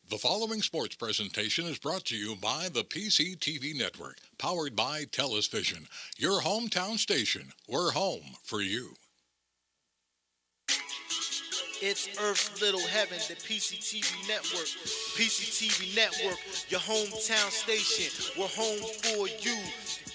The following sports presentation is brought to you by the PCTV Network, powered by TELUS Vision, your hometown station. We're home for you. It's Earth's Little Heaven, the PCTV Network. PCTV Network, your hometown station. We're home for you.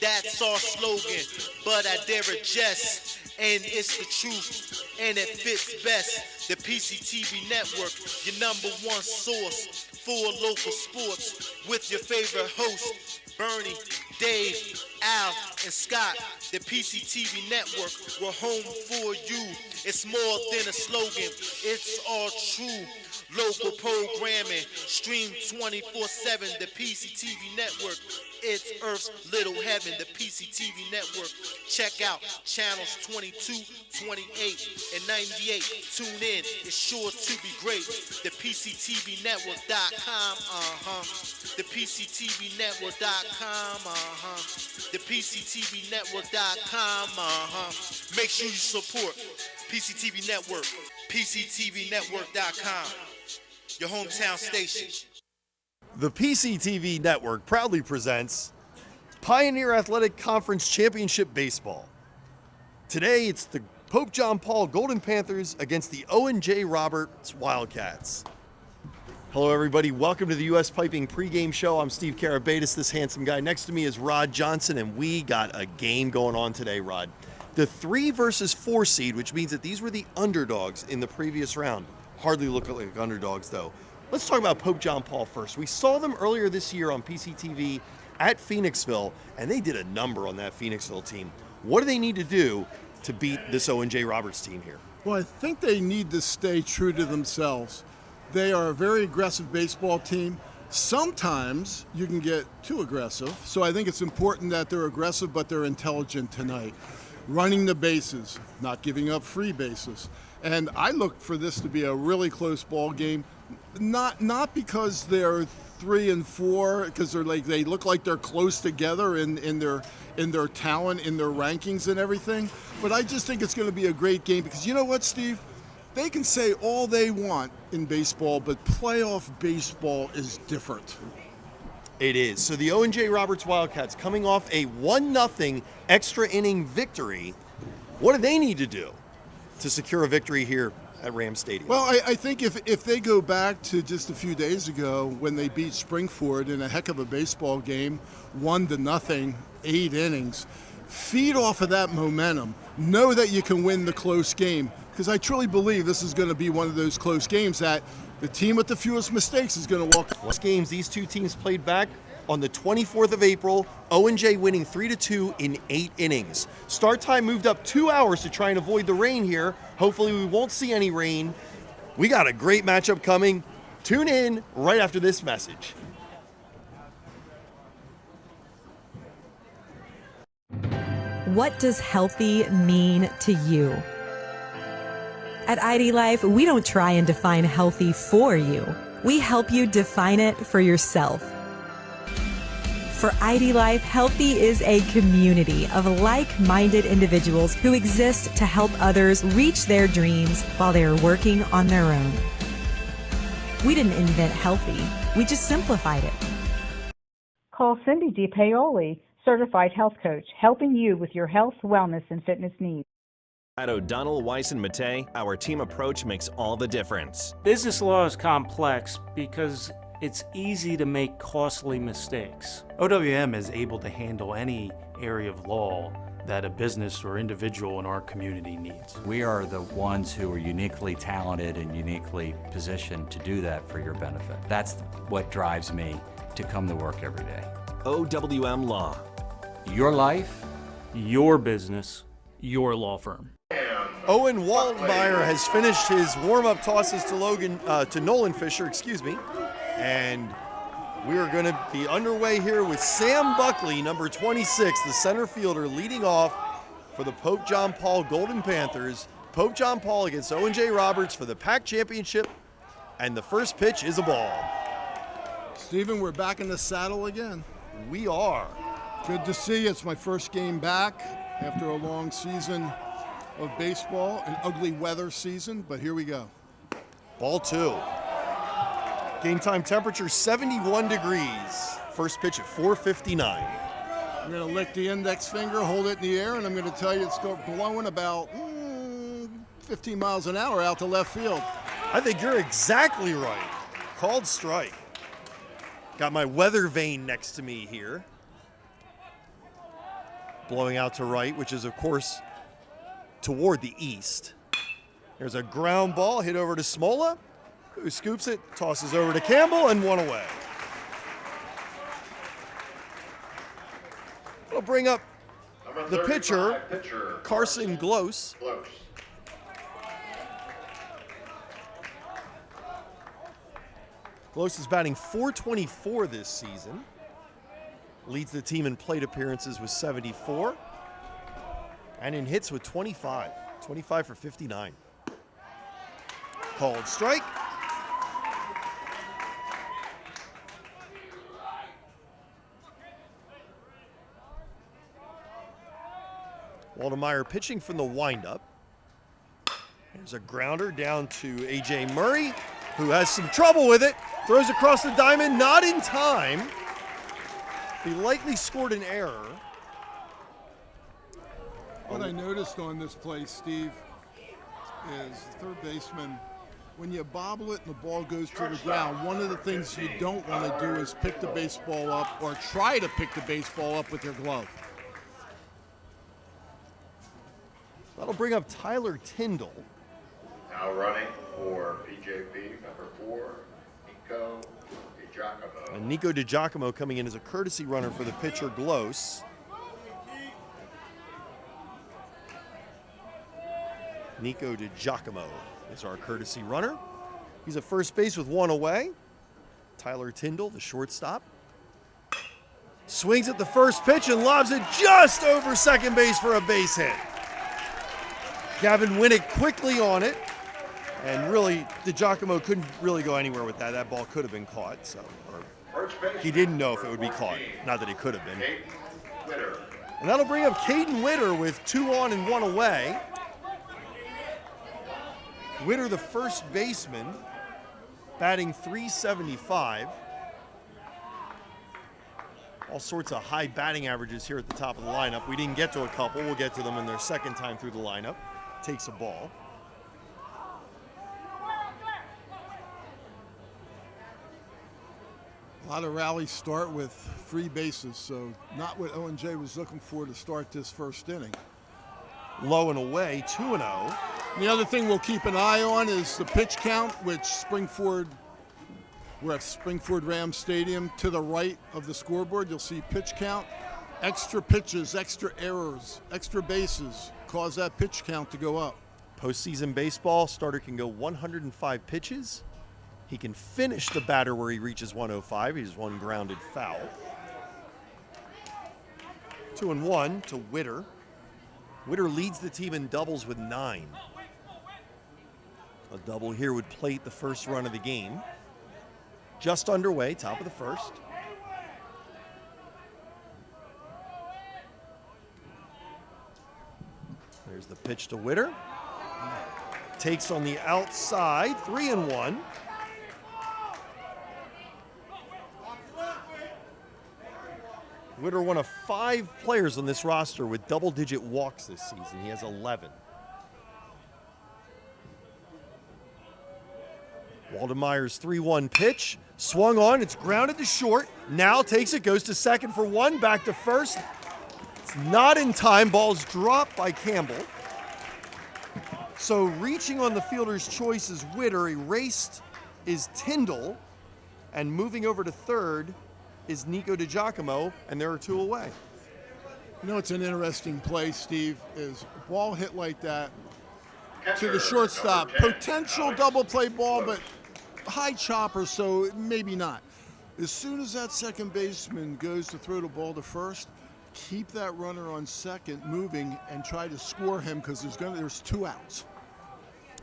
That's our slogan, but I dare adjust. And it's the truth, and it fits best. The PCTV Network, your number one source for local sports, with your favorite hosts, Bernie, Dave, Al, and Scott. The PCTV Network, we're home for you. It's more than a slogan, it's all true. Local programming, stream 24/7, the PCTV Network. It's Earth's Little Heaven, the PCTV Network. Check out channels 22, 28, and 98. Tune in, it's sure to be great. The PCTVnetwork.com, The PCTVnetwork.com, The PCTVnetwork.com, Make sure you support PCTV Network, PCTVnetwork.com, your hometown station. The PCTV Network proudly presents Pioneer Athletic Conference Championship Baseball. Today, it's the Pope John Paul Golden Panthers against the O&J Roberts Wildcats. Hello, everybody. Welcome to the U.S. Piping pregame show. I'm Steve Karabatis. This handsome guy next to me is Rod Johnson, and we got a game going on today, Rod. The 3 versus 4 seed, which means that these were the underdogs in the previous round. Hardly look like underdogs, though. Let's talk about Pope John Paul first. We saw them earlier this year on PCTV at Phoenixville, and they did a number on that Phoenixville team. What do they need to do to beat this O&J Roberts team here? Well, I think they need to stay true to themselves. They are a very aggressive baseball team. Sometimes you can get too aggressive, so I think it's important that they're aggressive, but they're intelligent tonight. Running the bases, not giving up free bases. And I look for this to be a really close ball game. Not because they're 3 and 4, because they look like they're close together in their talent, in their rankings and everything. But I just think it's going to be a great game because you know what, Steve? They can say all they want in baseball, but playoff baseball is different. It is. So the O&J Roberts Wildcats coming off a 1-0 extra inning victory. What do they need to do to secure a victory here at Ram Stadium? Well, I think if they go back to just a few days ago when they beat Springford in a heck of a baseball game, 1-0, 8 innings, feed off of that momentum. Know that you can win the close game, because I truly believe this is going to be one of those close games that the team with the fewest mistakes is going to walk. Last games these two teams played back on the 24th of April, O&J winning 3-2 in 8 innings. Start time moved up 2 hours to try and avoid the rain here. Hopefully we won't see any rain. We got a great matchup coming. Tune in right after this message. What does healthy mean to you? At ID Life, we don't try and define healthy for you. We help you define it for yourself. For ID Life, healthy is a community of like-minded individuals who exist to help others reach their dreams while they are working on their own. We didn't invent healthy, we just simplified it. Call Cindy DiPaoli, Certified Health Coach, helping you with your health, wellness, and fitness needs. At O'Donnell, Weiss & Mattei, our team approach makes all the difference. Business law is complex because it's easy to make costly mistakes. OWM is able to handle any area of law that a business or individual in our community needs. We are the ones who are uniquely talented and uniquely positioned to do that for your benefit. That's what drives me to come to work every day. OWM Law. Your life, Your business, your law firm. Owen Waldmeyer has finished his warm-up tosses to Nolan Fisher, and we are going to be underway here with Sam Buckley, number 26, the center fielder, leading off for the Pope John Paul Golden Panthers. Pope John Paul against O&J Roberts for the PAC championship, and the first pitch is a ball. Stephen, we're back in the saddle again. We are. Good to see you. It's my first game back after a long season of baseball, an ugly weather season, but here we go. Ball 2. Game time temperature 71 degrees. First pitch at 4:59. I'm going to lick the index finger, hold it in the air, and I'm going to tell you it's blowing about 15 miles an hour out to left field. I think you're exactly right. Called strike. Got my weather vane next to me here. Blowing out to right, which is, of course, toward the east. There's a ground ball hit over to Smola, who scoops it, tosses over to Campbell, and one away. It'll bring up the pitcher, Carson Glose. Glose is batting .424 this season. Leads the team in plate appearances with 74. And in hits with 25. 25 for 59. Called strike. Waldemeier pitching from the windup. There's a grounder down to A.J. Murray, who has some trouble with it. Throws across the diamond, not in time. He likely scored an error. What I noticed on this play, Steve, is the third baseman, when you bobble it and the ball goes to the ground, one of the things you don't want to do is pick the baseball up or try to pick the baseball up with your glove. That'll bring up Tyler Tyndall. Now running for PJP, number 4, Nico DiGiacomo. And Nico DiGiacomo coming in as a courtesy runner for the pitcher Glose. Nico DiGiacomo is our courtesy runner. He's at first base with one away. Tyler Tyndall, the shortstop. Swings at the first pitch and lobs it just over second base for a base hit. Gavin Winnick quickly on it. And really, DiGiacomo couldn't really go anywhere with that. That ball could have been caught. So, or he didn't know if it would be caught. Not that it could have been. And that'll bring up Caden Witter with 2 on and 1 away. Witter, the first baseman, batting .375. All sorts of high batting averages here at the top of the lineup. We didn't get to a couple. We'll get to them in their second time through the lineup. Takes a ball. A lot of rallies start with free bases, so not what O&J was looking for to start this first inning. Low and away, 2-0. The other thing we'll keep an eye on is the pitch count, which we're at Springford Rams Stadium. To the right of the scoreboard, you'll see pitch count. Extra pitches, extra errors, extra bases cause that pitch count to go up. Postseason baseball, starter can go 105 pitches. He can finish the batter where he reaches 105. He's one grounded foul. 2-1 to Witter. Witter leads the team in doubles with 9. A double here would plate the first run of the game. Just underway, top of the first. There's the pitch to Witter. Takes on the outside, 3-1. Witter, one of 5 players on this roster with double-digit walks this season. He has 11. Waldemeier's 3-1 pitch. Swung on, it's grounded to short. Now takes it, goes to second for 1, back to first. It's not in time, ball's dropped by Campbell. So reaching on the fielder's choice is Witter, erased is Tyndall, and moving over to third is Nico DiGiacomo, and there are 2 away. You know, it's an interesting play, Steve, is a ball hit like that to the shortstop. Potential double play ball, but high chopper, so maybe not. As soon as that second baseman goes to throw the ball to first, keep that runner on second moving and try to score him because there's 2 outs.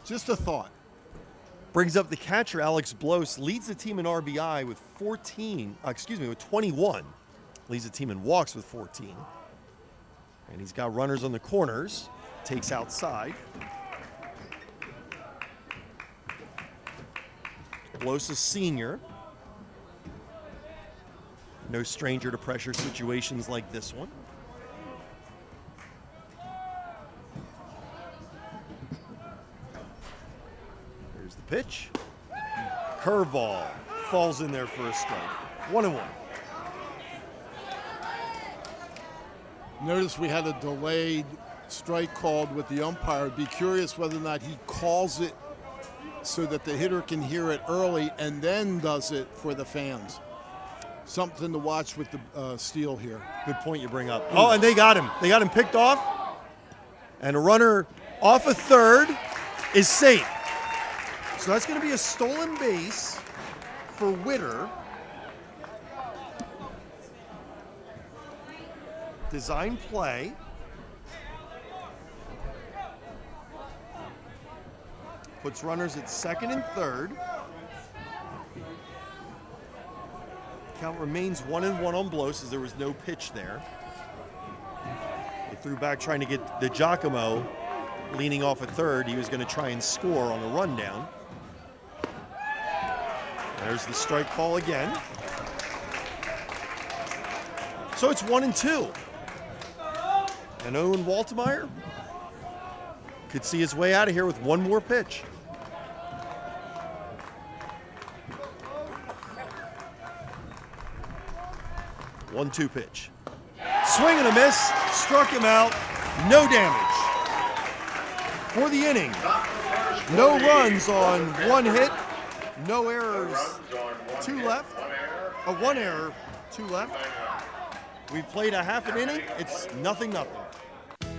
Just a thought. Brings up the catcher, Alex Blose, leads the team in RBI with 21. Leads the team in walks with 14. And he's got runners on the corners. Takes outside. Blose, a senior. No stranger to pressure situations like this one. Here's the pitch. Curveball. Falls in there for a strike. 1-1. Notice we had a delayed strike called with the umpire. Be curious whether or not he calls it so that the hitter can hear it early and then does it for the fans. Something to watch with the steal here. Good point you bring up. Oh, and they got him. They got him picked off. And a runner off a third is safe. So that's going to be a stolen base for Witter. Design play. Puts runners at second and third. Count remains 1-1 on Blows as there was no pitch there. They threw back trying to get the Giacomo leaning off at third. He was going to try and score on a rundown. There's the strike ball again. So it's 1-2. And Owen Waltemeyer could see his way out of here with one more pitch. One-two pitch. Swing and a miss. Struck him out. No damage. For the inning. No runs on one hit. No errors. Two left. One error. Two left. We've played a half an inning. It's 0-0.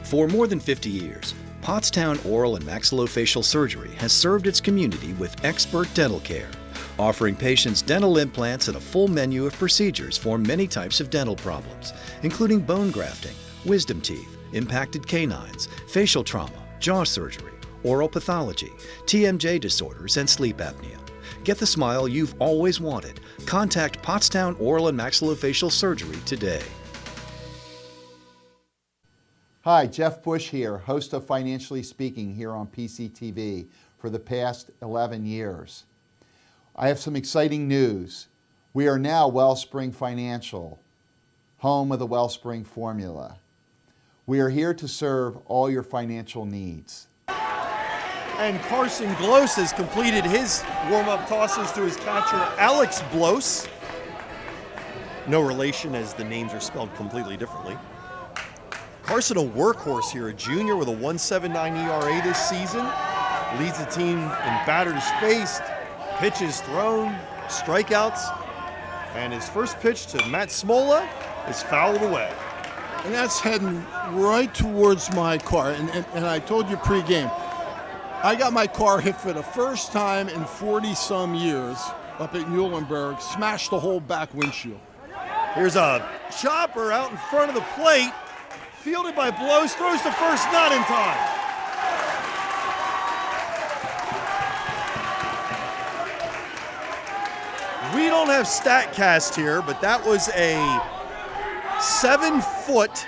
For more than 50 years, Pottstown Oral and Maxillofacial Surgery has served its community with expert dental care, offering patients dental implants and a full menu of procedures for many types of dental problems, including bone grafting, wisdom teeth, impacted canines, facial trauma, jaw surgery, oral pathology, TMJ disorders, and sleep apnea. Get the smile you've always wanted. Contact Pottstown Oral and Maxillofacial Surgery today. Hi, Jeff Bush here, host of Financially Speaking here on PCTV for the past 11 years. I have some exciting news. We are now Wellspring Financial, home of the Wellspring formula. We are here to serve all your financial needs. And Carson Glos has completed his warm-up tosses to his catcher, Alex Blos. No relation, as the names are spelled completely differently. Carson, a workhorse here, a junior with a 1.79 ERA this season. Leads the team in batters faced, pitches thrown, strikeouts. And his first pitch to Matt Smola is fouled away. And that's heading right towards my car. And I told you pregame, I got my car hit for the first time in 40-some years up at Muhlenberg, smashed the whole back windshield. Here's a chopper out in front of the plate, fielded by Blows, throws to first, not in time. We don't have StatCast here, but that was a 7-foot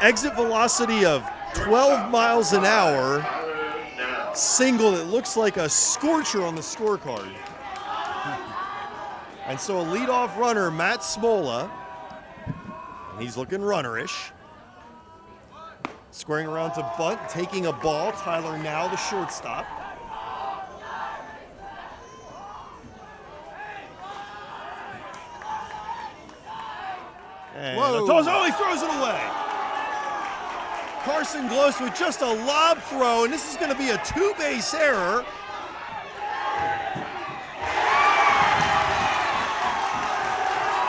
exit velocity of 12 miles an hour single that looks like a scorcher on the scorecard. And so a leadoff runner, Matt Smola, and he's looking runnerish. Squaring around to bunt, taking a ball. Tyler Now, the shortstop. And a toss, he throws it away. Carson Glos with just a lob throw, and this is going to be a two-base error.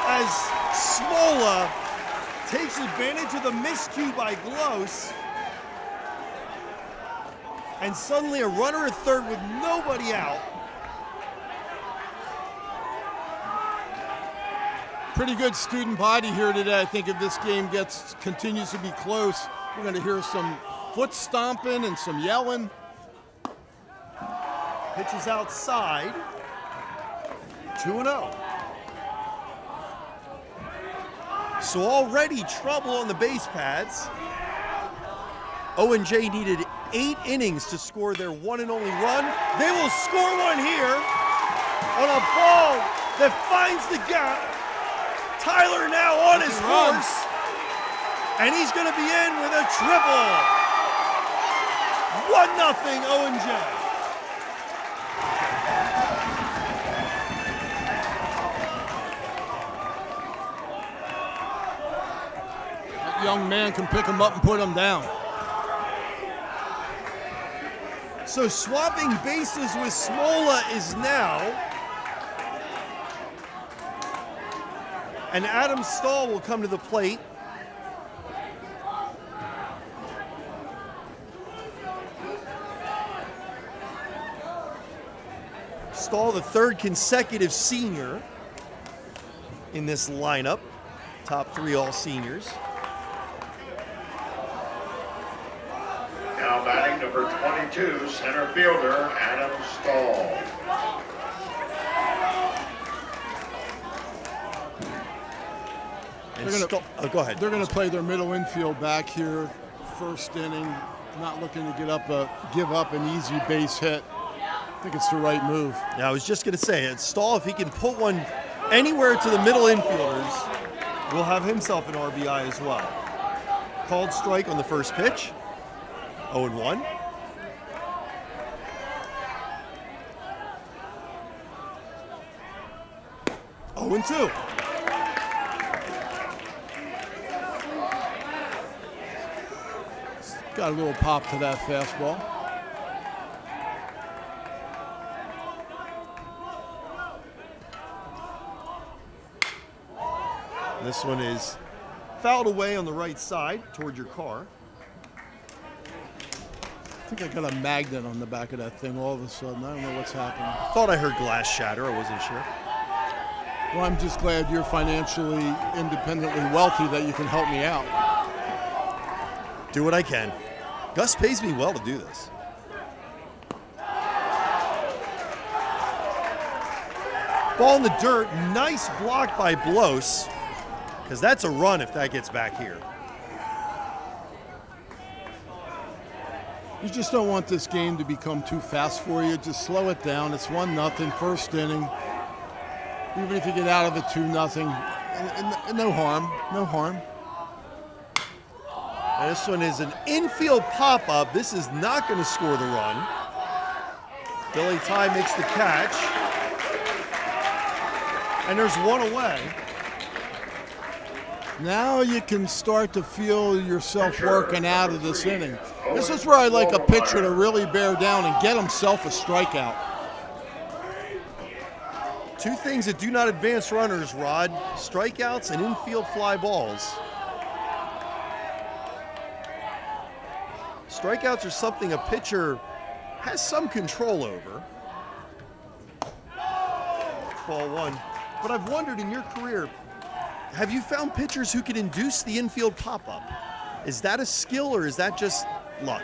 As Smola takes advantage of the miscue by Glos. And suddenly a runner at third with nobody out. Pretty good student body here today. I think if this game continues to be close, we're going to hear some foot stomping and some yelling. Pitch is outside. 2-0. So already trouble on the base pads. O&J needed 8 innings to score their one and only run. They will score one here on a ball that finds the gap Tyler now on his horse. And he's going to be in with a triple. 1-0 O&J. That young man can pick him up and put him down. So swapping bases with Smola is now. And Adam Stahl will come to the plate. Stahl, the third consecutive senior in this lineup. Top 3 all seniors. Now batting number 22, center fielder Adam Stahl. Go ahead. They're going to play their middle infield back here, first inning, not looking to give up an easy base hit. I think it's the right move. Yeah, I was just going to say, it's Stahl, if he can put one anywhere to the middle infielders, will have himself an RBI as well. Called strike on the first pitch. 0-1. Oh, and 2. Got a little pop to that fastball. This one is fouled away on the right side toward your car. I think I got a magnet on the back of that thing all of a sudden. I don't know what's happening. Thought I heard glass shatter. I wasn't sure. Well, I'm just glad you're financially independently wealthy that you can help me out. Do what I can. Gus pays me well to do this. Ball in the dirt. Nice block by Blos. Because that's a run if that gets back here. You just don't want this game to become too fast for you. Just slow it down. It's 1-0, first inning. Even if you get out of it 2-0, no harm, no harm. And this one is an infield pop-up. This is not going to score the run. Billy Ty makes the catch. And there's one away. Now you can start to feel yourself working out of this inning. This is where I like a pitcher to really bear down and get himself a strikeout. Two things that do not advance runners, Rod. Strikeouts and infield fly balls. Strikeouts are something a pitcher has some control over. It's ball 1. But I've wondered in your career, have you found pitchers who can induce the infield pop-up? Is that a skill or is that just luck?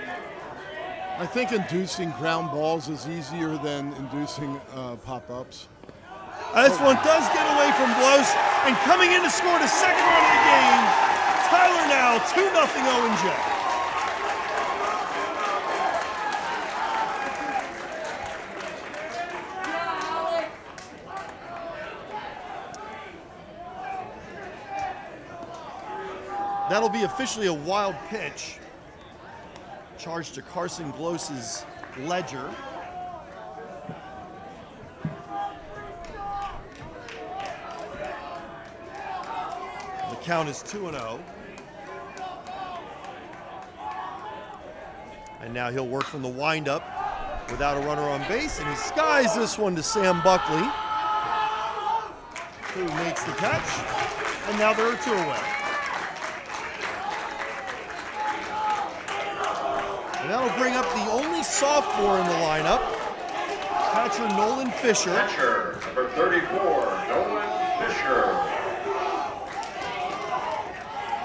I think inducing ground balls is easier than inducing pop-ups. This one does get away from Blos, and coming in to score the second run of the game, Tyler now 2-0 O&J. That'll be officially a wild pitch. Charged to Carson Blos's ledger. The count is 2-0. And now he'll work from the windup without a runner on base, and he skies this one to Sam Buckley, who makes the catch. And now there are 2 away. And that'll bring up the only sophomore in the lineup, catcher Nolan Fisher. Catcher, number 34, Nolan Fisher.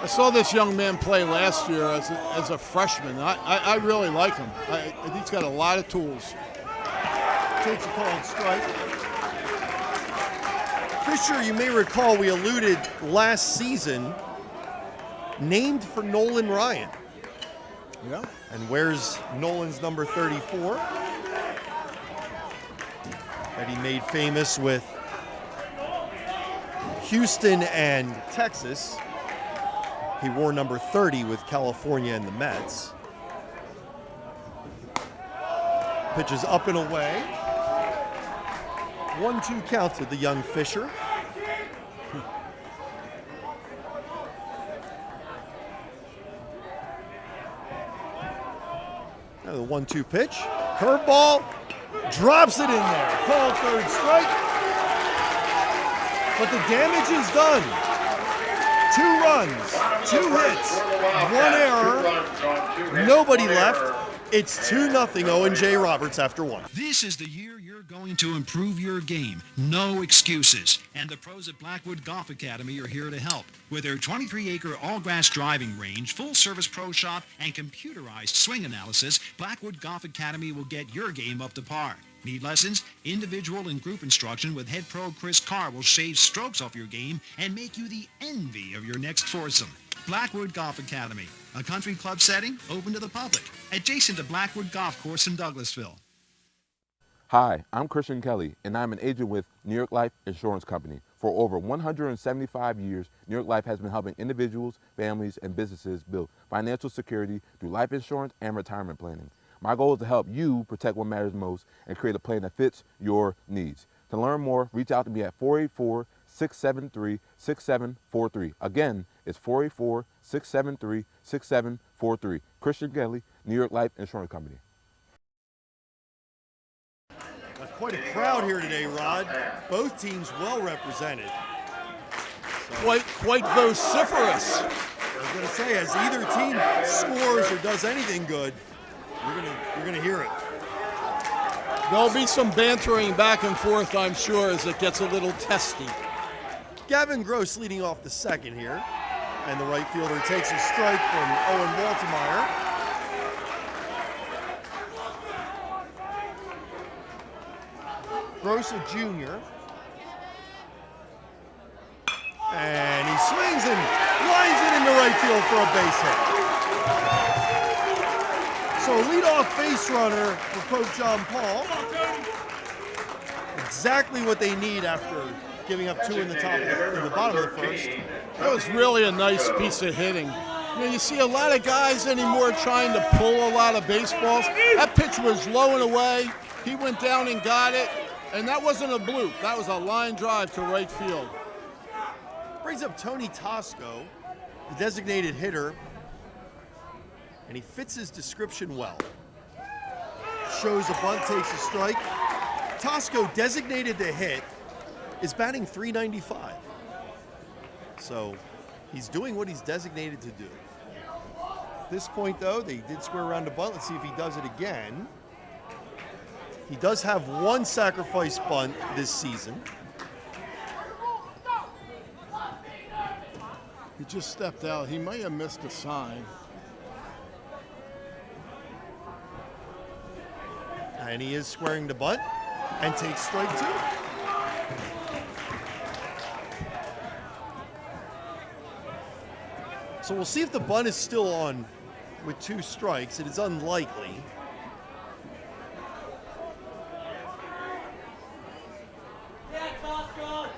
I saw this young man play last year as a freshman. I really like him. He's got a lot of tools. Takes a called strike. Fisher, you may recall, we alluded last season, named for Nolan Ryan. Yeah. And where's Nolan's number 34? That he made famous with Houston and Texas. He wore number 30 with California and the Mets. Pitch is up and away. 1-2 count to the young Fisher. Now the 1-2 pitch. Curveball. Drops it in there. Called third strike. But the damage is done. 2 runs, 2 hits, 1 error, nobody left. It's 2-0 Owen J. Roberts after 1. This is the year you're going to improve your game. No excuses. And the pros at Blackwood Golf Academy are here to help. With their 23-acre all-grass driving range, full-service pro shop, and computerized swing analysis, Blackwood Golf Academy will get your game up to par. Need lessons? Individual and group instruction with head pro Chris Carr will shave strokes off your game and make you the envy of your next foursome. Blackwood Golf Academy, a country club setting open to the public, adjacent to Blackwood Golf Course in Douglasville. Hi, I'm Christian Kelly, and I'm an agent with New York Life Insurance Company. For over 175 years, New York Life has been helping individuals, families, and businesses build financial security through life insurance and retirement planning. My goal is to help you protect what matters most and create a plan that fits your needs. To learn more, reach out to me at 484-673-6743. Again, it's 484-673-6743. Christian Kelly, New York Life Insurance Company. Quite a crowd here today, Rod. Both teams well represented. Quite vociferous. I was going to say, as either team scores or does anything good, you're gonna hear it. There'll be some bantering back and forth, I'm sure, as it gets a little testy. Gavin Gross leading off the second here, and the right fielder takes a strike from Owen Waltemeyer. Gross, a junior, and he swings and lines it into right field for a base hit. So a leadoff base runner for Pope John Paul. Exactly what they need after giving up 2 in the bottom of the first. That was really a nice piece of hitting. You see a lot of guys anymore trying to pull a lot of baseballs. That pitch was low and away. He went down and got it, and that wasn't a bloop. That was a line drive to right field. Brings up Tony Tosco, the designated hitter, and he fits his description well. Shows a bunt, takes a strike. Tosco, designated to hit, is batting .395. So he's doing what he's designated to do. At this point, though, they did square around the bunt. Let's see if he does it again. He does have 1 sacrifice bunt this season. He just stepped out. He may have missed a sign. And he is squaring the bunt and takes strike 2. So we'll see if the bunt is still on with 2 strikes. It is unlikely.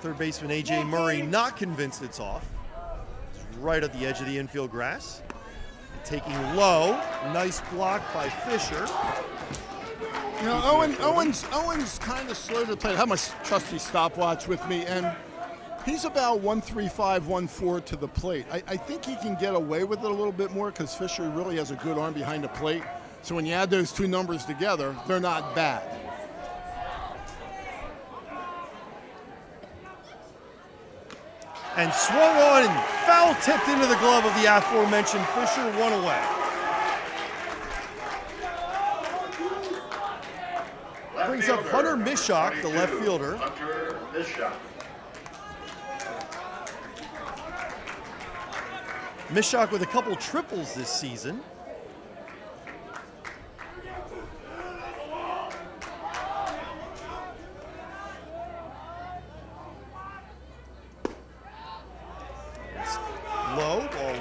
Third baseman A.J. Murray not convinced it's off. It's right at the edge of the infield grass. Taking low. Nice block by Fisher. You know, Owen's kind of slow to play. I have my trusty stopwatch with me, and he's about 135, 140 to the plate. I think he can get away with it a little bit more because Fisher really has a good arm behind the plate. So when you add those 2 numbers together, they're not bad. And swung on and foul tipped into the glove of the aforementioned Fisher, 1 away. Brings up Hunter Mishak, the left fielder. Hunter Mishak. Mishak with a couple triples this season. It's low, ball 1.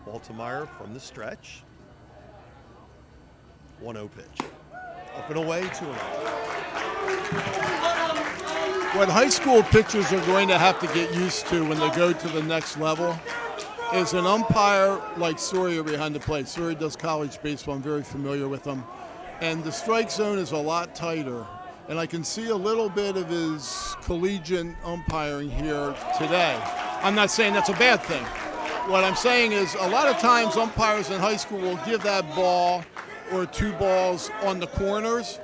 Baltimore from the stretch. 1-0 pitch. Up and away, 2-0. What high school pitchers are going to have to get used to when they go to the next level is an umpire like Sawyer behind the plate. Sawyer does college baseball. I'm very familiar with him. And the strike zone is a lot tighter. And I can see a little bit of his collegiate umpiring here today. I'm not saying that's a bad thing. What I'm saying is a lot of times umpires in high school will give that ball or two balls on the corners,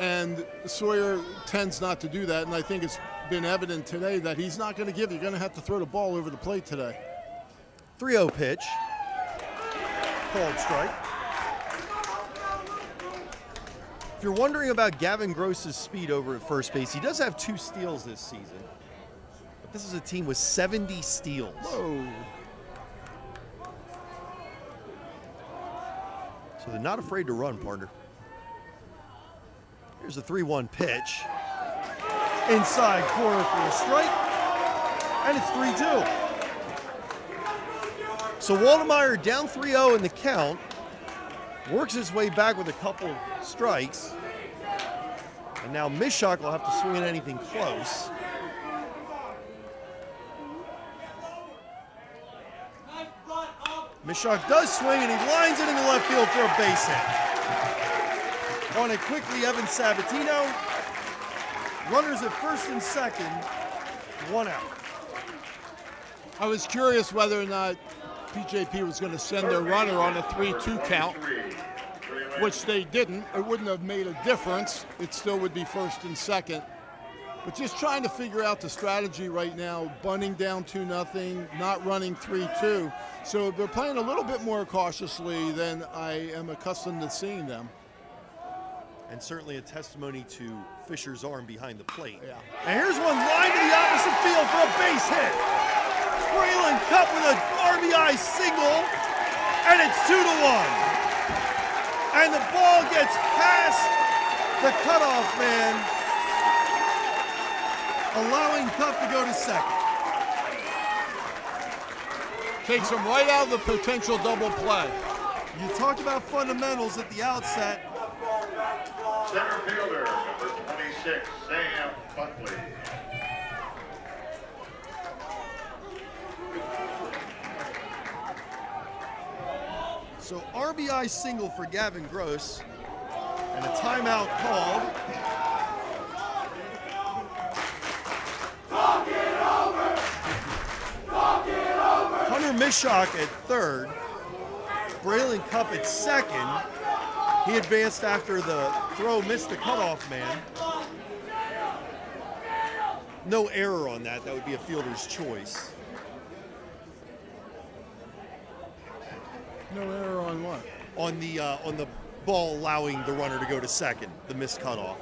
and Sawyer tends not to do that, and I think it's been evident today that he's not going to give it. You're going to have to throw the ball over the plate today. 3-0 pitch. Called strike. If you're wondering about Gavin Gross's speed over at first base, he does have 2 steals this season. But this is a team with 70 steals. Whoa. So they're not afraid to run, partner. Here's a 3-1 pitch. Inside corner for a strike. And it's 3-2. So Waldemeier down 3-0 in the count. Works his way back with a couple strikes. And now Mishak will have to swing at anything close. Mishak does swing, and he lines it into left field for a base hit. On it quickly, Evan Sabatino. Runners at first and second, 1 out. I was curious whether or not PJP was going to send their runner on a 3-2 count, which they didn't. It wouldn't have made a difference. It still would be first and second. But just trying to figure out the strategy right now, bunting down 2-0, not running 3-2. So they're playing a little bit more cautiously than I am accustomed to seeing them. And certainly a testimony to Fisher's arm behind the plate. Yeah. And here's one line to the opposite field for a base hit. Braylon Cupp with an RBI single, and it's 2-1. And the ball gets past the cutoff man, allowing Cupp to go to second. Takes him right out of the potential double play. You talked about fundamentals at the outset. Center fielder, number 26, Sam Buckley. So RBI single for Gavin Gross, and a timeout called. Hunter Mishak at third, Braylon Cupp at second. He advanced after the throw missed the cutoff man. No error on that. That would be a fielder's choice. No error on what? On the ball allowing the runner to go to second, the missed cutoff.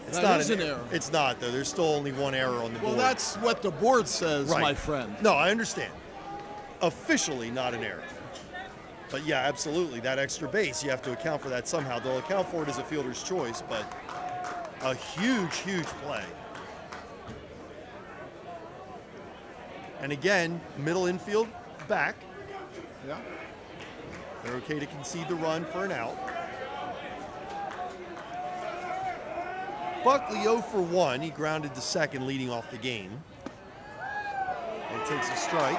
It's That not is an error. It's not, though. There's still only one error on the board. Well, that's what the board says, Right. my friend. No, I understand. Officially not an error. But yeah, absolutely. That extra base, you have to account for that somehow. They'll account for it as a fielder's choice, but a huge, huge play. And again, middle infield back. Yeah. They're okay to concede the run for an out. Buckley 0 for 1. He grounded to second, leading off the game. And takes a strike.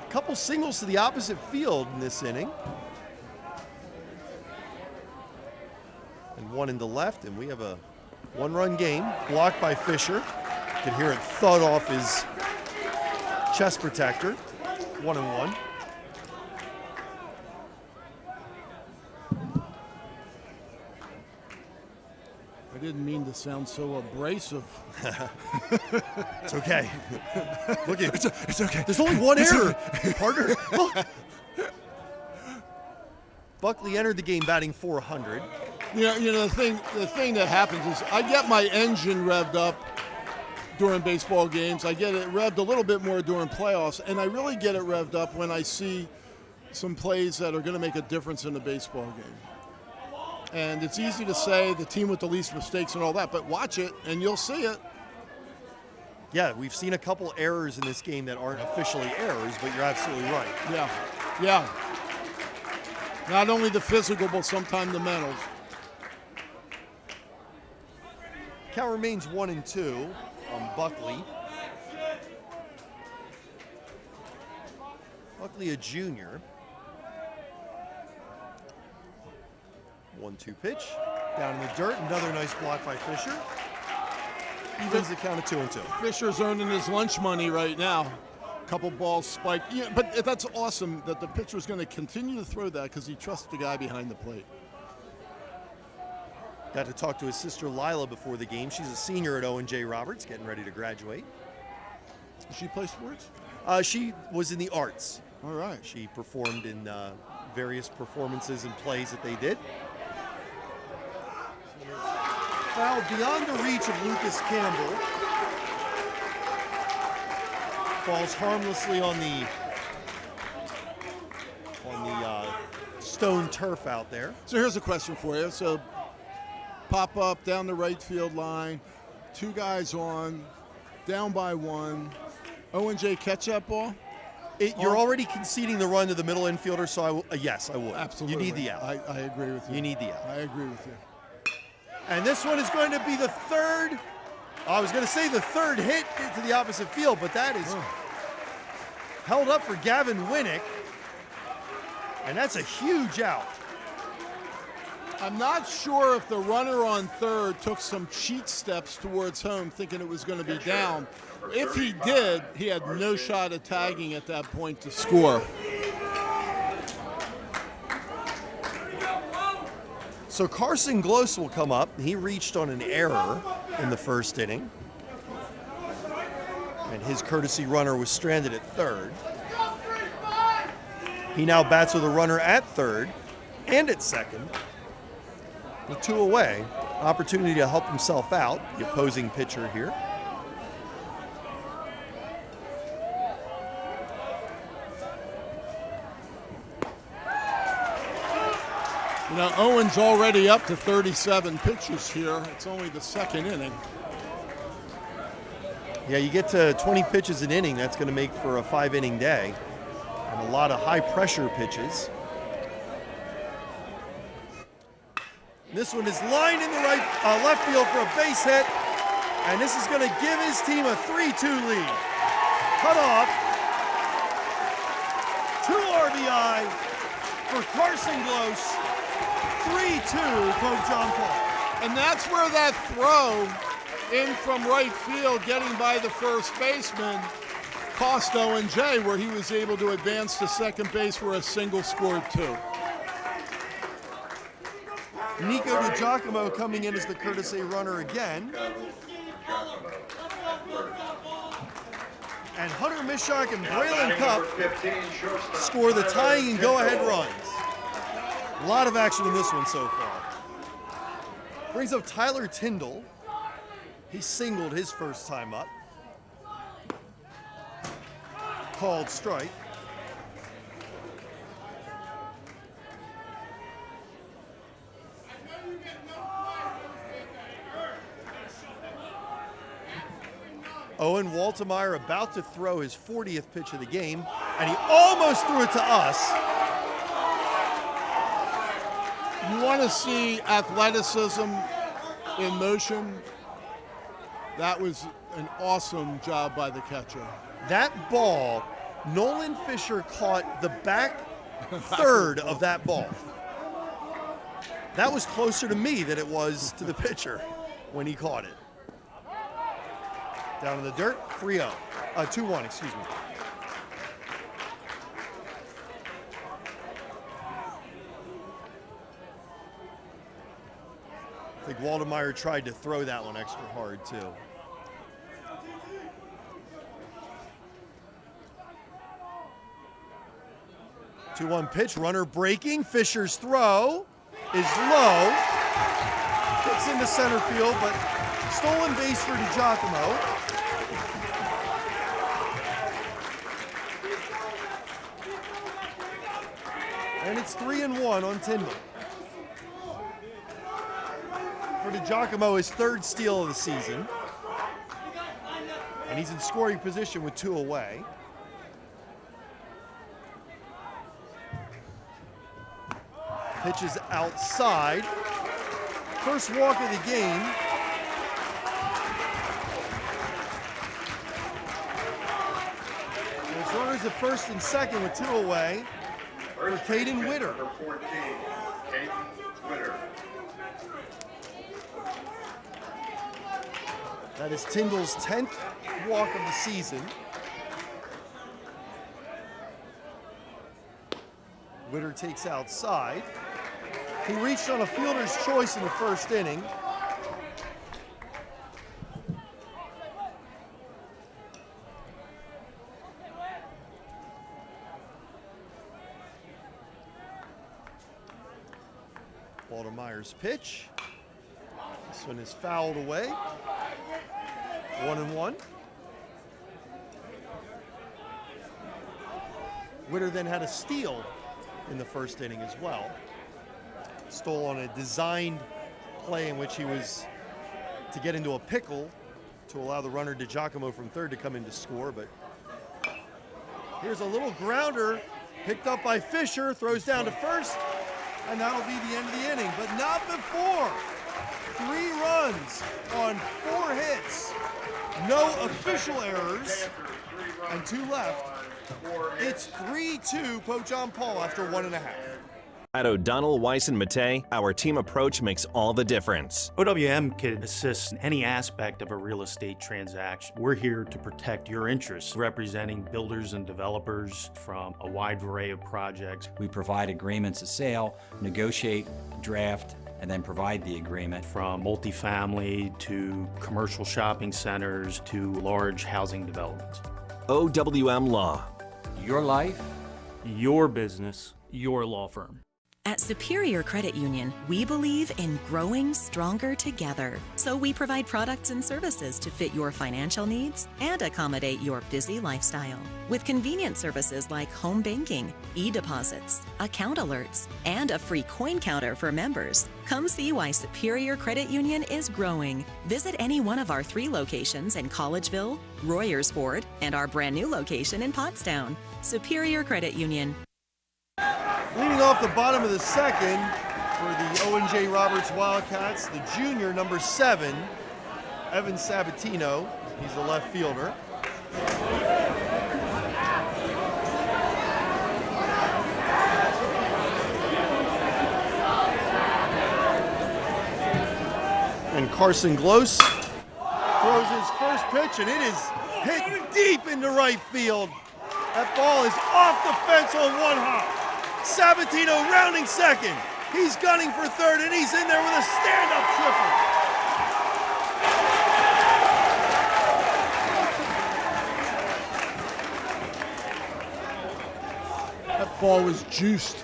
Couple singles to the opposite field in this inning. And one into left, and we have a one-run game, blocked by Fisher. You can hear it thud off his chest protector. 1-1. I didn't mean to sound so abrasive. It's okay. Look at it's okay. There's only one error, partner. Look. Buckley entered the game batting .400. You know the thing that happens is I get my engine revved up during baseball games. I get it revved a little bit more during playoffs, and I really get it revved up when I see some plays that are going to make a difference in the baseball game. And it's easy to say the team with the least mistakes and all that, but watch it and you'll see it. Yeah, we've seen a couple errors in this game that aren't officially errors, but you're absolutely right. Yeah. Not only the physical, but sometimes the mental. Count remains 1-2 on Buckley. Buckley, a junior. 1-2 pitch. Down in the dirt. Another nice block by Fisher. Evens the count of 2-2. Fisher's earning his lunch money right now. Couple balls spiked. Yeah, but that's awesome that the pitcher's going to continue to throw that because he trusts the guy behind the plate. Got to talk to his sister Lila before the game. She's a senior at O&J Roberts, getting ready to graduate. Does she play sports? She was in the arts. All right. She performed in various performances and plays that they did. Foul beyond the reach of Lucas Campbell. Falls harmlessly on the stone turf out there. So here's a question for you. So pop up down the right field line, 2 guys on, down by 1. O&J catch that ball? You're already conceding the run to the middle infielder, so yes, I would. Absolutely. You need the out. I agree with you. You need the out. I agree with you. And this one is going to be the third. I was going to say the third hit into the opposite field, but that is held up for Gavin Winnick. And that's a huge out. I'm not sure if the runner on third took some cheat steps towards home thinking it was going to be down. If he did, he had no shot at tagging at that point to score. So Carson Gloss will come up. He reached on an error in the first inning. And his courtesy runner was stranded at third. He now bats with a runner at third and at second. With 2 away, opportunity to help himself out, the opposing pitcher here. You know, Owen's already up to 37 pitches here. It's only the second inning. Yeah, you get to 20 pitches an inning, that's going to make for a 5-inning day. And a lot of high-pressure pitches. This one is lined in the left field for a base hit. And this is going to give his team a 3-2 lead. Cut off. 2 RBI for Carson Gloss. 3-2 Pope John Paul. And that's where that throw in from right field, getting by the first baseman, cost O&J, where he was able to advance to second base where a single scored 2. Nico DiGiacomo coming in as the courtesy runner again. And Hunter Mishak and Braylon Cup score the tying and go-ahead runs. A lot of action in this one so far. Brings up Tyler Tyndall. He singled his first time up. Called strike. Owen Waltemeyer about to throw his 40th pitch of the game, and he almost threw it to us. You want to see athleticism in motion. That was an awesome job by the catcher. That ball, Nolan Fisher caught the back third of that ball. That was closer to me than it was to the pitcher when he caught it. Down in the dirt, 3-0. 2-1, excuse me. I think Waldemeyer tried to throw that one extra hard, too. Two-one pitch, runner breaking. Fisher's throw is low. Gets into center field, but stolen base for DiGiacomo. And it's 3-1 on Tyndall. For DiGiacomo, his third steal of the season. And he's in scoring position with 2 away. Pitches outside. First walk of the game. There's runners at first and second with 2 away for Caden Witter. Number 14, Caden Witter. That is Tyndall's 10th walk of the season. Witter takes outside. He reached on a fielder's choice in the first inning. Myers' pitch. This one is fouled away. 1-1. Witter then had a steal in the first inning as well. Stole on a designed play in which he was to get into a pickle to allow the runner DiGiacomo from third to come in to score, but here's a little grounder picked up by Fisher, throws down to first, and that'll be the end of the inning, but not before. 3 runs on 4 hits, no official errors, and 2 left. It's 3-2 Pope John Paul after 1.5. At O'Donnell, Weiss & Mattei, our team approach makes all the difference. OWM can assist in any aspect of a real estate transaction. We're here to protect your interests, representing builders and developers from a wide array of projects. We provide agreements of sale, negotiate, draft, and then provide the agreement. From multifamily to commercial shopping centers to large housing developments. OWM Law. Your life, your business, your law firm. At Superior Credit Union, we believe in growing stronger together. So we provide products and services to fit your financial needs and accommodate your busy lifestyle. With convenient services like home banking, e-deposits, account alerts, and a free coin counter for members. Come see why Superior Credit Union is growing. Visit any one of our 3 locations in Collegeville, Royersford, and our brand new location in Pottstown. Superior Credit Union. Leading off the bottom of the second for the Owen J. Roberts Wildcats, the junior, number 7, Evan Sabatino. He's the left fielder. And Carson Glose throws his first pitch, and it is hit deep into right field. That ball is off the fence on 1 hop. Sabatino rounding second. He's gunning for third, and he's in there with a stand-up triple. That ball was juiced.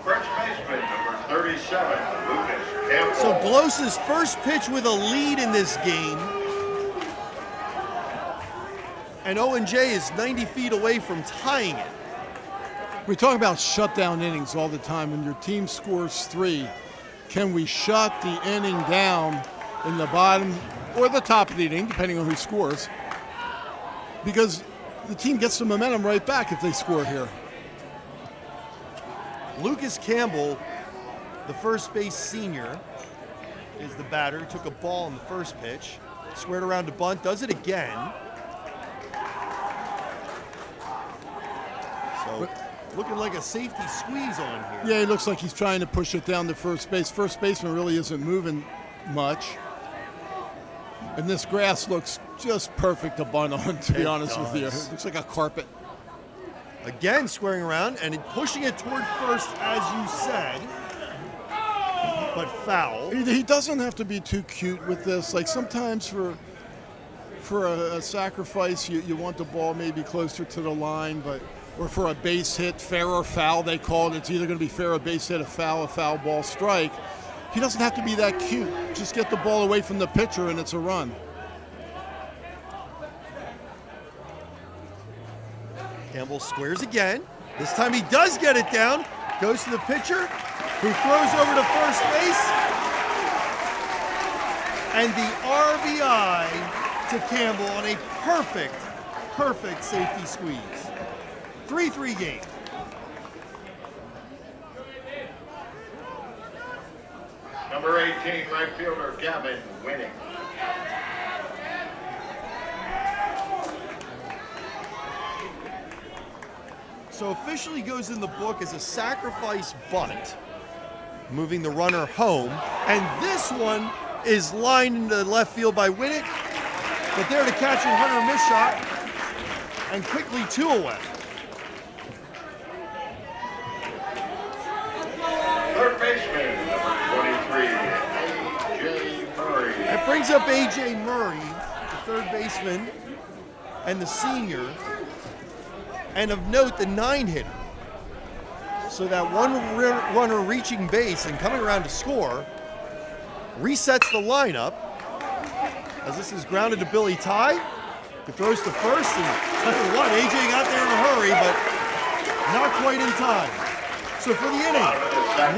First baseman, number 37, Lucas Campbell. So Glose's first pitch with a lead in this game. And Owen J is 90 feet away from tying it. We talk about shutdown innings all the time. When your team scores 3, can we shut the inning down in the bottom or the top of the inning, depending on who scores? Because the team gets the momentum right back if they score here. Lucas Campbell, the first base senior, is the batter. He took a ball in the first pitch, squared around to bunt, does it again. So looking like a safety squeeze on here. Yeah, he looks like he's trying to push it down to first base. First baseman really isn't moving much. And this grass looks just perfect to bunt on, to be honest with you. It looks like a carpet. Again, squaring around and pushing it toward first, as you said, but foul. He doesn't have to be too cute with this. Like sometimes for a sacrifice, you want the ball maybe closer to the line, but or for a base hit, fair or foul, they call it. It's either going to be fair, a base hit, a foul ball, strike. He doesn't have to be that cute. Just get the ball away from the pitcher and it's a run. Campbell squares again. This time he does get it down. Goes to the pitcher, who throws over to first base. And the RBI to Campbell on a perfect safety squeeze. 3-3 game. Number 18, right fielder Gavin Winning. So officially goes in the book as a sacrifice bunt, moving the runner home. And this one is lined into left field by Winnick, but there to catch it, Hunter missed shot, and quickly 2 away. Third baseman, number 23, A.J. Murray. That brings up A.J. Murray, the third baseman, and the senior, and of note, the 9-hitter. So that one runner reaching base and coming around to score resets the lineup, as this is grounded to Billy Ty, who throws to first, and tell you what, A.J. got there in a hurry, but not quite in time. So for the inning,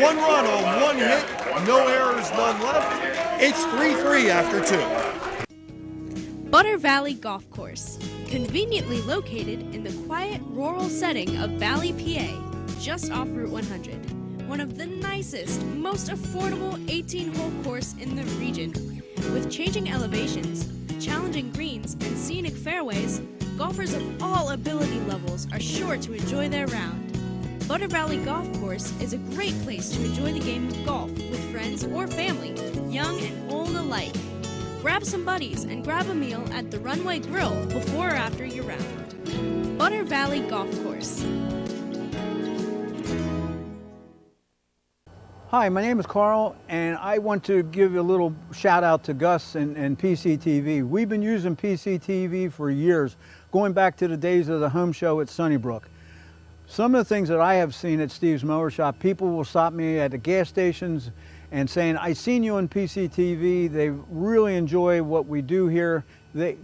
1 run on 1 hit, no errors, none left. It's 3-3 after 2. Butter Valley Golf Course, conveniently located in the quiet rural setting of Valley, PA, just off Route 100. One of the nicest, most affordable 18-hole course in the region. With changing elevations, challenging greens, and scenic fairways, golfers of all ability levels are sure to enjoy their round. Butter Valley Golf Course is a great place to enjoy the game of golf with friends or family, young and old alike. Grab some buddies and grab a meal at the Runway Grill before or after your round. Butter Valley Golf Course. Hi, my name is Carl, and I want to give a little shout out to Gus and PCTV. We've been using PCTV for years, going back to the days of the home show at Sunnybrook. Some of the things that I have seen at Steve's Mower Shop, people will stop me at the gas stations and saying, I seen you on PCTV. They really enjoy what we do here.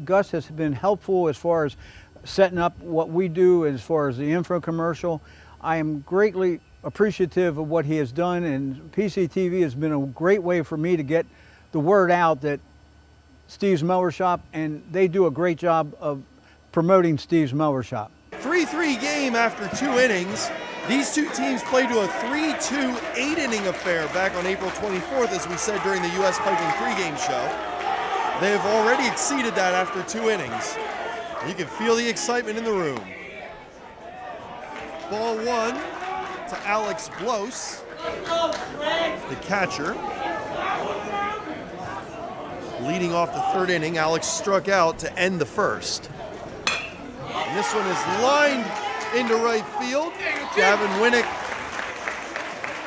Gus has been helpful as far as setting up what we do as far as the info commercial. I am greatly appreciative of what he has done, and PCTV has been a great way for me to get the word out that Steve's Mower Shop, and they do a great job of promoting Steve's Mower Shop. 3-3 game after 2 innings. These two teams played to a 3-2 8-inning affair back on April 24th, as we said during the U.S. Piping pregame show. They have already exceeded that after 2 innings. You can feel the excitement in the room. Ball 1 to Alex Blos, the catcher. Leading off the 3rd inning, Alex struck out to end the 1st. And this one is lined into right field. Gavin Winnick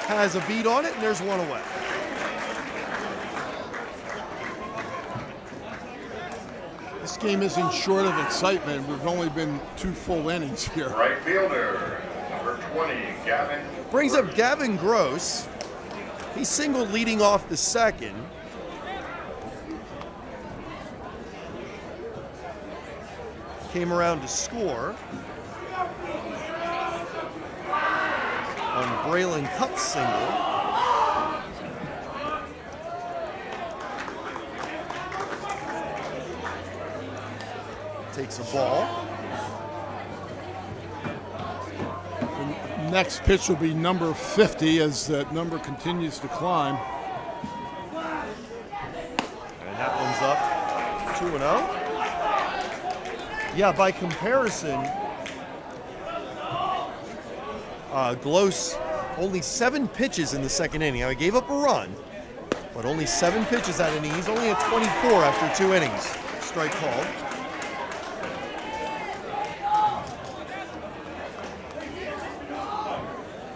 has a beat on it, and there's 1 away. This game isn't short of excitement. We've only been 2 full innings here. Right fielder, number 20, Gavin. Brings up Gavin Gross. He singled leading off the 2nd. Came around to score on Braylon Cupp's single. Takes a ball. The next pitch will be number 50 as that number continues to climb. And that one's up 2-0. Yeah, by comparison, Glos only 7 pitches in the 2nd inning. I gave up a run, but only 7 pitches that inning. He's only at 24 after 2 innings. Strike called.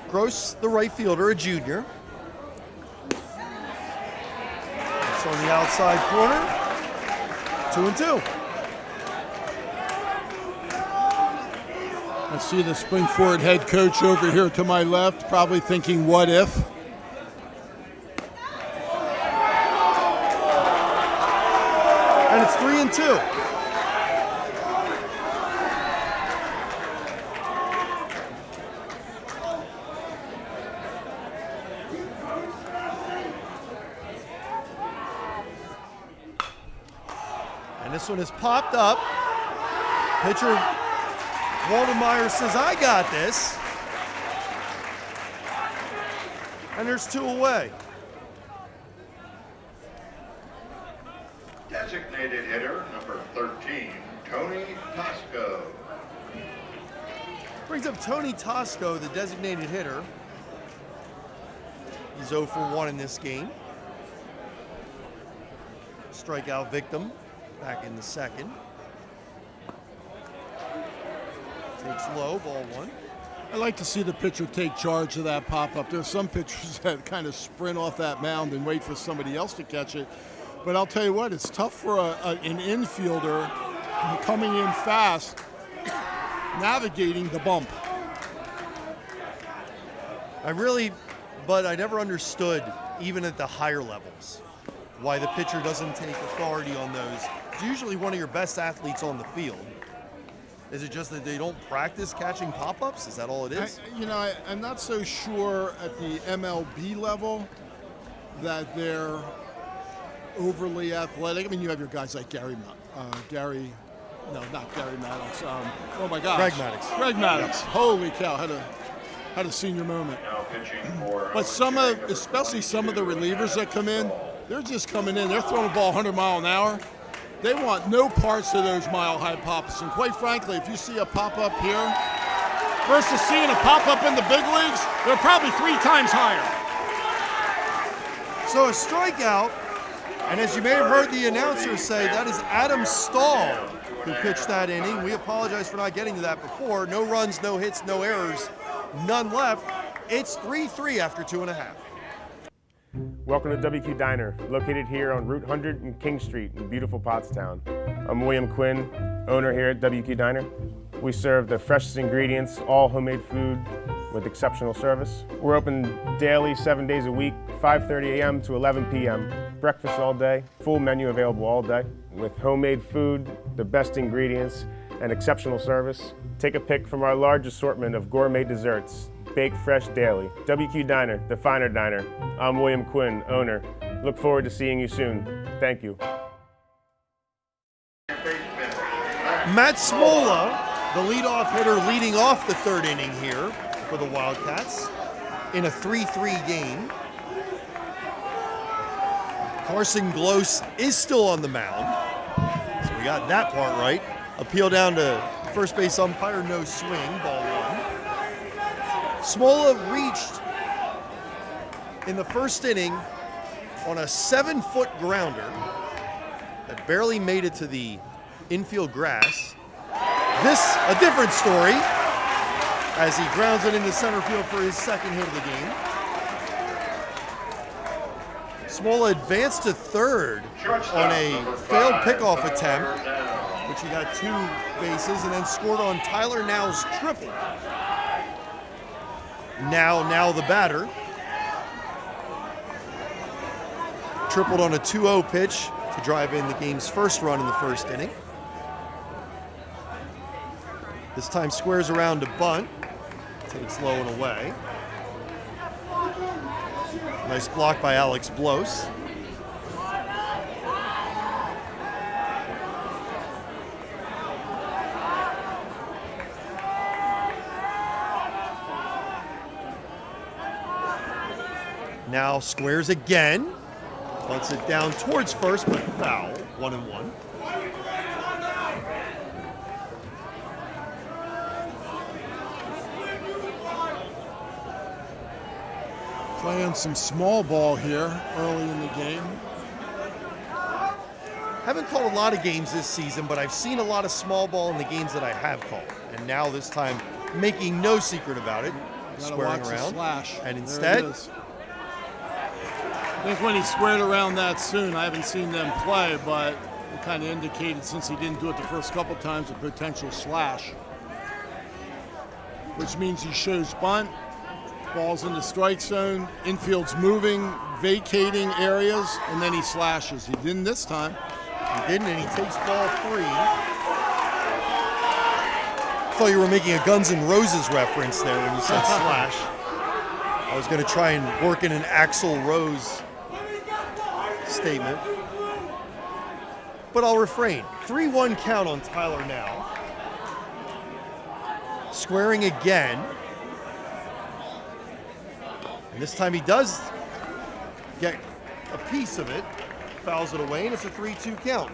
Gross, the right fielder, a junior. It's on the outside corner. 2-2. I see the Spring-Ford head coach over here to my left, probably thinking, what if? And it's 3-2. And this one is popped up. Pitcher Waldemeyer says, I got this. And there's 2 away. Designated hitter number 13, Tony Tosco. Brings up Tony Tosco, the designated hitter. He's 0 for 1 in this game. Strikeout victim back in the second. Takes low, ball 1. I like to see the pitcher take charge of that pop-up. There's some pitchers that kind of sprint off that mound and wait for somebody else to catch it. But I'll tell you what, it's tough for an infielder coming in fast, navigating the bump. But I never understood, even at the higher levels, why the pitcher doesn't take authority on those. It's usually one of your best athletes on the field. Is it just that they don't practice catching pop-ups? Is that all it is? I'm not so sure at the MLB level that they're overly athletic. I mean, you have your guys like Greg Maddux. Oh my gosh. Greg Maddux. Holy cow, had a senior moment. But especially some of the relievers that come in, they're just coming in. They're throwing the ball 100 miles an hour. They want no parts of those mile-high pop-ups. And quite frankly, if you see a pop-up here versus seeing a pop-up in the big leagues, they're probably 3 times higher. So a strikeout, and as you may have heard the announcer say, that is Adam Stahl who pitched that inning. We apologize for not getting to that before. No runs, no hits, no errors, none left. It's 3-3 after 2.5. Welcome to WQ Diner, located here on Route 100 and King Street in beautiful Pottstown. I'm William Quinn, owner here at WQ Diner. We serve the freshest ingredients, all homemade food with exceptional service. We're open daily, 7 days a week, 5:30 a.m. to 11 p.m. Breakfast all day, full menu available all day. With homemade food, the best ingredients, and exceptional service. Take a pick from our large assortment of gourmet desserts. Baked fresh daily. WQ Diner, the finer diner. I'm William Quinn, owner. Look forward to seeing you soon. Thank you. Matt Smola, the leadoff hitter, leading off the 3rd inning here for the Wildcats in a 3-3 game. Carson Glose is still on the mound, so we got that part right. Appeal down to first base umpire, no swing, ball 1. Smola reached in the 1st inning on a 7-foot grounder that barely made it to the infield grass. This, a different story, as he grounds it into center field for his 2nd hit of the game. Smola advanced to 3rd on a failed pickoff attempt, which he got 2 bases, and then scored on Tyler Now's triple. Now the batter. Tripled on a 2-0 pitch to drive in the game's first run in the 1st inning. This time squares around to bunt. Takes low and away. Nice block by Alex Blose. Now squares again. Bunts it down towards first, but foul. 1-1. Playing some small ball here early in the game. Haven't called a lot of games this season, but I've seen a lot of small ball in the games that I have called. And now this time, making no secret about it, squaring around. And instead, I think when he squared around that soon, I haven't seen them play, but it kind of indicated, since he didn't do it the first couple times, a potential slash. Which means he shows bunt, ball's in the strike zone, infield's moving, vacating areas, and then he slashes. He didn't this time. He didn't, and he takes ball 3. I thought you were making a Guns N' Roses reference there when you said slash. I was going to try and work in an Axl Rose statement. but I'll refrain. 3-1 count on Tyler now. Squaring again. And this time he does get a piece of it, fouls it away, and it's a 3-2 count.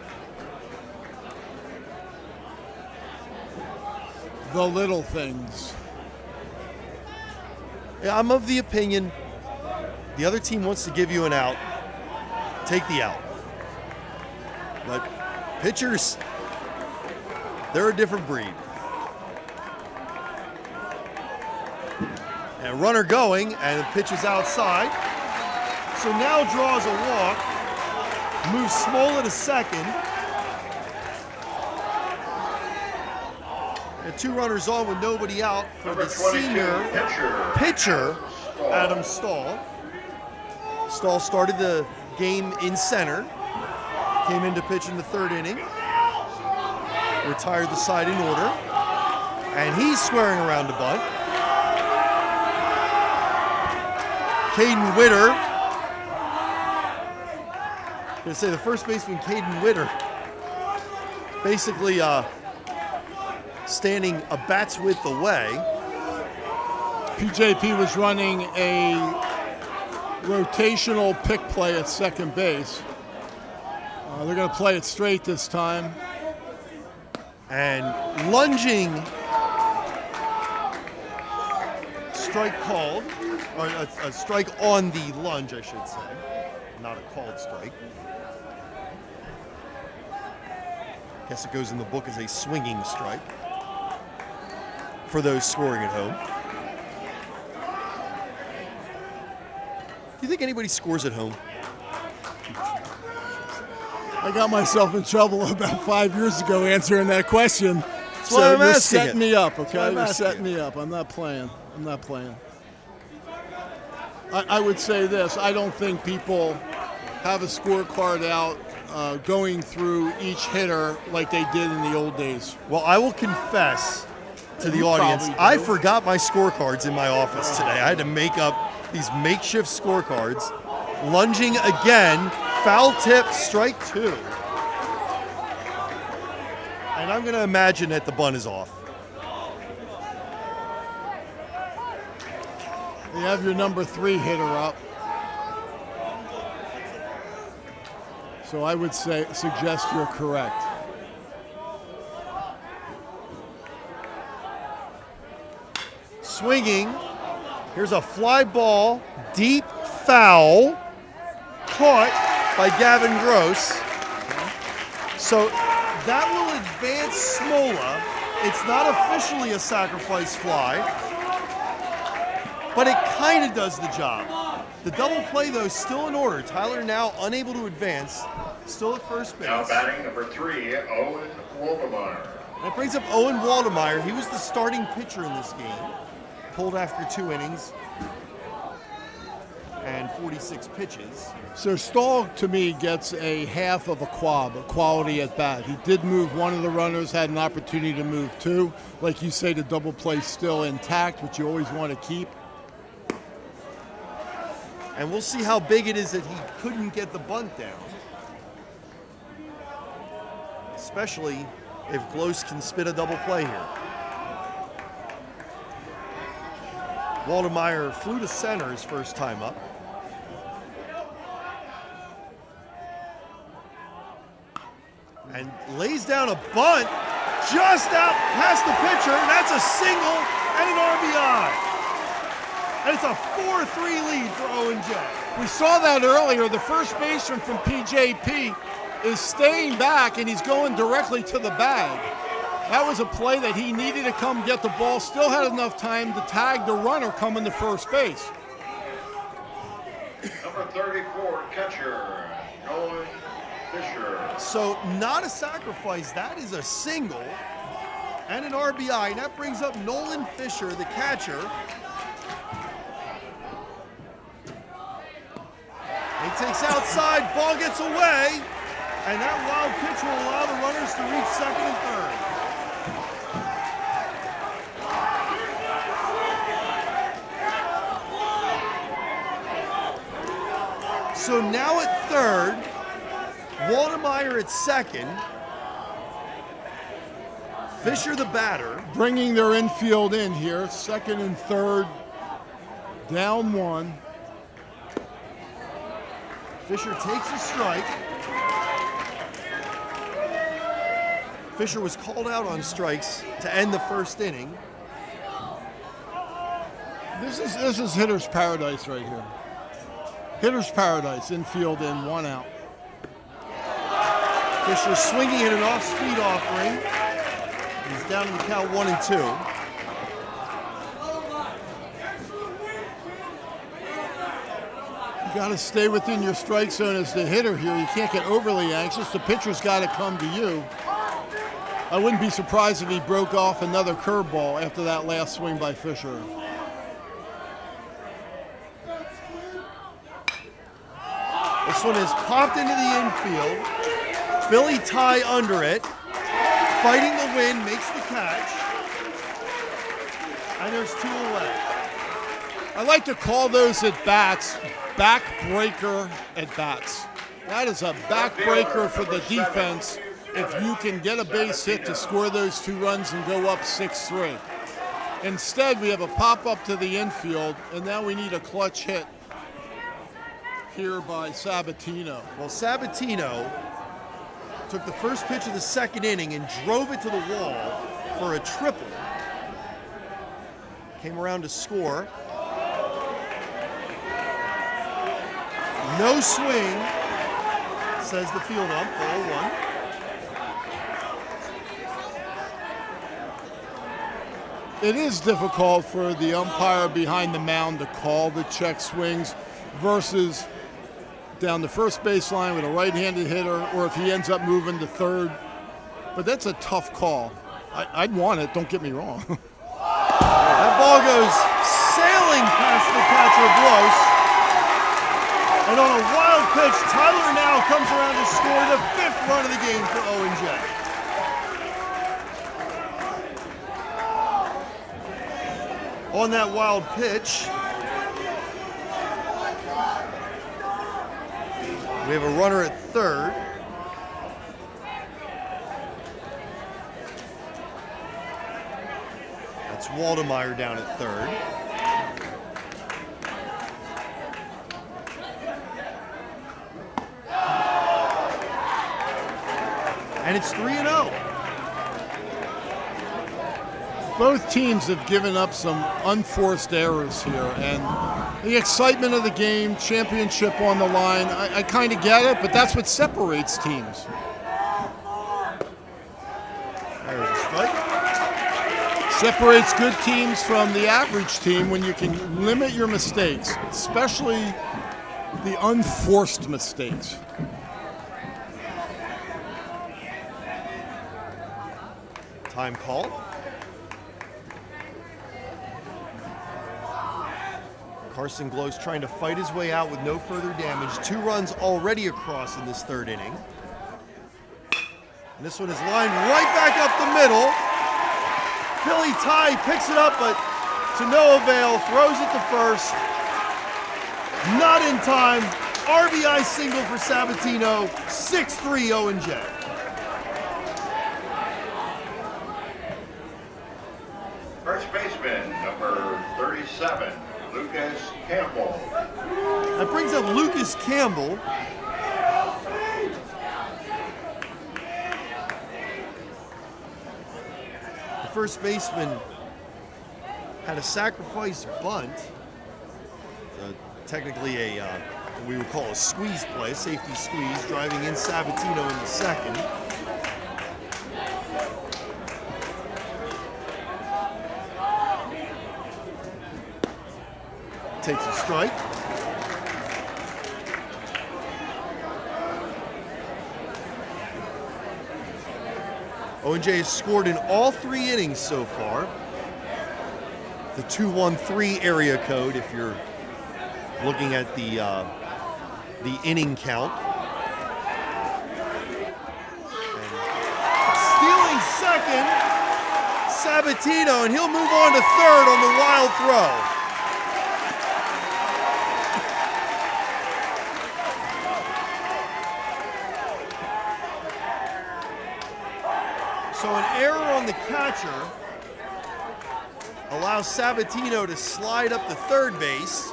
The little things. Yeah, I'm of the opinion the other team wants to give you an out, take the out. But pitchers, they're a different breed. And runner going, and the pitch is outside. So now draws a walk, moves Smola to second. And 2 runners on with nobody out for the senior pitcher, Adam Stahl. Stahl started the game in center, came in to pitch in the 3rd inning, retired the side in order, and he's squaring around to bunt. Caden Witter, I'm going to say the first baseman, Caden Witter, basically standing a bat's width away. PJP was running a rotational pick play at second base. They're going to play it straight this time. And lunging, strike called, or a strike on the lunge, I should say, not a called strike. Guess it goes in the book as a swinging strike for those scoring at home. Do you think anybody scores at home? I got myself in trouble about 5 years ago answering that question. That's why I'm you're asking setting it. me up, okay? You're setting me up. I'm not playing. I would say this. I don't think people have a scorecard out going through each hitter like they did in the old days. Well, I will confess to the You audience, probably I do. forgot my scorecards in my office today. I had to make up these makeshift scorecards. Lunging again, foul tip, strike 2. And I'm going to imagine that the bunt is off. You have your number 3 hitter up. So I would suggest you're correct. Swinging. Here's a fly ball, deep foul, caught by Gavin Gross. So that will advance Smola. It's not officially a sacrifice fly, but it kind of does the job. The double play, though, still in order. Tyler now unable to advance, still at first base. Now batting number 3, Owen Waldemar. That brings up Owen Waldemar. He was the starting pitcher in this game. Pulled after 2 innings and 46 pitches. So Stahl, to me, gets a half of a quality at bat. He did move one of the runners, had an opportunity to move 2. Like you say, the double play's still intact, which you always want to keep. And we'll see how big it is that he couldn't get the bunt down. Especially if Glos can spit a double play here. Waldemar flew to center his first time up. And lays down a bunt just out past the pitcher, and that's a single and an RBI. And it's a 4-3 lead for Owen J. We saw that earlier. The first baseman from PJP is staying back, and he's going directly to the bag. That was a play that he needed to come get the ball. Still had enough time to tag the runner coming to first base. Number 34, catcher, Nolan Fisher. So not a sacrifice. That is a single and an RBI. And that brings up Nolan Fisher, the catcher. He takes outside, ball gets away, and that wild pitch will allow the runners to reach second and third. So now at third, Waldemeier at second. Fisher the batter. Bringing their infield in here, second and third, down one. Fisher takes a strike. Fisher was called out on strikes to end the first inning. This is hitter's paradise right here. Hitter's paradise, infield in, one out. Fisher swinging at an off-speed offering. He's down in the count 1-2. You got to stay within your strike zone as the hitter here. You can't get overly anxious. The pitcher's got to come to you. I wouldn't be surprised if he broke off another curveball after that last swing by Fisher. This one is popped into the infield. Billy Ty under it. Fighting the wind, makes the catch. And there's 2 away. I like to call those at-bats backbreaker at-bats. That is a backbreaker for the defense if you can get a base hit to score those 2 runs and go up 6-3. Instead, we have a pop-up to the infield, and now we need a clutch hit here by Sabatino. Well, Sabatino took the first pitch of the second inning and drove it to the wall for a triple. Came around to score. No swing, says the field ump, ball 1. It is difficult for the umpire behind the mound to call the check swings versus down the first baseline with a right-handed hitter, or if he ends up moving to third. But that's a tough call. I'd want it, don't get me wrong. That ball goes sailing past the catcher Bloss. And on a wild pitch, Tyler now comes around to score the 5th run of the game for O&J. On that wild pitch, we have a runner at third. That's Waldemeier down at third. And it's 3-0. Both teams have given up some unforced errors here, and the excitement of the game, championship on the line, I kind of get it, but that's what separates teams. There's a strike. Separates good teams from the average team when you can limit your mistakes, especially the unforced mistakes. Time call. Carson Glow's trying to fight his way out with no further damage. 2 runs already across in this 3rd inning. And this one is lined right back up the middle. Billy Ty picks it up, but to no avail, throws it to first. Not in time. RBI single for Sabatino. 6-3 O&J. First baseman, number 37, Lucas Campbell. That brings up Lucas Campbell. The first baseman had a sacrifice bunt. Technically what we would call a squeeze play, a safety squeeze, driving in Sabatino in the second. Takes a strike. O&J has scored in all 3 innings so far. The 2-1-3 area code if you're looking at the inning count. And stealing second, Sabatino, and he'll move on to third on the wild throw. So an error on the catcher allows Sabatino to slide up to third base.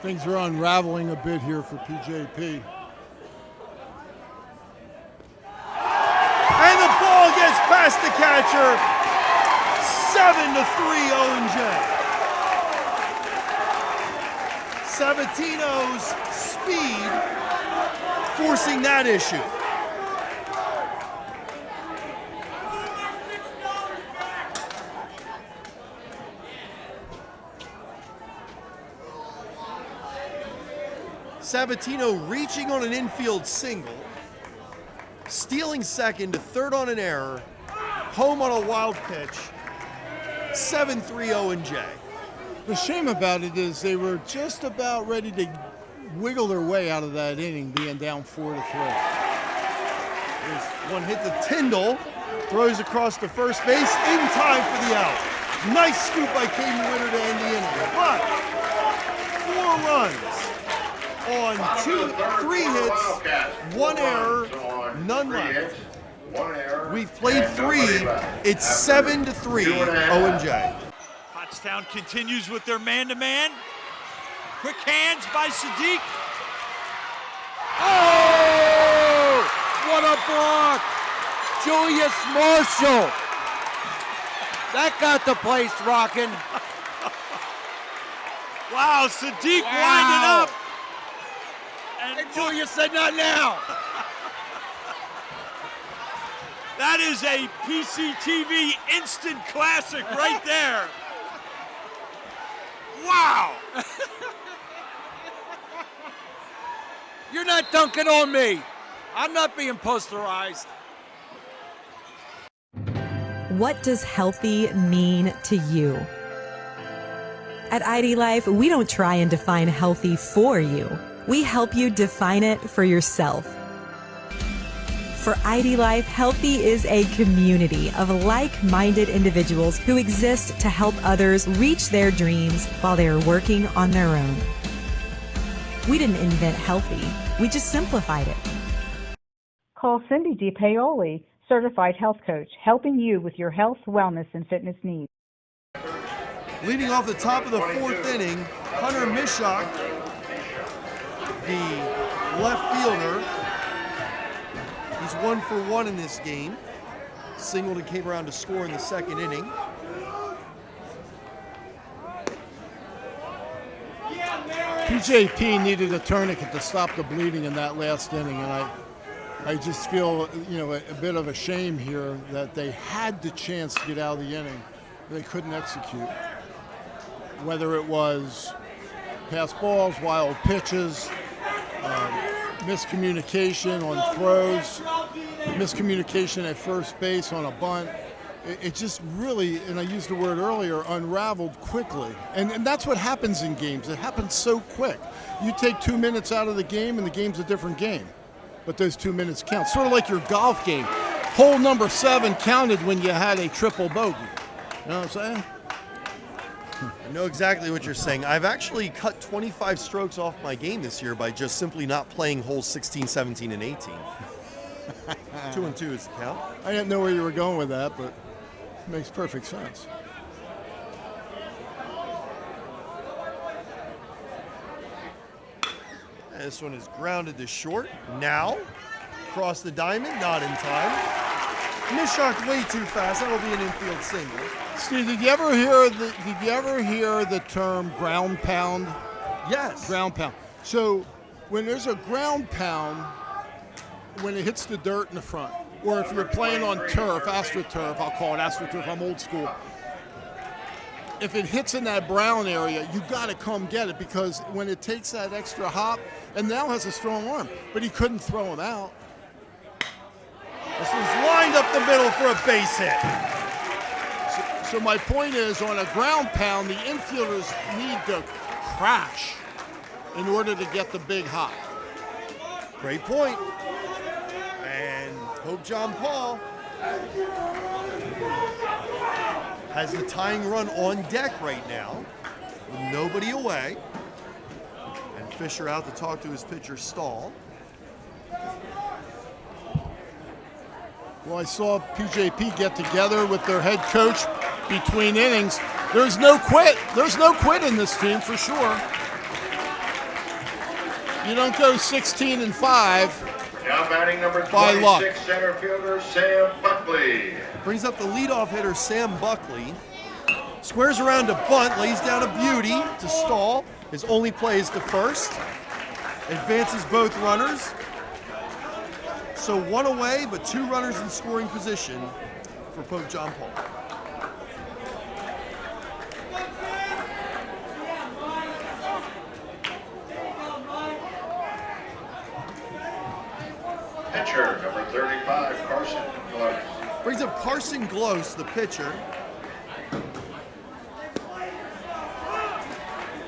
Things are unraveling a bit here for PJP. And the ball gets past the catcher. 7-3 O&J. Sabatino's speed forcing that issue. Sabatino reaching on an infield single, stealing second to third on an error, home on a wild pitch, 7-3 O&J. The shame about it is they were just about ready to wiggle their way out of that inning, being down 4-3. There's one hit to Tyndall, throws across to first base in time for the out. Nice scoop by Caden Witter to end the inning. But 4 runs on 3 hits, 1 error, none left. We've played 3. It's 7-3 O&J. Pottstown continues with their man-to-man. Quick hands by Sadiq. Oh! What a block! Julius Marshall. That got the place rocking. Wow, Sadiq winding up. And Julius said, not now. That is a PCTV instant classic right there. Wow. You're not dunking on me. I'm not being posterized. What does healthy mean to you? At ID Life, we don't try and define healthy for you. We help you define it for yourself. For ID Life, healthy is a community of like-minded individuals who exist to help others reach their dreams while they are working on their own. We didn't invent healthy, we just simplified it. Call Cindy DiPaoli, certified health coach, helping you with your health, wellness, and fitness needs. Leading off the top of the 4th inning, Hunter Mishak, the left fielder. He's 1 for 1 in this game. Singleton came around to score in the 2nd inning. PJP needed a tourniquet to stop the bleeding in that last inning, and I just feel, a bit of a shame here that they had the chance to get out of the inning. They couldn't execute. Whether it was pass balls, wild pitches, miscommunication on throws, miscommunication at first base on a bunt. It just really, and I used the word earlier, unraveled quickly. And that's what happens in games. It happens so quick. You take 2 minutes out of the game and the game's a different game. But those 2 minutes count. Sort of like your golf game. Hole number 7 counted when you had a triple bogey. You know what I'm saying? I know exactly what you're saying. I've actually cut 25 strokes off my game this year by just simply not playing holes 16, 17, and 18. 2 and 2 is the count. I didn't know where you were going with that, but it makes perfect sense. And this one is grounded to short. Now, cross the diamond, not in time. Mishak way too fast. That'll be an infield single. Steve, did you ever hear the term ground pound? Yes. Ground pound. So when there's a ground pound, when it hits the dirt in the front, or if you're playing on turf, AstroTurf, I'll call it AstroTurf, I'm old school. If it hits in that brown area, you got to come get it, because when it takes that extra hop, and now has a strong arm, but he couldn't throw him out. This one's lined up the middle for a base hit. So my point is, on a ground pound, the infielders need to crash in order to get the big hop. Great point. And Pope John Paul has the tying run on deck right now. with nobody away. And Fisher out to talk to his pitcher, Stahl. Well, I saw PJP get together with their head coach between innings. There's no quit. There's no quit in this team for sure. You don't go 16-5. Now batting number by 26, luck. center fielder Sam Buckley. Brings up the leadoff hitter, Sam Buckley. Squares around to bunt, lays down a beauty to Stahl. His only play is to first. Advances both runners. So one away, but two runners in scoring position for Pope John Paul. Pitcher number 35, Carson Close. Brings up Carson Close, the pitcher.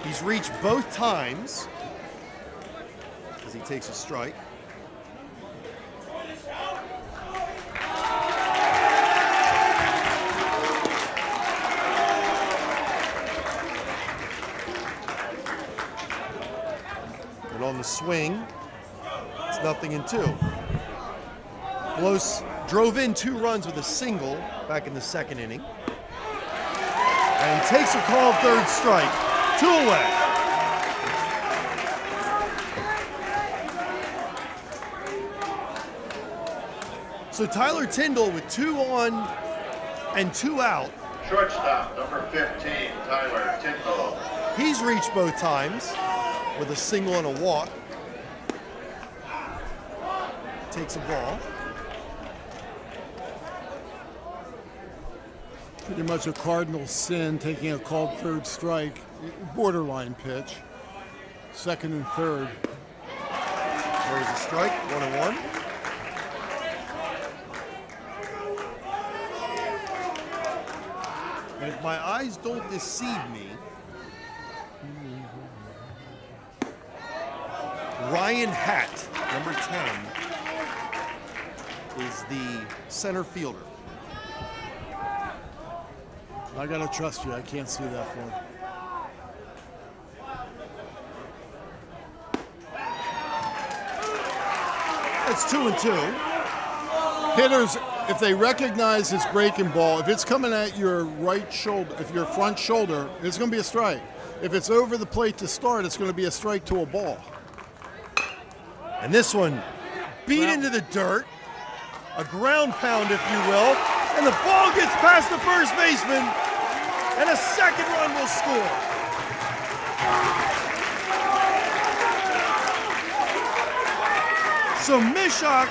He's reached both times as he takes a strike. And on the swing, it's 0-2. Close drove in 2 runs with a single back in the second inning. And he takes a called third strike. 2 away. So Tyler Tyndall with 2 on and 2 out. Shortstop number 15, Tyler Tyndall. He's reached both times with a single and a walk. Takes a ball. Pretty much a cardinal sin, taking a called third strike. Borderline pitch. Second and third. There's a strike, 1-1. And if my eyes don't deceive me, Ryan Hatt, number 10, is the center fielder. I gotta trust you. I can't see that far. It's 2-2. Hitters, if they recognize his breaking ball, if it's coming at your right shoulder, if your front shoulder, it's going to be a strike. If it's over the plate to start, it's going to be a strike to a ball. And this one beat into the dirt, a ground pound, if you will, and the ball gets past the first baseman, and a second run will score. So Mishak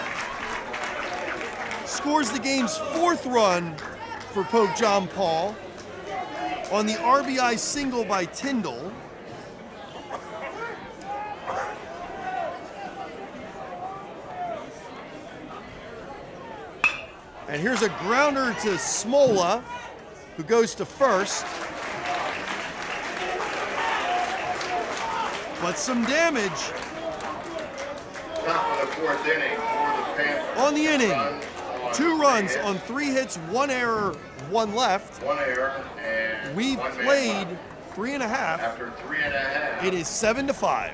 scores the game's 4th run for Pope John Paul on the RBI single by Tyndall. And here's a grounder to Smola, who goes to first. But some damage Top of the 4th inning for the Panthers. on the inning. 2 runs on 3 hits, 1 error, 1 left. 1 error and We've 1 man played left. 3.5. After 3.5. It is 7-5.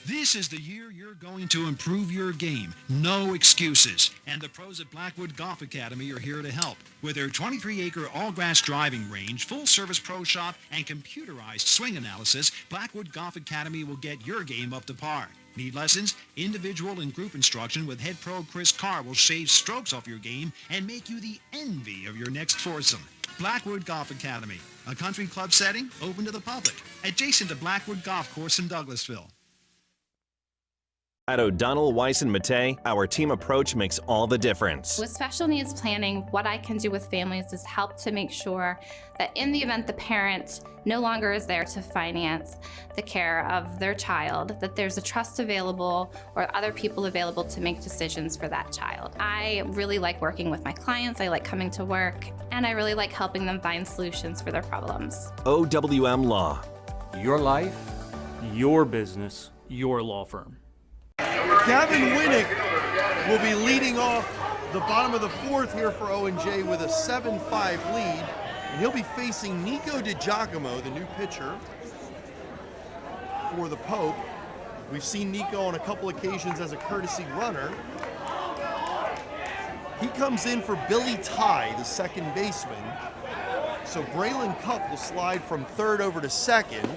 This is the year you're going to improve your game. No excuses. And the pros at Blackwood Golf Academy are here to help. With their 23-acre all-grass driving range, full-service pro shop, and computerized swing analysis, Blackwood Golf Academy will get your game up to par. Need lessons? Individual and group instruction with head pro Chris Carr will shave strokes off your game and make you the envy of your next foursome. Blackwood Golf Academy, a country club setting open to the public, adjacent to Blackwood Golf Course in Douglasville. At O'Donnell, Weiss & Mattei, our team approach makes all the difference. With special needs planning, what I can do with families is help to make sure that in the event the parent no longer is there to finance the care of their child, that there's a trust available or other people available to make decisions for that child. I really like working with my clients, I like coming to work, and I really like helping them find solutions for their problems. OWM Law. Your life, your business, your law firm. Gavin Winnick will be leading off the bottom of the 4th here for O&J with a 7-5 lead. And he'll be facing Nico DiGiacomo, the new pitcher for the Pope. We've seen Nico on a couple occasions as a courtesy runner. He comes in for Billy Ty, the second baseman. So Braylon Cupp will slide from third over to second.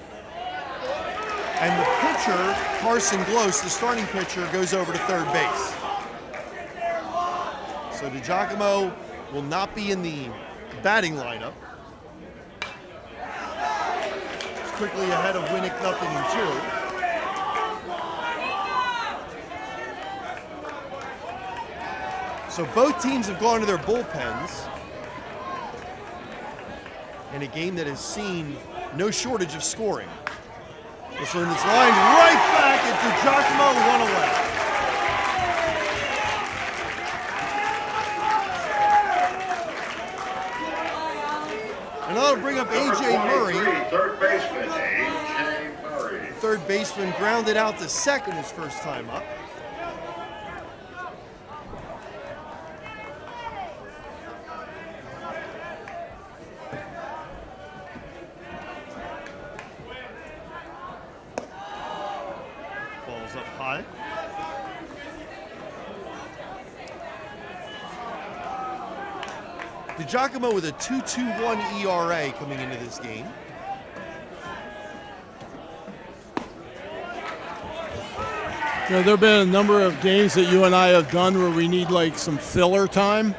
And the pitcher, Carson Gloss, the starting pitcher, goes over to third base. So DiGiacomo will not be in the batting lineup. He's quickly ahead of Winnick, 0-2. So both teams have gone to their bullpens in a game that has seen no shortage of scoring. This one is lined right back at DiGiacomo, one away. And that'll bring up A.J. Murray. Third baseman, A.J. Murray. Third baseman grounded out to second his first time up. Ball's up high. DiGiacomo with a 2.21 ERA coming into this game. You know, there have been a number of games that you and I have done where we need like some filler time.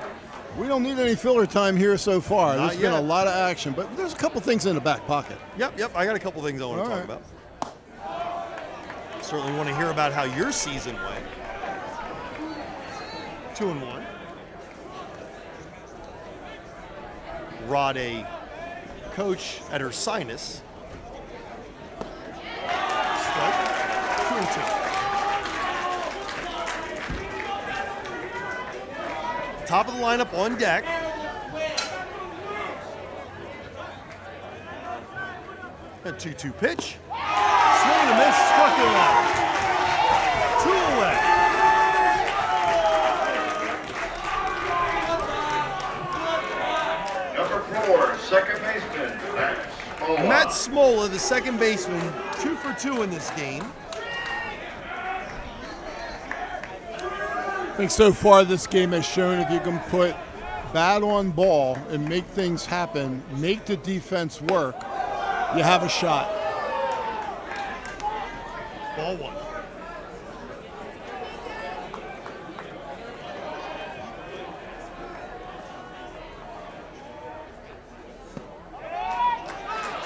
We don't need any filler time here so far. Not There's been a yet. lot of action, but there's a couple things in the back pocket. Yep, I got a couple things I want to talk about. Certainly want to hear about how your season went. 2-1. Rod, a coach at her sinus. Strike. 2-2. Top of the lineup on deck. A 2-2 pitch. Swing and a miss, struck him out. 2 away. Number 4, second baseman, Matt Smola. Matt Smola, the second baseman, 2 for 2 in this game. I think so far this game has shown if you can put bat on ball and make things happen, make the defense work, you have a shot. Ball 1.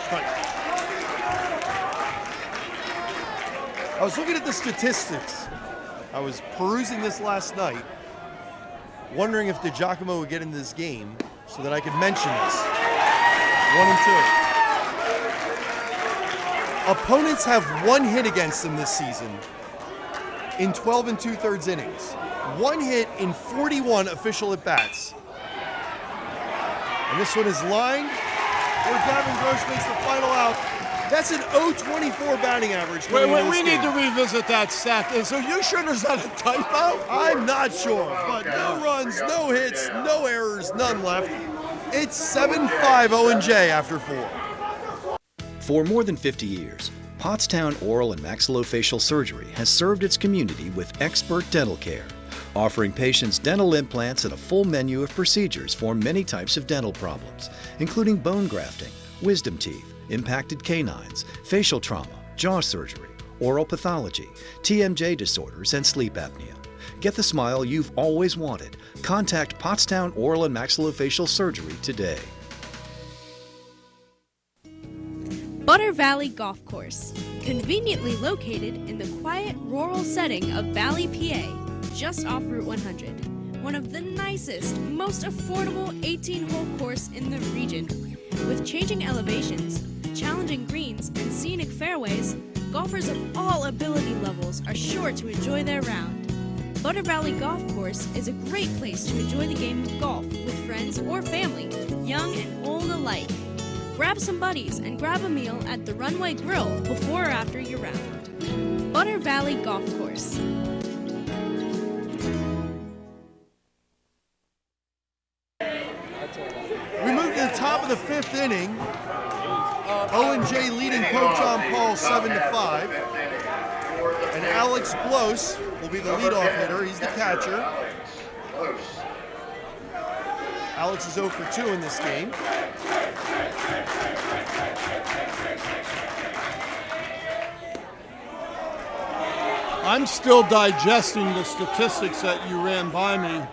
Strike. I was looking at the statistics. I was perusing this last night, wondering if DiGiacomo would get into this game so that I could mention this. 1 and 2. Opponents have 1 hit against them this season in 12 2/3 innings. 1 hit in 41 official at-bats. And this one is lined where Gavin Gross makes the final out. That's an .024 batting average. Wait, we need to revisit that stat. So you sure there's not a typo? I'm not sure, but no runs, no hits, no errors, none left. It's 7-5 O&J after 4. For more than 50 years, Pottstown Oral and Maxillofacial Surgery has served its community with expert dental care, offering patients dental implants and a full menu of procedures for many types of dental problems, including bone grafting, wisdom teeth, impacted canines, facial trauma, jaw surgery, oral pathology, TMJ disorders, and sleep apnea. Get the smile you've always wanted. Contact Pottstown Oral and Maxillofacial Surgery today. Butter Valley Golf Course, conveniently located in the quiet rural setting of Valley, PA, just off Route 100. One of the nicest, most affordable 18-hole course in the region. With changing elevations, challenging greens, and scenic fairways, golfers of all ability levels are sure to enjoy their round. Butter Valley Golf Course is a great place to enjoy the game of golf with friends or family, young and old alike. Grab some buddies and grab a meal at the Runway Grill before or after your round. Butter Valley Golf Course. We moved to top of the 5th inning. O&J leading Pope John Paul 7-5. And Alex Blos will be the leadoff hitter. He's the catcher. Alex is 0 for 2 in this game. I'm still digesting the statistics that you ran by me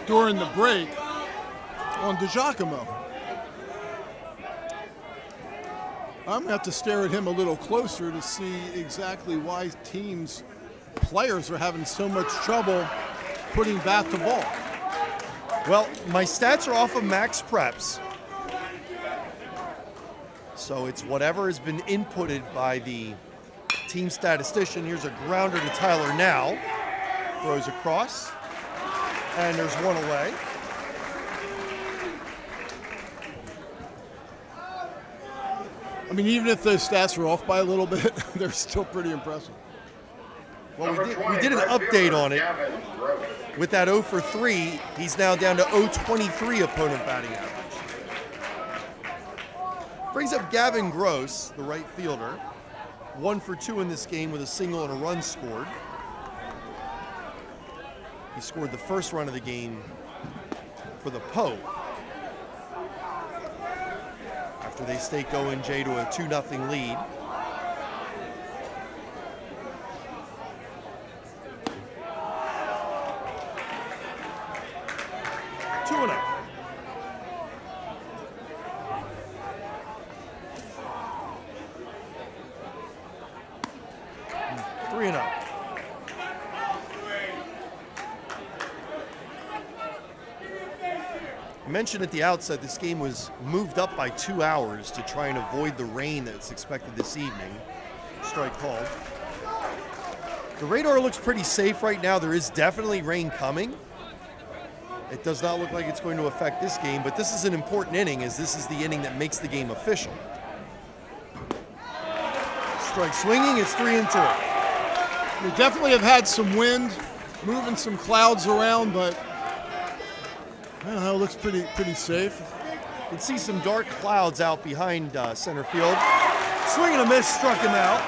during the break on DiGiacomo. I'm going to have to stare at him a little closer to see exactly why players are having so much trouble putting bat to ball. Well, my stats are off of Max Preps. So it's whatever has been inputted by the team statistician. Here's a grounder to Tyler now. Throws across. And there's one away. I mean, even if those stats are off by a little bit, they're still pretty impressive. Well, we did an update on it. With that 0 for 3, he's now down to 0.23 opponent batting average. Brings up Gavin Gross, the right fielder. 1 for 2 in this game with a single and a run scored. He scored the first run of the game for the Pope. After they stake O&J to a 2-0 lead. I mentioned at the outset this game was moved up by 2 hours to try and avoid the rain that's expected this evening. Strike called. The radar looks pretty safe right now. There is definitely rain coming. It does not look like it's going to affect this game, but this is an important inning as this is the inning that makes the game official. Strike swinging, it's 3-2. We definitely have had some wind, moving some clouds around, but I don't know, it looks pretty safe. You can see some dark clouds out behind center field. Swing and a miss, struck him out.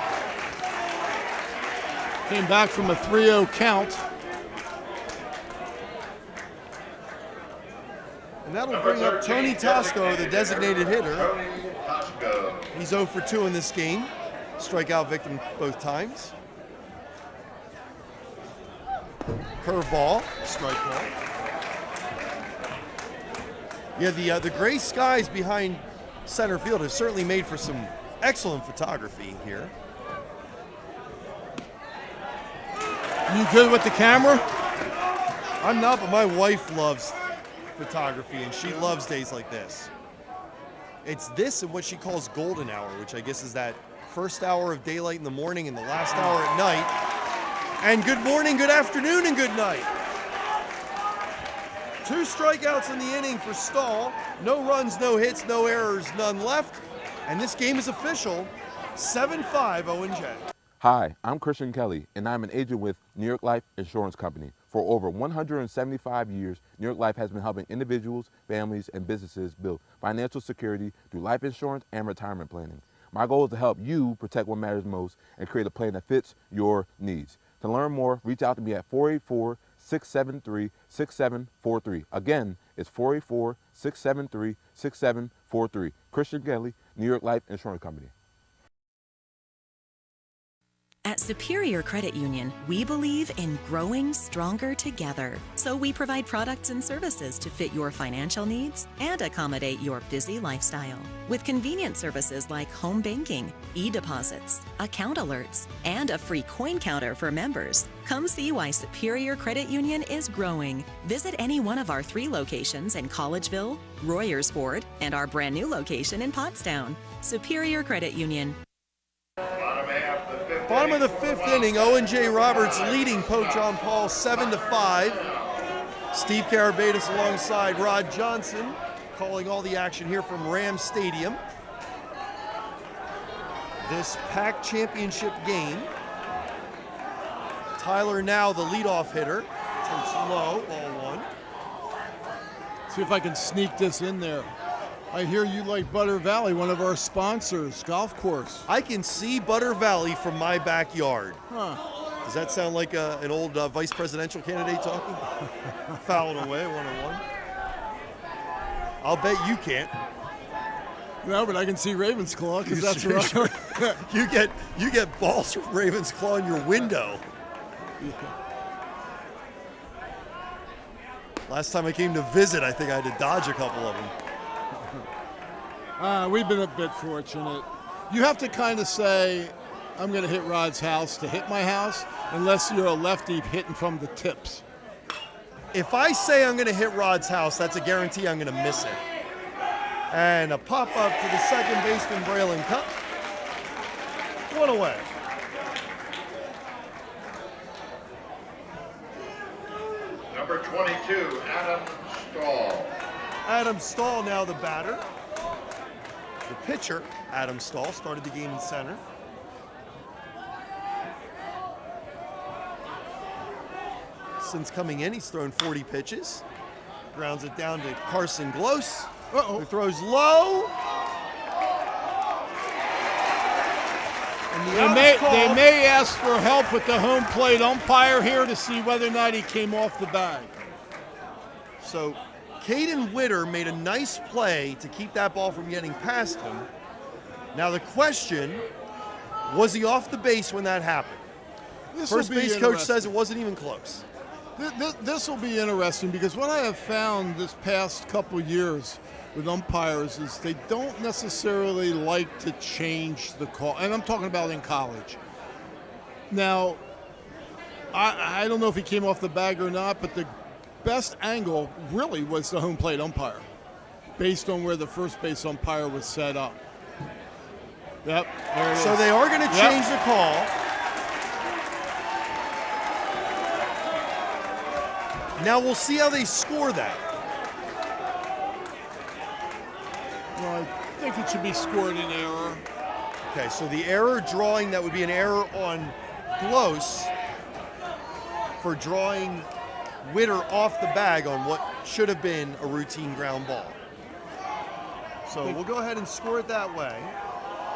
Came back from a 3-0 count. And that'll bring up Tony Tosco, the designated hitter. He's 0 for 2 in this game. Strikeout victim both times. Curveball, strike ball. Yeah, the gray skies behind center field have certainly made for some excellent photography here. You good with the camera? I'm not, but my wife loves photography, and she loves days like this. It's this and what she calls golden hour, which I guess is that first hour of daylight in the morning and the last hour at night. And good morning, good afternoon, and good night. 2 strikeouts in the inning for Stahl. No runs, no hits, no errors, none left. And this game is official. 7-5 O&J. Hi, I'm Christian Kelly, and I'm an agent with New York Life Insurance Company. For over 175 years, New York Life has been helping individuals, families, and businesses build financial security through life insurance and retirement planning. My goal is to help you protect what matters most and create a plan that fits your needs. To learn more, reach out to me at 484-673-6743. Again, it's 484-673-6743. Christian Kelly, New York Life Insurance Company. At Superior Credit Union, we believe in growing stronger together. So we provide products and services to fit your financial needs and accommodate your busy lifestyle. With convenient services like home banking, e-deposits, account alerts, and a free coin counter for members. Come see why Superior Credit Union is growing. Visit any one of our 3 locations in Collegeville, Royersford, and our brand new location in Pottstown. Superior Credit Union. Bottom of the 5th inning, O&J Roberts leading Pope John Paul 7-5. Steve Karabatis alongside Rod Johnson calling all the action here from Rams Stadium. This packed championship game. Tyler now the leadoff hitter. Takes low, ball 1. See if I can sneak this in there. I hear you like Butter Valley, one of our sponsors, golf course. I can see Butter Valley from my backyard. Huh. Does that sound like an old vice presidential candidate talking? Fouled away, 1-1. I'll bet you can't. No, but I can see Ravensclaw because that's right. you get balls from Ravensclaw in your window. Last time I came to visit, I think I had to dodge a couple of them. We've been a bit fortunate. You have to kind of say, I'm going to hit Rod's house to hit my house, unless you're a lefty hitting from the tips. If I say I'm going to hit Rod's house, that's a guarantee I'm going to miss it. And a pop-up to the second baseman, Braylon Cup. 1 away. Number 22, Adam Stahl. Adam Stahl now the batter. The pitcher, Adam Stahl, started the game in center. Since coming in, he's thrown 40 pitches. Grounds it down to Carson Glose, who throws low. And They may ask for help with the home plate umpire here to see whether or not he came off the bag. So Caden Witter made a nice play to keep that ball from getting past him. Now the question, was he off the base when that happened? First base coach says it wasn't even close. This will be interesting because what I have found this past couple years with umpires is they don't necessarily like to change the call. And I'm talking about in college. Now, I don't know if he came off the bag or not, but the best angle really was the home plate umpire based on where the first base umpire was set up. Yep, there it is. So they are going to change the call. Now we'll see how they score that. Well, I think it should be scored in error. Okay, so the error drawing, that would be an error on Glose for drawing Witter off the bag on what should have been a routine ground ball. So we'll go ahead and score it that way.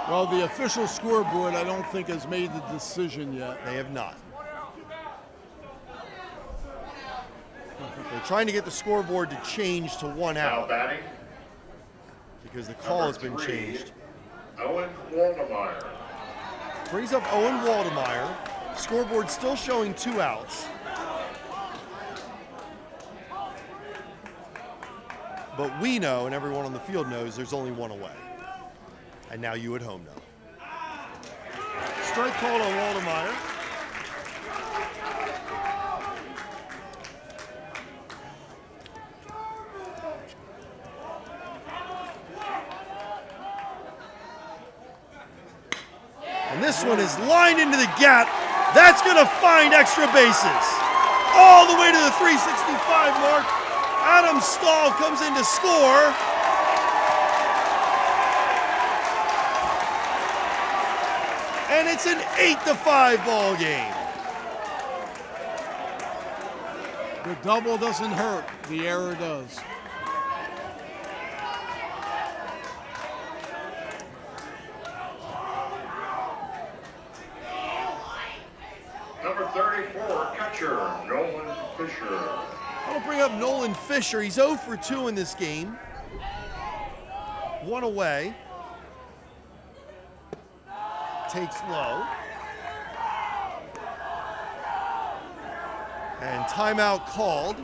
Well, the official scoreboard, I don't think, has made the decision yet. They have not. They're trying to get the scoreboard to change to 1 out. Now batting. Because the call has been changed. Owen Waldemeyer. Brings up Owen Waldemeyer. Scoreboard still showing 2 outs. But we know, and everyone on the field knows, there's only 1 away. And now you at home know. Strike called on Waldemeyer. And this one is lined into the gap. That's going to find extra bases. All the way to the 365 mark. Adam Stahl comes in to score. And it's an 8-5 ball game. The double doesn't hurt, the error does. Number 34, catcher, Nolan Fisher. I'll bring up Nolan Fisher. He's 0 for 2 in this game. 1 away. Takes low. And timeout called.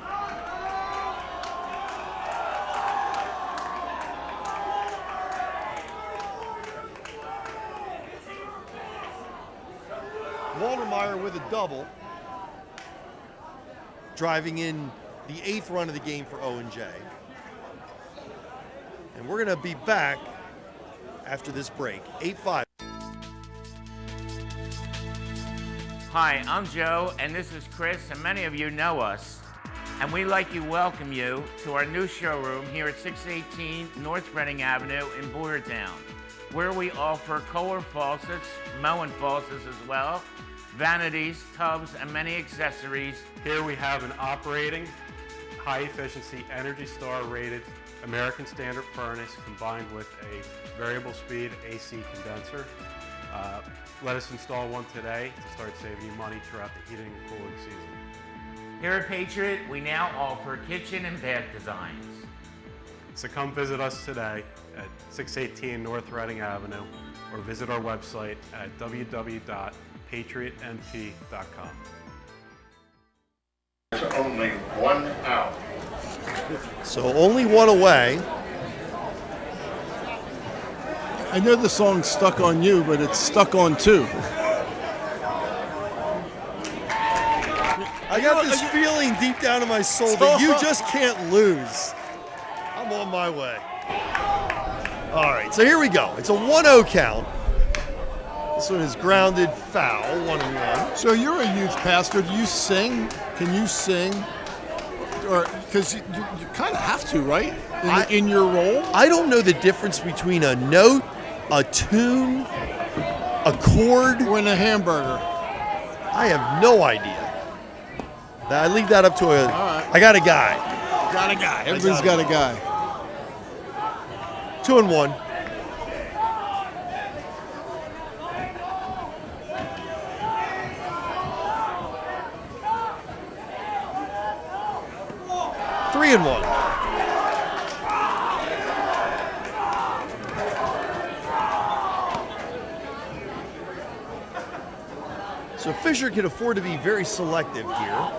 Waldemeyer with a double. Driving in the 8th run of the game for O&J. And we're going to be back after this break. 8-5. Hi, I'm Joe, and this is Chris, and many of you know us. And we'd like to welcome you to our new showroom here at 618 North Reading Avenue in Boyertown, where we offer Kohler faucets, Moen faucets as well, vanities, tubs, and many accessories. Here we have an operating, high-efficiency, Energy Star rated American Standard furnace combined with a variable speed AC condenser. Let us install one today to start saving you money throughout the heating and cooling season. Here at Patriot, we now offer kitchen and bath designs. So come visit us today at 618 North Reading Avenue or visit our website at www.patriotnp.com. There's only one out. So only one away. I know the song's Stuck on You, but it's Stuck on Two. I got this feeling deep down in my soul that you just can't lose. I'm on my way. All right, so here we go. It's a 1-0 count. This one is grounded foul, 1-1. So you're a youth pastor. Do you sing? Can you sing? Or because you kind of have to, right? In your role? I don't know the difference between a note, a tune, a chord, or in a hamburger. I have no idea. I leave that up to a. Right. I got a guy. Got a guy. Everybody's got a guy. 2-1. Three and one. So Fisher can afford to be very selective here.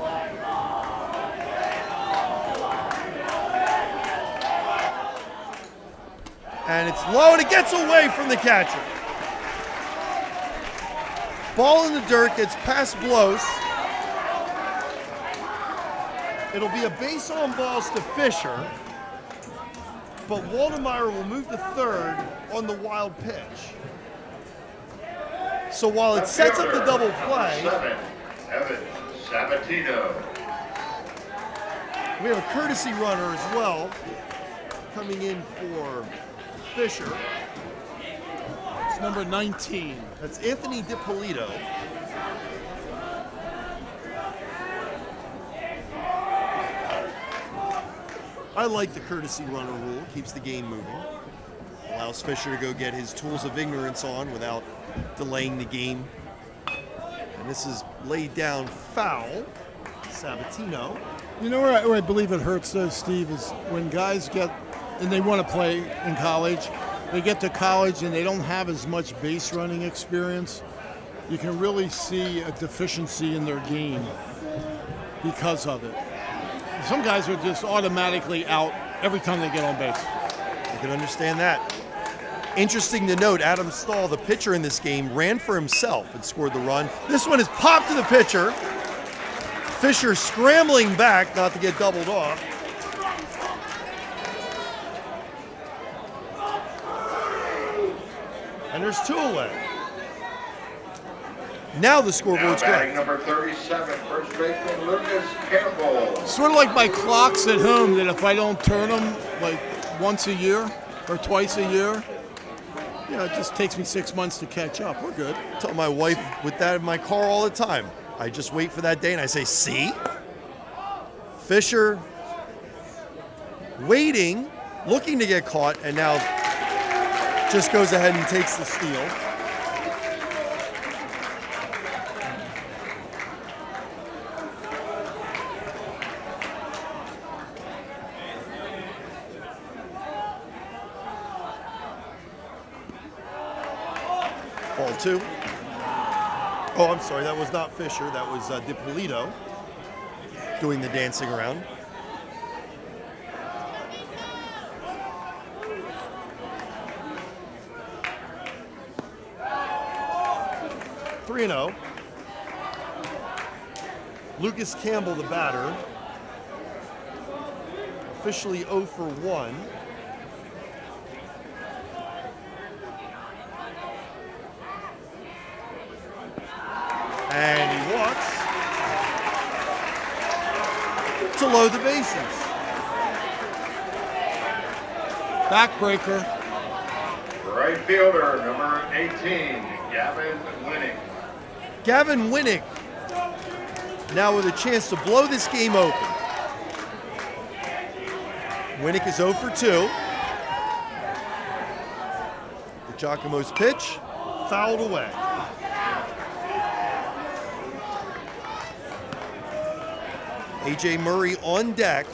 And it's low, and it gets away from the catcher. Ball in the dirt, gets past Blos. It'll be a base on balls to Fisher, but Waldemeyer will move to third on the wild pitch. So while it sets up the double play, 7, Evan Sabatino. we have a courtesy runner as well coming in for Fisher. It's number 19. That's Anthony DiPolito. I like the courtesy runner rule. Keeps the game moving. Allows Fisher to go get his tools of ignorance on without delaying the game. And this is laid down foul. Sabatino. You know where I believe it hurts though, Steve, is when guys get, and they want to play in college, they get to college and they don't have as much base running experience. You can really see a deficiency in their game because of it. Some guys are just automatically out every time they get on base. I can understand that. Interesting to note, Adam Stahl, the pitcher in this game, ran for himself and scored the run. This one is popped to the pitcher. Fisher scrambling back not to get doubled off. And there's two away. Now the scoreboard's batting correct. number 37, first baseman Lucas Campbell. Sort of like my clocks at home that if I don't turn them like once a year or twice a year, you know, it just takes me 6 months to catch up. We're good. I tell my wife with that in my car all the time. I just wait for that day and I say, see? Fisher waiting, looking to get caught, and now just goes ahead and takes the steal. Ball two. Oh, I'm sorry, that was not Fisher. That was DiPolito doing the dancing around. Three and 0. Lucas Campbell, the batter, officially 0 for 1. And he walks to load the bases. Backbreaker. Right fielder, number 18, Gavin Winnick. Gavin Winnick now with a chance to blow this game open. Winnick is 0 for 2. The Giacomo's pitch, fouled away. A.J. Murray on deck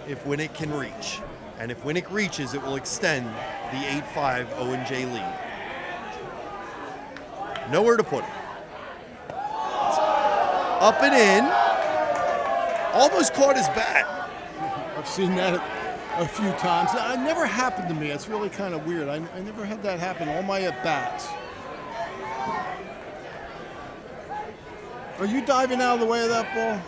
if Winnick can reach. And if Winnick reaches, it will extend the 8-5 O&J lead. Nowhere to put it. It's up and in. Almost caught his bat. I've seen that a few times. It never happened to me. It's really kind of weird. I never had that happen. All my at-bats. Are you diving out of the way of that ball?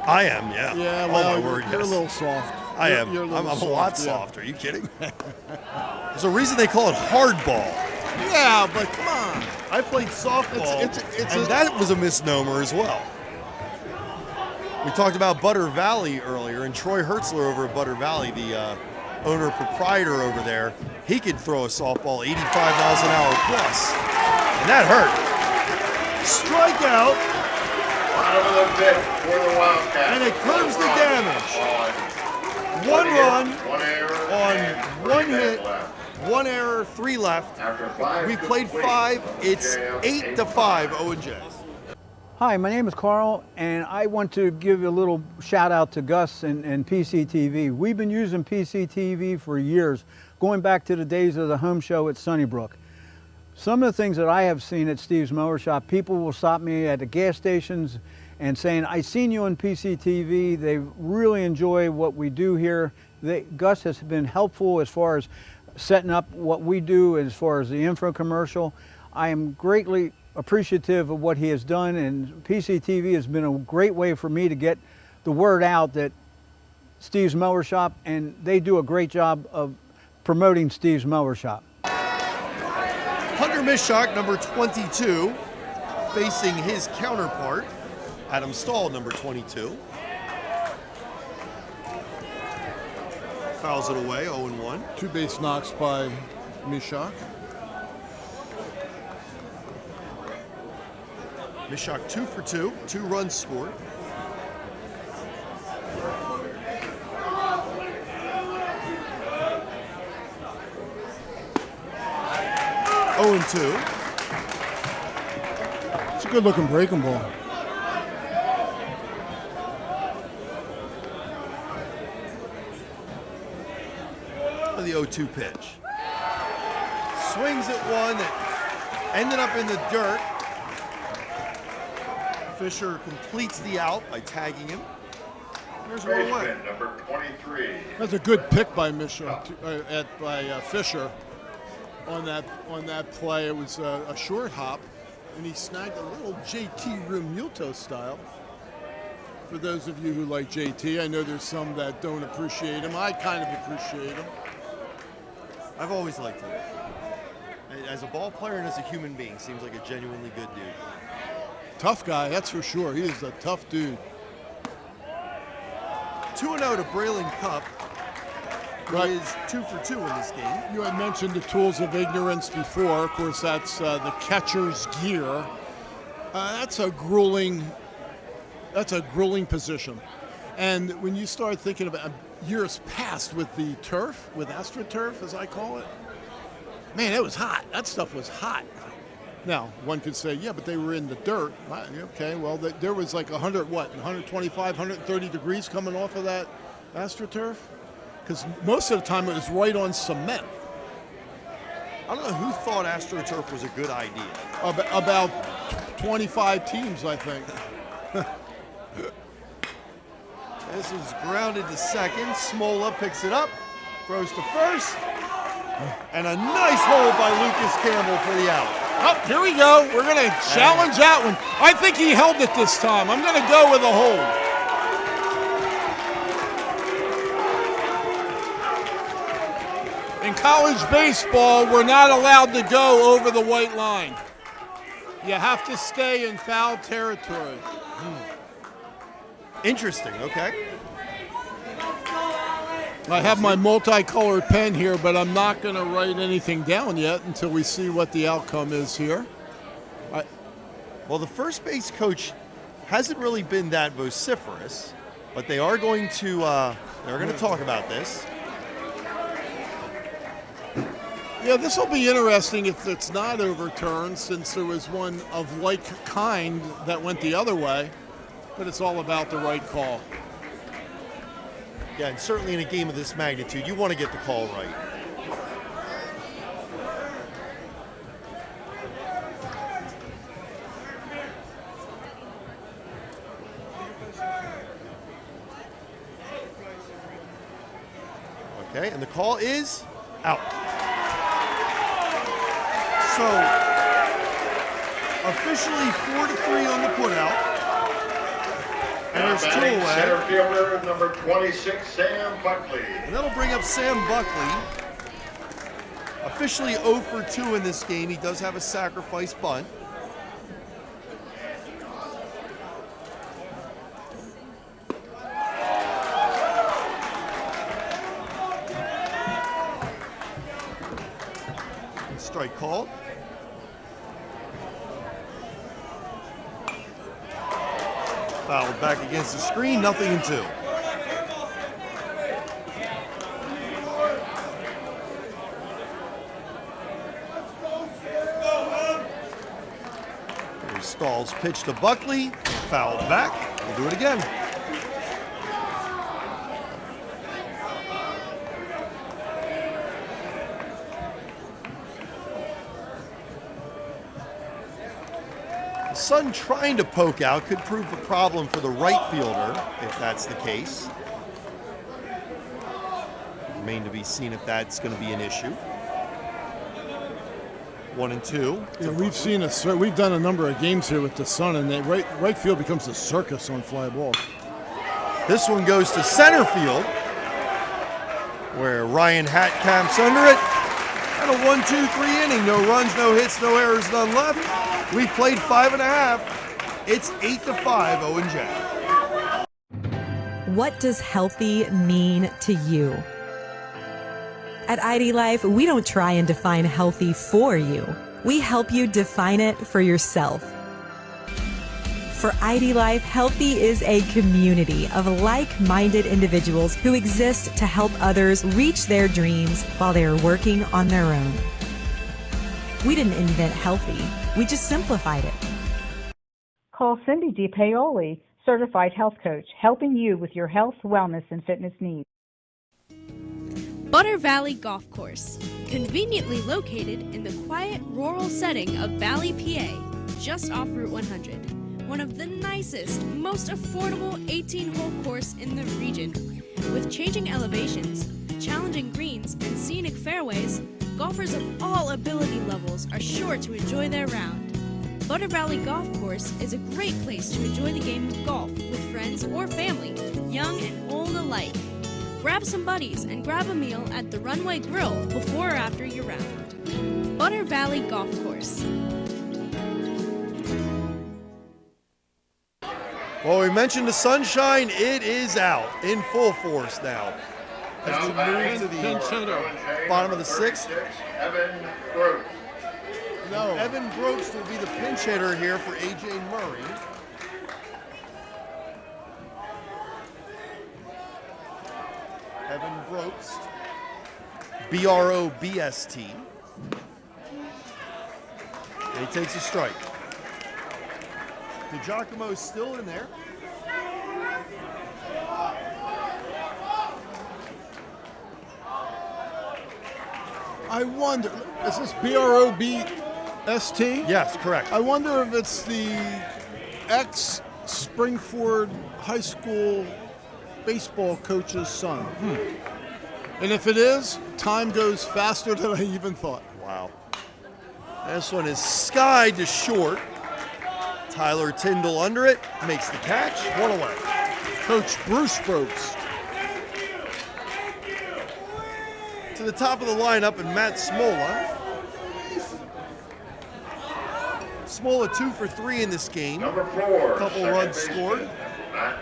I am, yeah. Yeah, well, oh my word, you're yes. a little soft. I am. You're I'm a little lot soft, yeah. softer. Are you kidding? There's a reason they call it hardball. Yeah, but come on. I played softball, and that was a misnomer as well. We talked about Butter Valley earlier, and Troy Hertzler over at Butter Valley, the owner-proprietor over there, he could throw a softball 85 miles an hour plus, and that hurt. Strikeout. Bottom of the fifth for the Wildcats. And it curbs the damage. One run on one hit, one error, 3 left. We played 5. It's 8-5 O&J. Hi, my name is Carl, and I want to give a little shout out to Gus and PCTV. We've been using PCTV for years, going back to the days of the home show at Sunnybrook. Some of the things that I have seen at Steve's Mower Shop, people will stop me at the gas stations and saying, I seen you on PCTV. They really enjoy what we do here. Gus has been helpful as far as setting up what we do as far as the info commercial. I am greatly appreciative of what he has done, and PCTV has been a great way for me to get the word out that Steve's Mower Shop, and they do a great job of promoting Steve's Mower Shop. Hunter Mishak, number 22, facing his counterpart, Adam Stahl, number 22. Fouls it away, 0-1. 2 base knocks by Mishak. Mishak 2 for 2, 2 runs scored. Oh, and 2. It's a good looking breaking ball. The 0-2 pitch. Swings at one that ended up in the dirt. Fisher completes the out by tagging him. There's one away. Number 23. That's a good pick by Mishak, by Fisher on that play. It was a short hop, and he snagged a little JT Realmuto style. For those of you who like JT, I know there's some that don't appreciate him. I kind of appreciate him. I've always liked him. As a ball player and as a human being, seems like a genuinely good dude. Tough guy, that's for sure. He is a tough dude. 2-0 to Braylon Cup, who is 2 for 2 in this game. You had mentioned the tools of ignorance before. Of course, that's the catcher's gear. That's a grueling position. And when you start thinking about years past with the turf, with AstroTurf, as I call it, man, it was hot. That stuff was hot. Now, one could say, yeah, but they were in the dirt. Okay, well, there was like 125, 130 degrees coming off of that AstroTurf? Because most of the time it was right on cement. I don't know who thought AstroTurf was a good idea. About 25 teams, I think. This is grounded to second. Smola picks it up, throws to first. And a nice hole by Lucas Campbell for the out. Oh, here we go. We're going to challenge that one. I think he held it this time. I'm going to go with a hold. In college baseball, we're not allowed to go over the white line. You have to stay in foul territory. Interesting, okay. I have my multicolored pen here, but I'm not going to write anything down yet until we see what the outcome is here. Well, the first base coach hasn't really been that vociferous, but they are going to talk about this. Yeah, this will be interesting if it's not overturned, since there was one of like kind that went the other way, but it's all about the right call. Yeah, and certainly in a game of this magnitude, you want to get the call right. Okay, and the call is out. So, officially 4-3 on the putout. And there's two batting away. center fielder number 26, Sam Buckley. And that'll bring up Sam Buckley. Officially 0 for 2 in this game. He does have a sacrifice bunt. Strike called. Fouled back against the screen, 0-2. Here's Stahl's pitch to Buckley, fouled back. We'll do it again. Sun trying to poke out could prove a problem for the right fielder, if that's the case. Remain to be seen if that's going to be an issue. 1-2. Yeah, we've done a number of games here with the Sun, and right field becomes a circus on fly balls. This one goes to center field, where Ryan Hatkamp's under it. And a 1-2-3 inning. No runs, no hits, no errors, none left. We've played 5.5. It's 8-5, Owen Jack. What does healthy mean to you? At ID Life, we don't try and define healthy for you. We help you define it for yourself. For ID Life, healthy is a community of like-minded individuals who exist to help others reach their dreams while they are working on their own. We didn't invent healthy, we just simplified it. Call Cindy DiPaoli, Certified Health Coach, helping you with your health, wellness, and fitness needs. Butter Valley Golf Course, conveniently located in the quiet rural setting of Valley, PA, just off Route 100. One of the nicest, most affordable 18-hole course in the region. With changing elevations, challenging greens, and scenic fairways, golfers of all ability levels are sure to enjoy their round. Butter Valley Golf Course is a great place to enjoy the game of golf with friends or family, young and old alike. Grab some buddies and grab a meal at the Runway Grill before or after your round. Butter Valley Golf Course. Well, we mentioned the sunshine. It is out in full force now. As we move to the bottom of the sixth. Evan Gross. No. Evan Gross will be the pinch hitter here for A.J. Murray. Evan Brobst, B-R-O-B-S-T. And he takes a strike. DiGiacomo's still in there. I wonder, is this B-R-O-B-S-T? Yes, correct. I wonder if it's the ex-Springford High School baseball coach's son. And if it is, time goes faster than I even thought. Wow. This one is skied to short. Tyler Tyndall under it, makes the catch, one away. Coach Bruce Brobst. To the top of the lineup, and Matt Smola. Smola 2 for 3 in this game. Number 4. A couple runs scored. Matt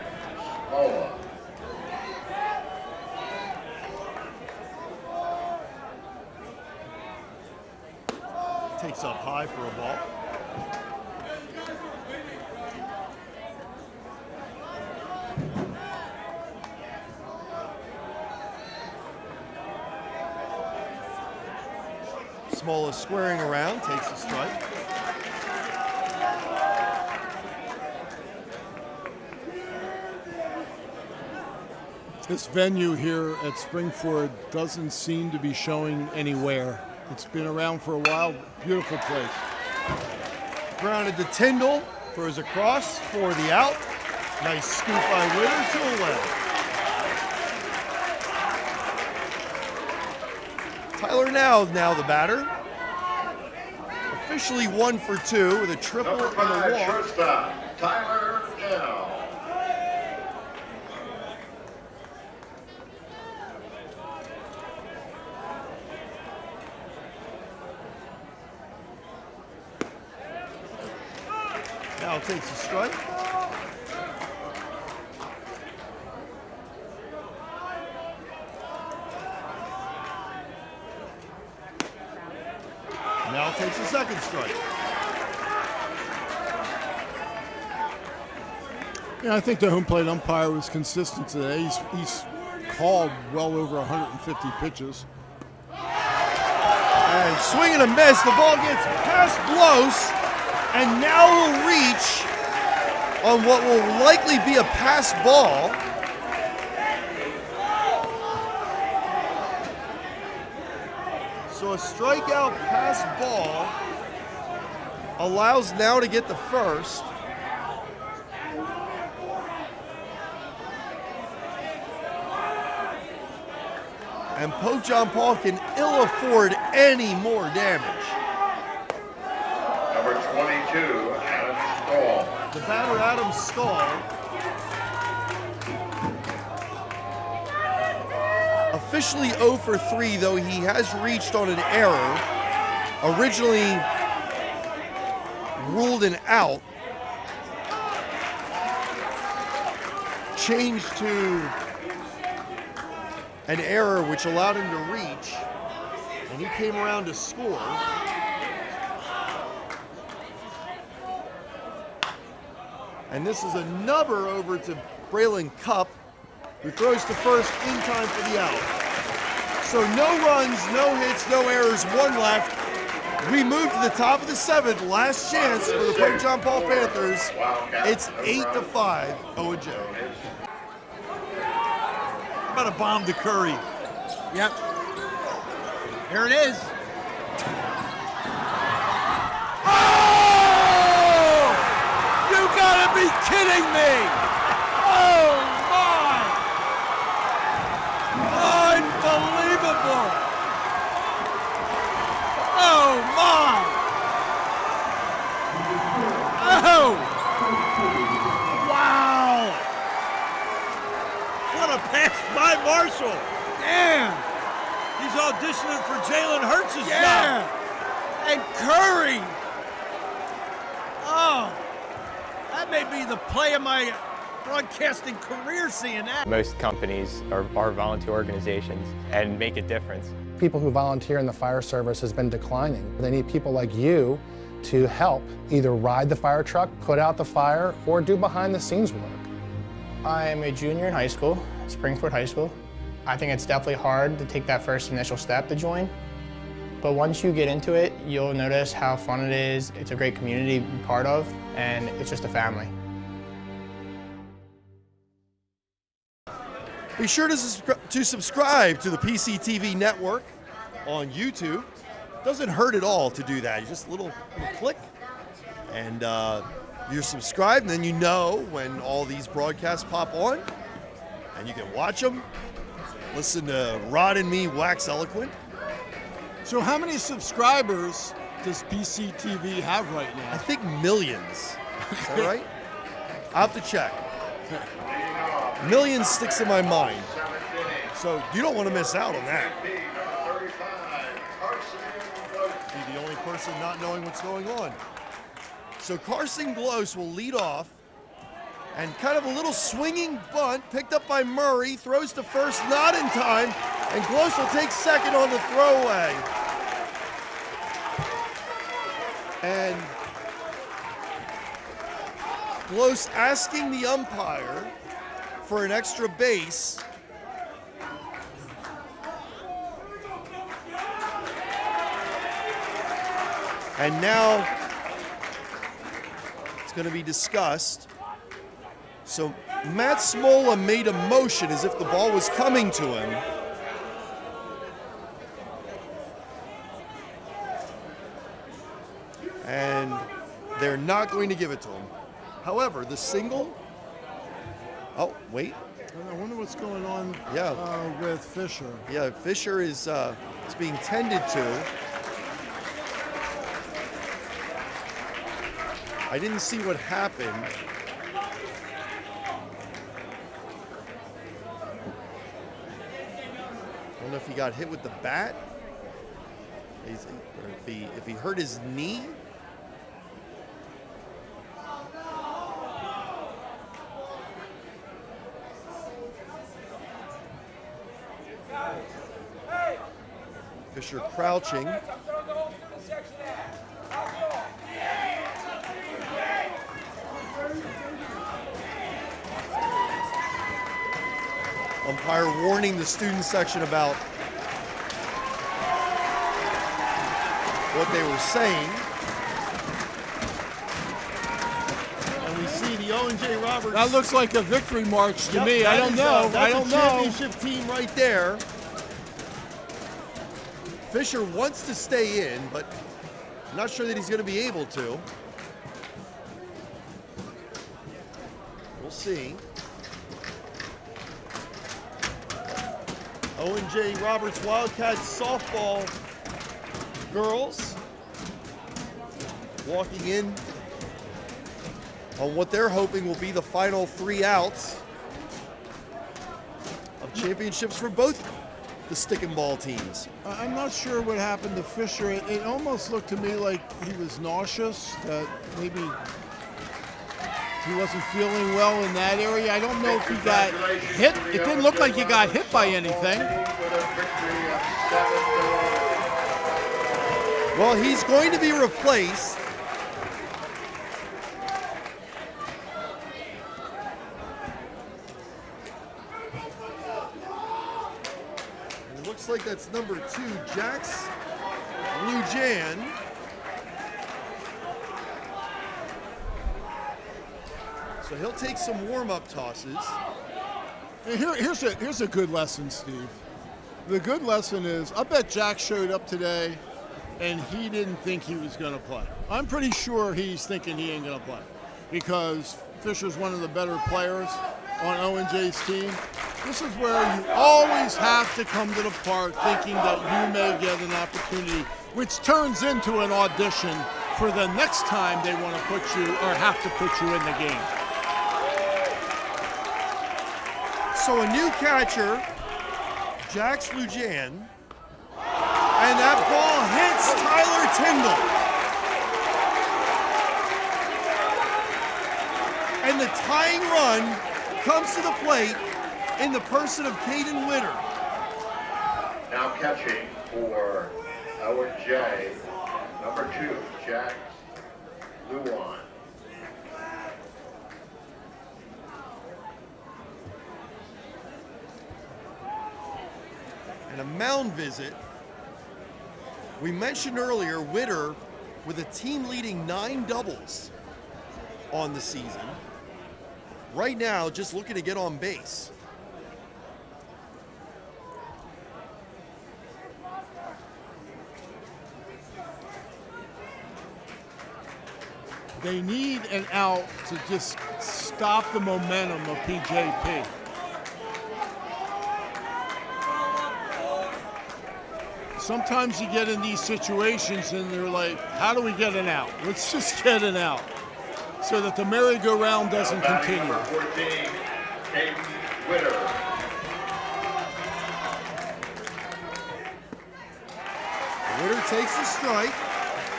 Smola. Takes up high for a ball. Smola squaring around, takes the strike. This venue here at Springford doesn't seem to be showing anywhere. It's been around for a while. Beautiful place. Grounded to Tyndall, throws across for the out. Nice scoop by Witter to away. Tyler now the batter. Officially 1 for 2 with a triple Number and a 5 walk. shortstop, Tyler Now. Now takes a strike. Now takes a second strike. Yeah, I think the home plate umpire was consistent today. He's called well over 150 pitches. And swing and a miss. The ball gets past Blos, and now will reach on what will likely be a pass ball. So a strikeout pass ball allows now to get the first. And Pope John Paul can ill afford any more damage. Number 22, Adam Stahl. The batter, Adam Stahl, officially 0 for 3, though he has reached on an error. Originally ruled an out. Changed to an error which allowed him to reach, and he came around to score. And this is a nubber over to Braylon Cupp, who throws to first in time for the out. So no runs, no hits, no errors, 1 left. We move to the top of the 7th, last chance for the Pope John Paul Panthers. It's 8-5, OJ. About a bomb to Curry. Yep. Here it is. Oh! You gotta be kidding me! Oh my! Unbelievable! Oh my! Oh! Wow! What a pass by Marshall. Damn. He's auditioning for Jalen Hurts' job. And Curry. Oh, that may be the play of my broadcasting career seeing that. Most companies are volunteer organizations and make a difference. People who volunteer in the fire service has been declining. They need people like you to help either ride the fire truck, put out the fire, or do behind the scenes work. I am a junior in high school, Springford High School. I think it's definitely hard to take that first initial step to join. But once you get into it, you'll notice how fun it is. It's a great community to be part of, and it's just a family. Be sure to subscribe to the PCTV network on YouTube. Doesn't hurt at all to do that. You just a little click, and you're subscribed, and then you know when all these broadcasts pop on, and you can watch them. Listen to Rod and me wax eloquent. So how many subscribers does PCTV have right now? I think millions. Is that right? I'll have to check. Millions sticks in my mind. So you don't want to miss out on that. Be the only person not knowing what's going on. So Carson Glos will lead off, and kind of a little swinging bunt picked up by Murray, throws to first, not in time, and Glos will take second on the throwaway. And Glos asking the umpire for an extra base. And now it's going to be discussed. So Matt Smola made a motion as if the ball was coming to him. And they're not going to give it to him. However, the single, oh, wait. I wonder what's going on with Fisher. Yeah, Fisher is being tended to. I didn't see what happened. I don't know if he got hit with the bat, or if he hurt his knee. Fisher crouching. Umpire warning the student section about what they were saying. And we see the O&J Roberts. That looks like a victory march to me. I don't know. That's I don't a know. championship team right there. Fisher wants to stay in, but I'm not sure that he's going to be able to. We'll see. O&J Roberts Wildcats softball girls walking in on what they're hoping will be the final 3 outs of championships for both the stick and ball teams. I'm not sure what happened to Fisher. It almost looked to me like he was nauseous, that maybe he wasn't feeling well in that area. I don't know if he got hit. It didn't look like he got hit by anything. Well, he's going to be replaced. It looks like that's number 2, Jax Lujan. So he'll take some warm-up tosses. And here's a good lesson, Steve. The good lesson is, I bet Jack showed up today and he didn't think he was going to play. I'm pretty sure he's thinking he ain't going to play because Fisher's one of the better players on O&J's team. This is where you always have to come to the park thinking that you may get an opportunity, which turns into an audition for the next time they want to put you or have to put you in the game. So a new catcher, Jax Lujan, and that ball hits Tyler Tyndall. And the tying run comes to the plate in the person of Caden Witter. Now catching for O&J, number 2, Jax Lujan. And a mound visit. We mentioned earlier Witter with a team-leading 9 doubles on the season. Right now, just looking to get on base. They need an out to just stop the momentum of PJP. Sometimes you get in these situations and they're like, how do we get an out? Let's just get an out so that the merry-go-round doesn't continue. Number 14, Caden Witter. Witter takes the strike.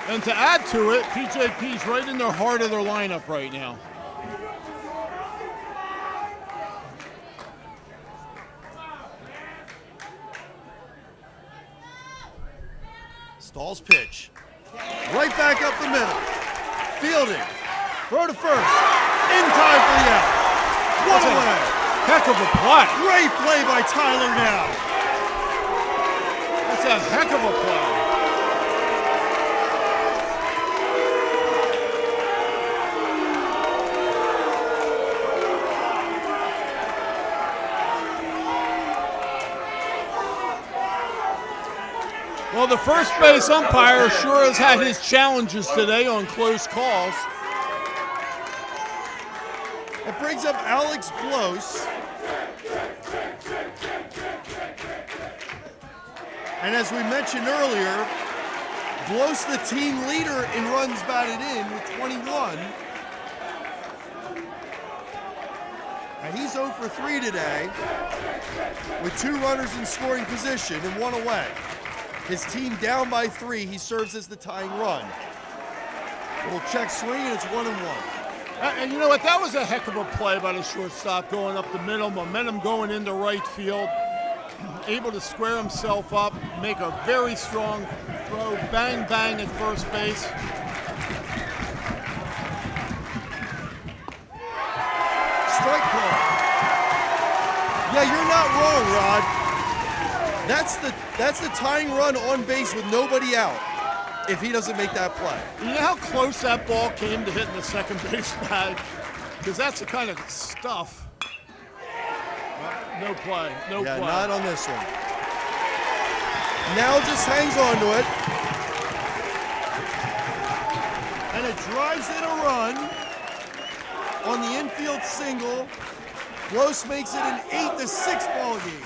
And to add to it, PJP's right in the heart of their lineup right now. Stall's pitch. Right back up the middle. Fielding. Throw to first. In time for the out. One away. Heck of a play. Great play by Tyler now. That's a heck of a play. Well, the first base umpire sure has had his challenges today on close calls. It brings up Alex Blos. And as we mentioned earlier, Blos the team leader in runs batted in with 21. And he's 0 for 3 today with 2 runners in scoring position and 1 away. His team down by 3, he serves as the tying run. Little check swing and it's 1-1. And you know what? That was a heck of a play by the shortstop going up the middle, momentum going into right field. Able to square himself up, make a very strong throw, bang, bang at first base. Strike call. Yeah, you're not wrong, Rod. That's the tying run on base with nobody out if he doesn't make that play. You know how close that ball came to hitting the second base bag? Because that's the kind of stuff. No play, no play. Yeah, not on this one. Now just hangs on to it. And it drives in a run on the infield single. Blos makes it an 8-6 ball game.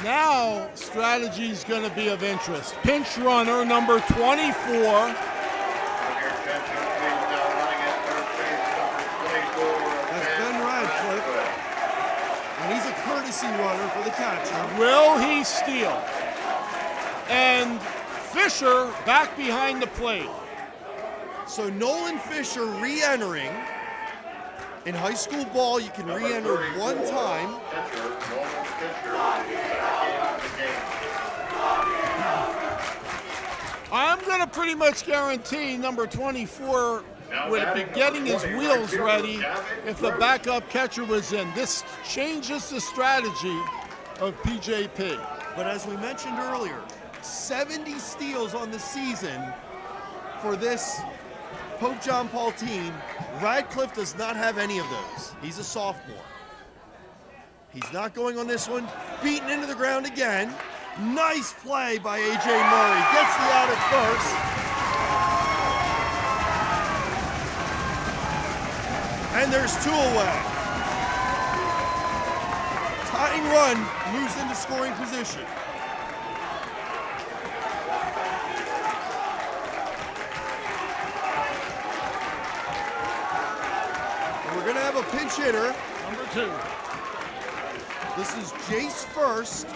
Now strategy's going to be of interest. Pinch runner number 24. And he's a courtesy runner for the catcher. Will he steal? And Fisher back behind the plate. So Nolan Fisher re-entering. In high school ball, you can re-enter one time. I'm going to pretty much guarantee number 24 would be getting his wheels ready if the backup catcher was in. This changes the strategy of PJP. But as we mentioned earlier, 70 steals on the season for this Pope John Paul team. Radcliffe does not have any of those. He's a sophomore. He's not going on this one. Beaten into the ground again. Nice play by A.J. Murray. Gets the out at first. And there's 2 away. Tying run moves into scoring position. And we're going to have a pinch hitter. Number 2. This is Jace first.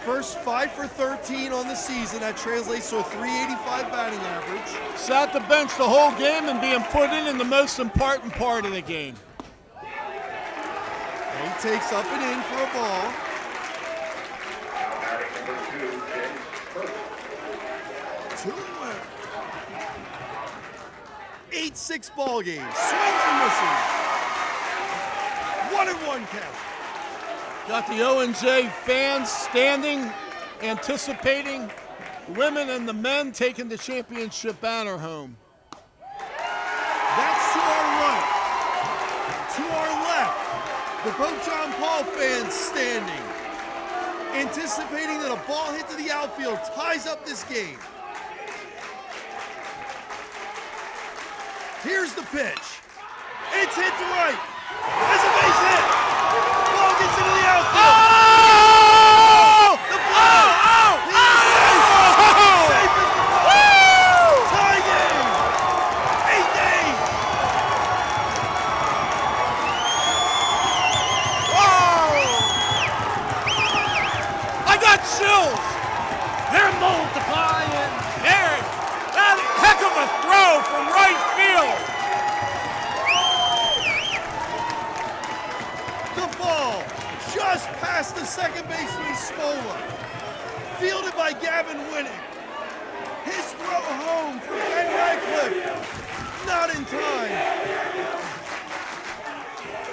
First 5 for 13 on the season. That translates to a .385 batting average. Sat the bench the whole game and being put in the most important part of the game. And he takes up and in for a ball. 2 away. 8-6 ball game. Swings and misses. 1-1 count. Got the O&J fans standing, anticipating women and the men taking the championship banner home. That's to our right. To our left, the Pope John Paul fans standing, anticipating that a ball hit to the outfield ties up this game. Here's the pitch. It's hit to right. There's a base hit. Ball gets into the outfield. Oh! The play. He's safe. Safe as the ball. Tie game. 8-8. Whoa! I got chills. They're multiplying. There, that heck of a throw from right field. Just past the second baseman Smola. Fielded by Gavin Winnick. His throw home for Ben Radcliffe. Not in time.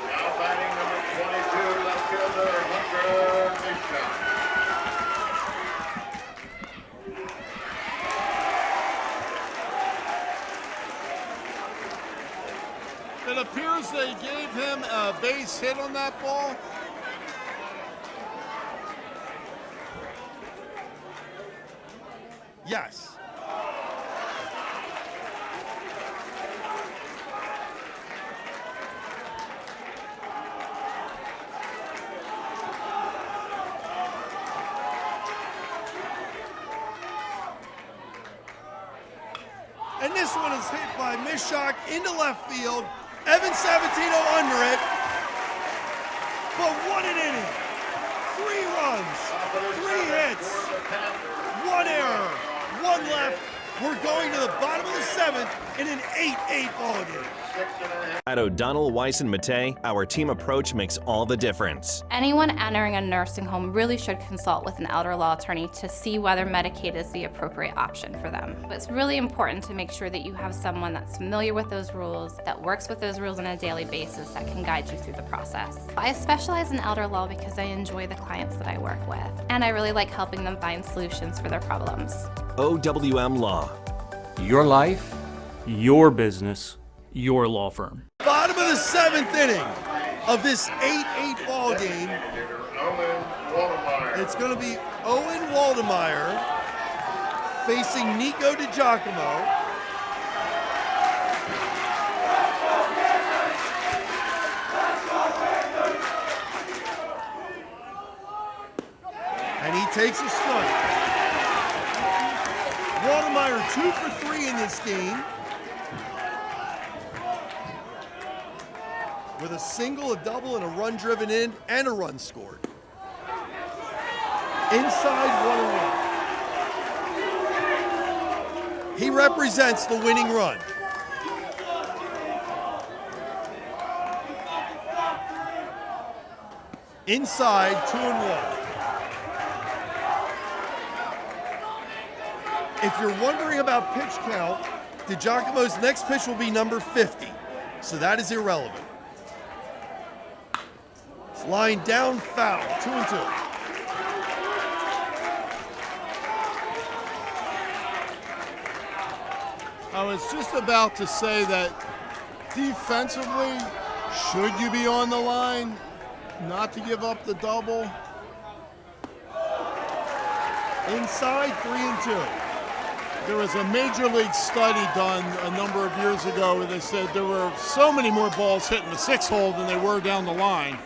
Now batting number 22, left fielder Hunter Bishop. It appears they gave him a base hit on that ball. Yes. And this one is hit by Mishak into left field. Evan Sabatino under it. But what an inning. 3 runs, 3 hits, 1 error, 1 left. We're going to the bottom of the 7th in an 8-8 ball game. At O'Donnell, Weiss, and Matei, our team approach makes all the difference. Anyone entering a nursing home really should consult with an elder law attorney to see whether Medicaid is the appropriate option for them. But it's really important to make sure that you have someone that's familiar with those rules, that works with those rules on a daily basis, that can guide you through the process. I specialize in elder law because I enjoy the clients that I work with, and I really like helping them find solutions for their problems. OWM Law. Your life, your business, your law firm. Bottom of the 7th inning of this 8-8 ball game. It's going to be Owen Waldemeyer facing Nico DiGiacomo. And he takes a strike. Waldemeyer 2 for 3 in this game, with a single, a double, and a run driven in, and a run scored. Inside 1-1. He represents the winning run. Inside 2-1. If you're wondering about pitch count, DiGiacomo's next pitch will be number 50, so that is irrelevant. It's line down, foul, 2-2. I was just about to say that defensively, should you be on the line, not to give up the double? Inside 3-2. There was a major league study done a number of years ago where they said there were so many more balls hitting the 6-hole than they were down the line.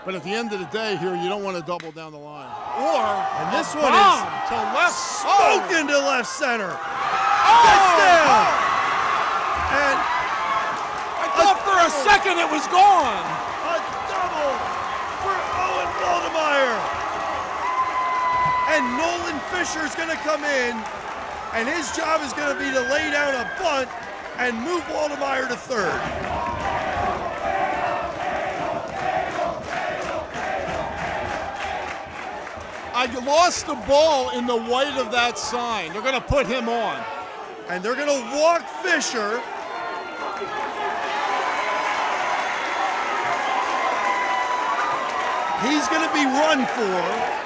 But at the end of the day here, you don't want to double down the line. Or, and this one is to left, smoked into left center. Gets down. And I thought for a second it was gone. A double for Owen Waldemeyer. And Nolan Fisher's going to come in. And his job is going to be to lay down a bunt and move Waldemeyer to third. I lost the ball in the white of that sign. They're going to put him on. And they're going to walk Fisher. He's going to be run for.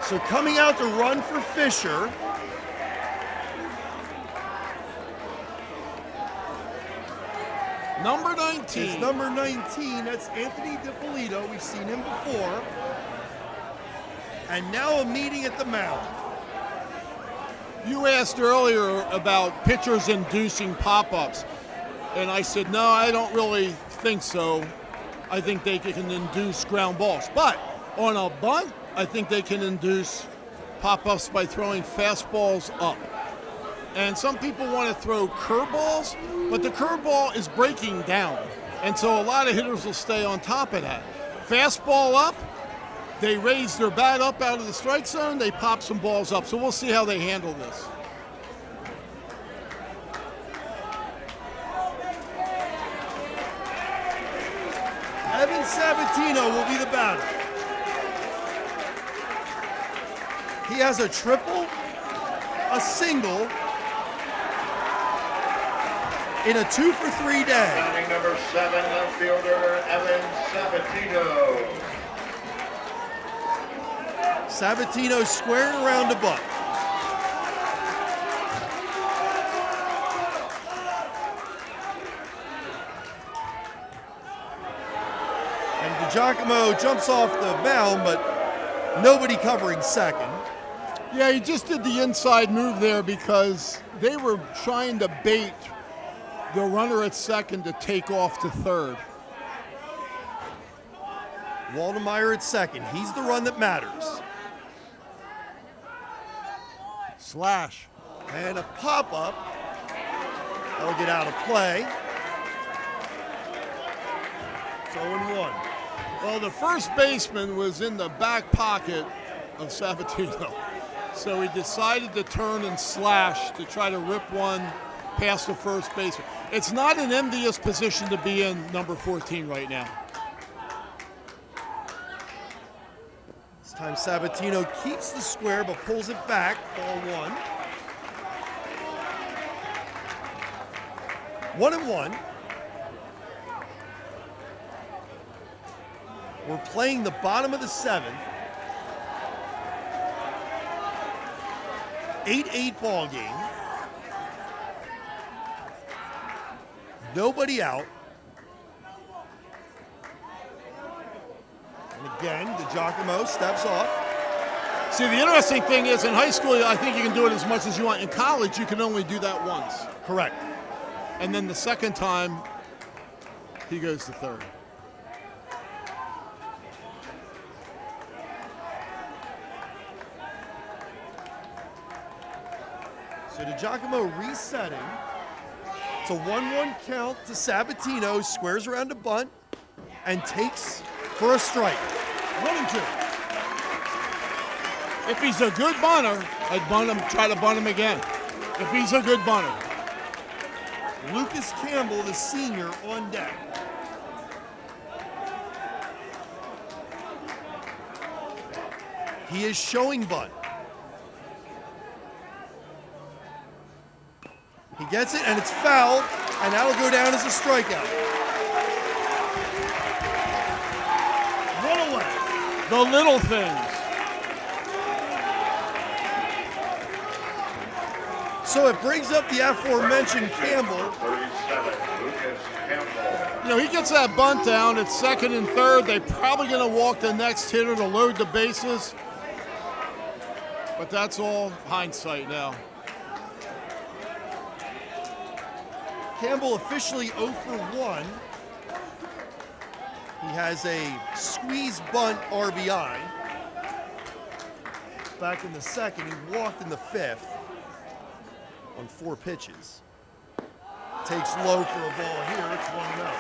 So coming out to run for Fisher. Number 19. It's number 19. That's Anthony DiPolito. We've seen him before. And now a meeting at the mound. You asked earlier about pitchers inducing pop-ups. And I said, no, I don't really think so. I think they can induce ground balls. But on a bunt, I think they can induce pop-ups by throwing fastballs up. And some people want to throw curveballs, but the curveball is breaking down. And so a lot of hitters will stay on top of that. Fastball up, they raise their bat up out of the strike zone, they pop some balls up. So we'll see how they handle this. Evan Sabatino will be the batter. He has a triple, a single, in a 2 for 3 day. Batting number 7, left fielder Evan Sabatino. Sabatino squaring around the butt. And DiGiacomo jumps off the mound, but Nobody covering second. Yeah, he just did the inside move there because they were trying to bait the runner at second to take off to third. Waldemeyer at second. He's the run that matters. Slash. And a pop-up. That'll get out of play. It's 0-1. Well, the first baseman was in the back pocket of Sabatino. So he decided to turn and slash to try to rip one past the first baseman. It's not an envious position to be in, number 14 right now. This time Sabatino keeps the square but pulls it back. Ball 1. 1-1. We're playing the bottom of the seventh. 8-8 ball game. Nobody out. And again, DiGiacomo steps off. See, the interesting thing is in high school, I think you can do it as much as you want. In college, you can only do that once. Correct. And then the second time, he goes to third. So DiGiacomo resetting. It's a 1-1 count to Sabatino, squares around a bunt, and takes for a strike. 1-2. If he's a good bunter, I'd bunt him, try to bunt him again. If he's a good bunter. Lucas Campbell, the senior, on deck. He is showing bunt. He gets it, and it's fouled, and that'll go down as a strikeout. 1 away. The little things. So it brings up the aforementioned Campbell. You know, he gets that bunt down at second and third. They're probably going to walk the next hitter to load the bases. But that's all hindsight now. Campbell officially 0 for 1. He has a squeeze bunt RBI. Back in the second, he walked in the fifth on 4 pitches. Takes low for a ball here, it's 1-0.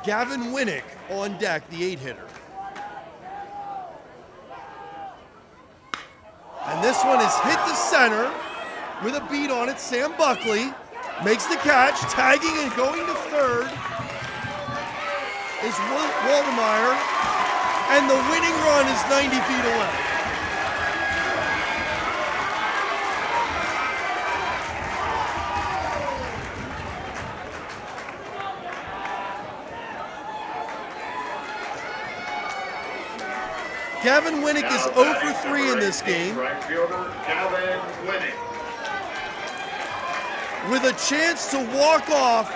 Gavin Winnick on deck, the 8-hitter. And this one is hit to center with a beat on it. Sam Buckley makes the catch, tagging and going to third is Waldemeyer, and the winning run is 90 feet away. Gavin Winnick is 0 for 3 in this game. Right fielder Gavin Winnick. With a chance to walk off,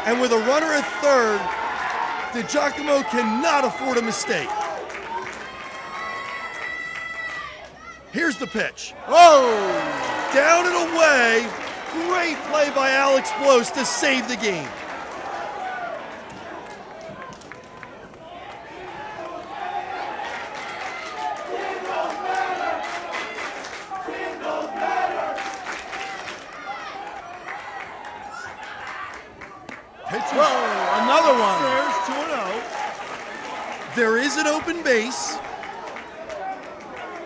and with a runner at third, DiGiacomo cannot afford a mistake. Here's the pitch. Oh! Down and away. Great play by Alex Blows to save the game. Whoa, another one. There's 2-0. There is an open base,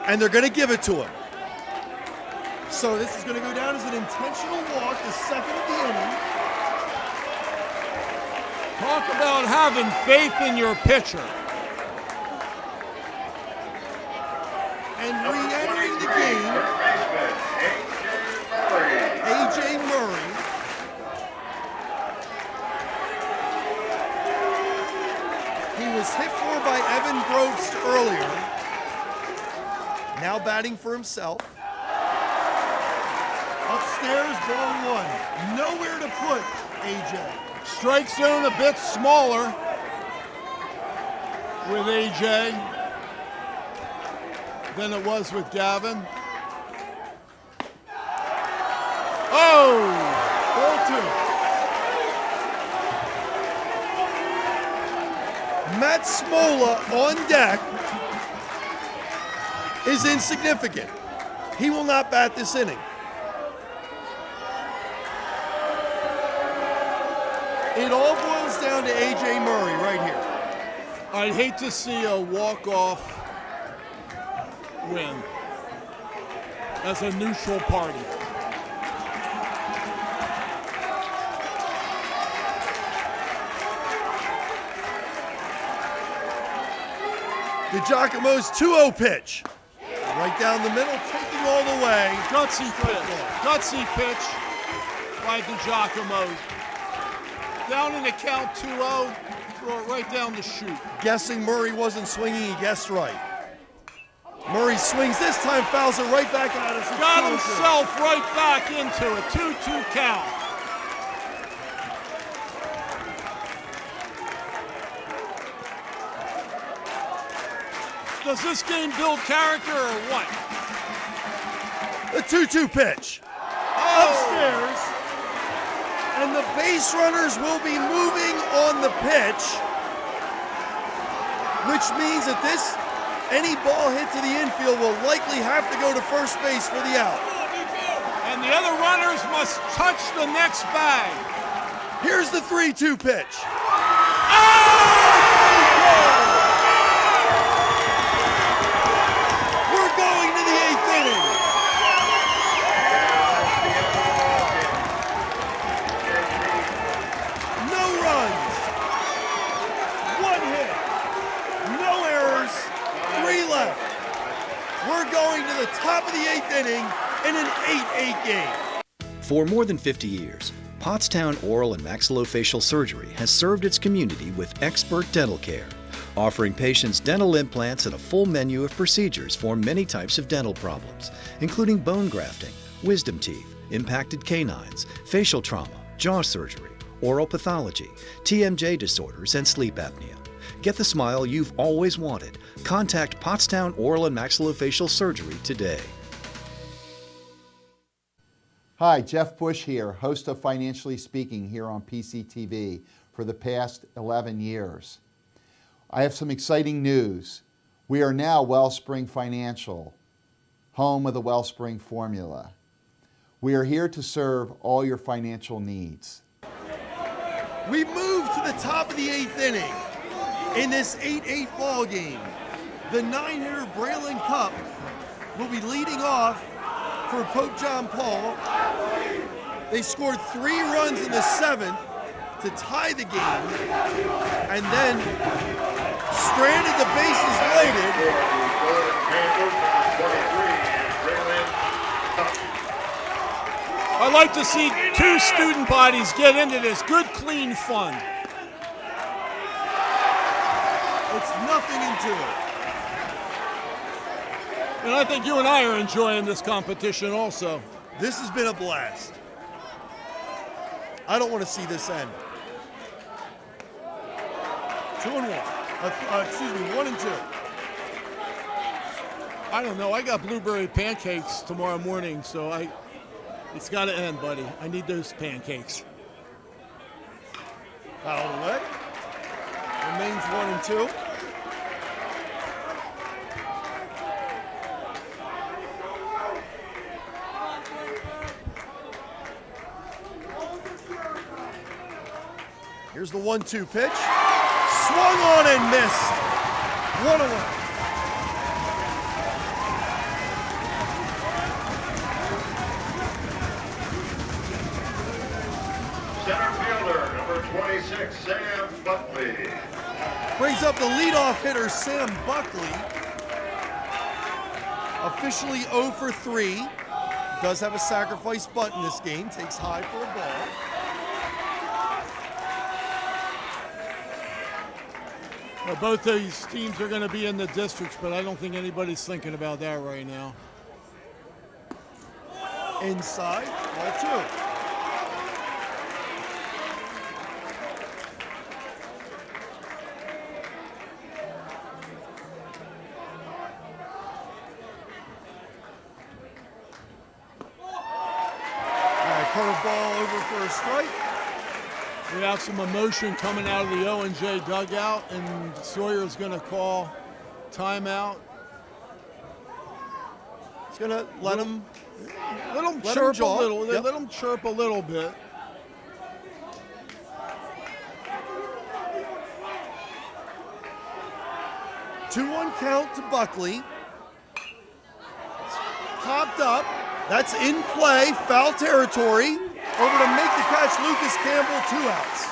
and they're going to give it to him. So this is going to go down as an intentional walk, the second of the inning. Talk about having faith in your pitcher. And re-entering the game, A.J. Murray. He was hit for by Evan Brobst earlier. Now batting for himself. Upstairs, ball one. Nowhere to put AJ. Strike zone a bit smaller with AJ than it was with Gavin. Oh! Ball two. Matt Smola on deck is insignificant. He will not bat this inning. It all boils down to AJ Murray right here. I'd hate to see a walk-off win as a neutral party. DiGiacomo's 2-0 pitch. Right down the middle, taking all the way. Gutsy pitch. Gutsy pitch by DiGiacomo. Down in the count 2-0, throw it right down the chute. Guessing Murray wasn't swinging, he guessed right. Murray swings this time, fouls it right back at us. Got himself right back into it. 2-2 count. Does this game build character or what? The 2-2 pitch. Upstairs. And the base runners will be moving on the pitch, which means that any ball hit to the infield will likely have to go to first base for the out. And the other runners must touch the next bag. Here's the 3-2 pitch. We're going to the 8th inning. No runs, 1 hit, no errors, 3 left. We're going to the top of the 8th inning in an 8-8 game. For more than 50 years, Pottstown Oral and Maxillofacial Surgery has served its community with expert dental care, offering patients dental implants and a full menu of procedures for many types of dental problems, including bone grafting, wisdom teeth, impacted canines, facial trauma, jaw surgery, oral pathology, TMJ disorders, and sleep apnea. Get the smile you've always wanted. Contact Pottstown Oral and Maxillofacial Surgery today. Hi, Jeff Bush here, host of Financially Speaking here on PCTV for the past 11 years. I have some exciting news. We are now Wellspring Financial, home of the Wellspring formula. We are here to serve all your financial needs. We move to the top of the 8th inning in this 8-8 ball game. The 9-hitter Braylon Cup will be leading off for Pope John Paul. They scored 3 runs in the 7th to tie the game, and then stranded the bases loaded. I like to see 2 student bodies get into this. Good, clean fun. It's nothing into it. And I think you and I are enjoying this competition also. This has been a blast. I don't want to see this end. 2-1. Excuse me, 1-2. I don't know. I got blueberry pancakes tomorrow morning, so it's got to end, buddy. I need those pancakes. Foul away. Remains 1-2. Here's the 1-2 pitch. Swung on and missed. 1 away. Center fielder, number 26, Sam Buckley. Brings up the leadoff hitter, Sam Buckley. Officially 0 for 3. Does have a sacrifice bunt in this game. Takes high for a ball. Well, both these teams are going to be in the districts, but I don't think anybody's thinking about that right now. Inside, ball 2. Curveball over for a strike. We have some emotion coming out of the O&J dugout, and Sawyer's going to call timeout. He's going to let him chirp a little. Yep. Let him chirp a little bit. Two 1 count to Buckley. Popped up. That's in play, foul territory. Over to make the catch, Lucas Campbell, 2 outs.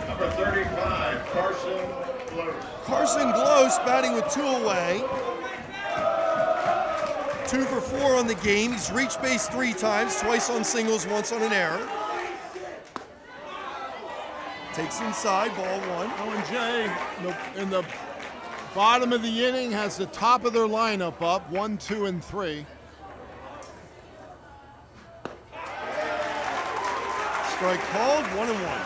Number 35, Carson Close. Carson Close batting with 2 away. 2 for 4 on the game. He's reached base 3 times, twice on singles, once on an error. Takes inside, ball 1. O&J in the bottom of the inning has the top of their lineup up, 1, 2, and 3. Strike called, 1-1.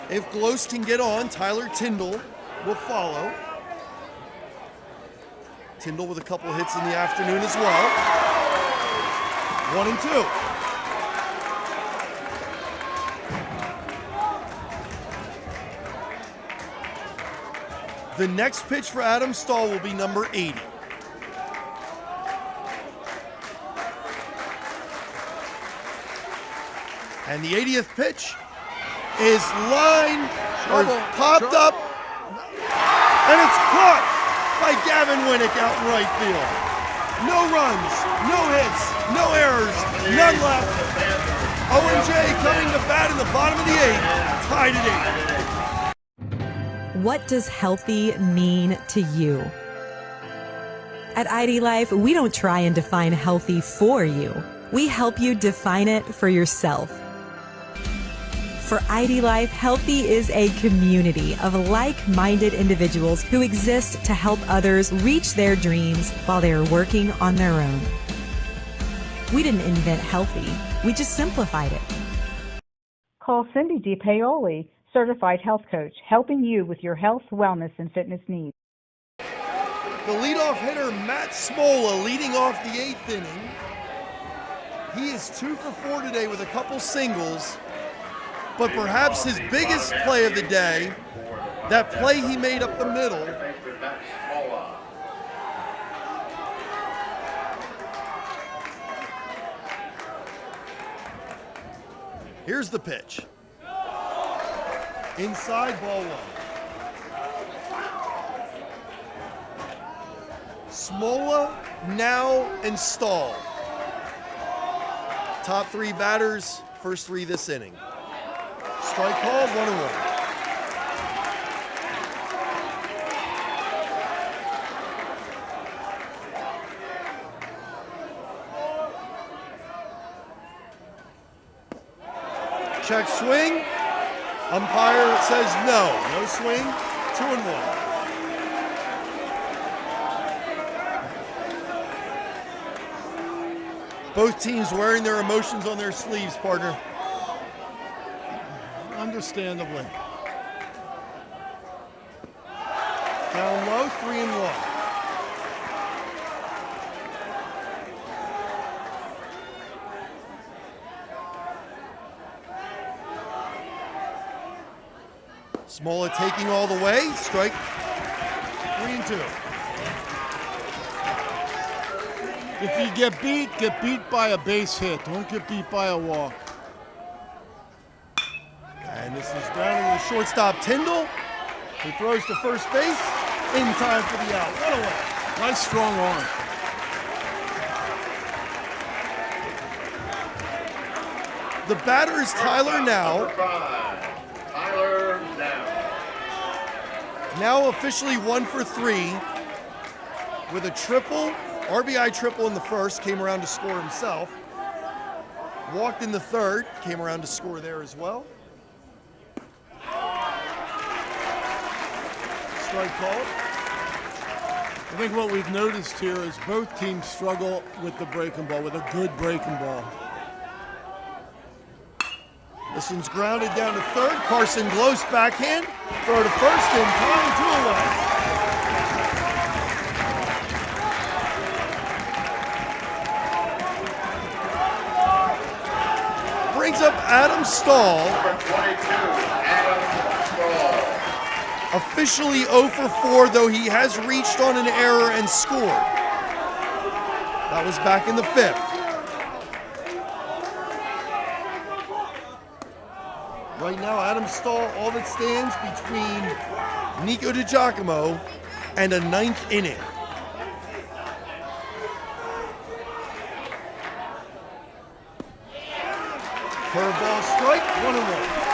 If Glos can get on, Tyler Tyndall will follow. Tyndall with a couple hits in the afternoon as well. 1 and 2. The next pitch for Adam Stahl will be number 80. And the 80th pitch is popped up, and it's caught by Gavin Winnick out in right field. No runs, no hits, no errors, none left. O&J coming to bat in the bottom of the 8th, tied at 8. What does healthy mean to you? At ID Life, we don't try and define healthy for you. We help you define it for yourself. For ID Life, healthy is a community of like-minded individuals who exist to help others reach their dreams while they are working on their own. We didn't invent healthy, we just simplified it. Call Cindy DiPaoli, Certified Health Coach, helping you with your health, wellness, and fitness needs. The leadoff hitter, Matt Smola, leading off the 8th inning. He is 2 for 4 today with a couple singles, but perhaps his biggest play of the day, that play he made up the middle. Here's the pitch. Inside, ball 1. Smola, Now, and Stahl. Top 3 batters, first 3 this inning. Strike called, 1-1. Check swing. Umpire says no. No swing. 2-1. Both teams wearing their emotions on their sleeves, partner. Understandably. Down low, 3-1. Smola taking all the way. Strike 3-2. If you get beat by a base hit. Don't get beat by a walk. And this is down to the shortstop, Tyndall, who throws to first base in time for the out. One away. Nice strong arm. The batter is Tyler Now. Tyler Now. Now officially 1 for 3 with a triple, RBI triple in the first, came around to score himself. Walked in the third, came around to score there as well. strike called. I think what we've noticed here is both teams struggle with the breaking ball, with a good breaking ball. This one's grounded down to third. Carson Glose backhand. Throw to first in time, 2 away. Brings up Adam Stahl. Number 22, Adam Stahl. Officially 0 for 4, though he has reached on an error and scored. That was back in the 5th. Right now, Adam Stahl, all that stands between Nico DiGiacomo and a 9th inning. Curveball strike, 1-1.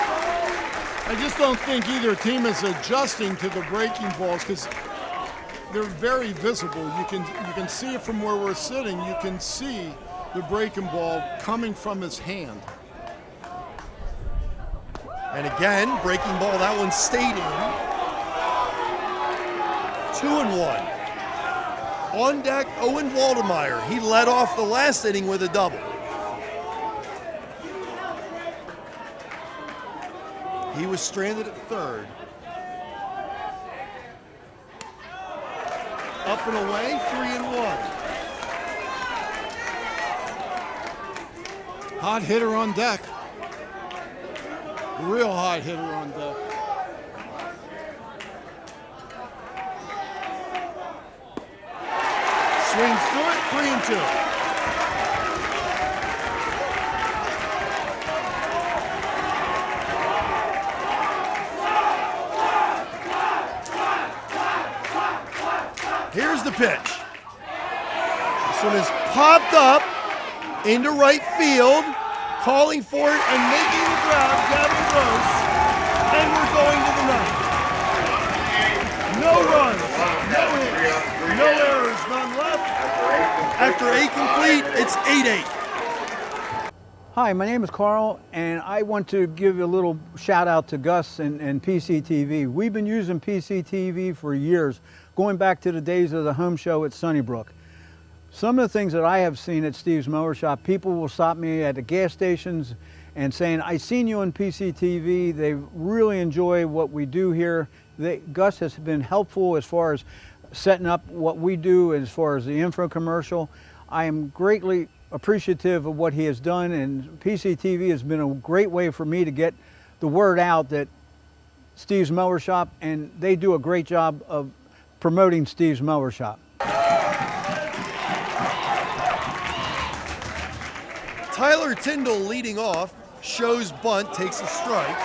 I just don't think either team is adjusting to the breaking balls because they're very visible. You can see it from where we're sitting. You can see the breaking ball coming from his hand. And again, breaking ball, that one stayed in. 2-1. On deck, Owen Waldemeyer. He led off the last inning with a double. He was stranded at third. Up and away, 3-1. Hot hitter on deck. Real hot hitter on deck. Swings through it, 3-2. Here's the pitch. This one is popped up into right field, calling for it and making the grab, Gavin Gross, and we're going to the ninth. No runs, no hits, no errors, none left. After 8 complete, it's 8-8. Hi, my name is Carl, and I want to give a little shout out to Gus and PCTV. We've been using PCTV for years, going back to the days of the home show at Sunnybrook. Some of the things that I have seen at Steve's Mower Shop, people will stop me at the gas stations and saying, I seen you on PCTV. They really enjoy what we do here. Gus has been helpful as far as setting up what we do as far as the info commercial. I am greatly appreciative of what he has done, and PCTV has been a great way for me to get the word out that Steve's Mower Shop, and they do a great job of promoting Steve's Mower Shop. Tyler Tyndall leading off, shows bunt, takes a strike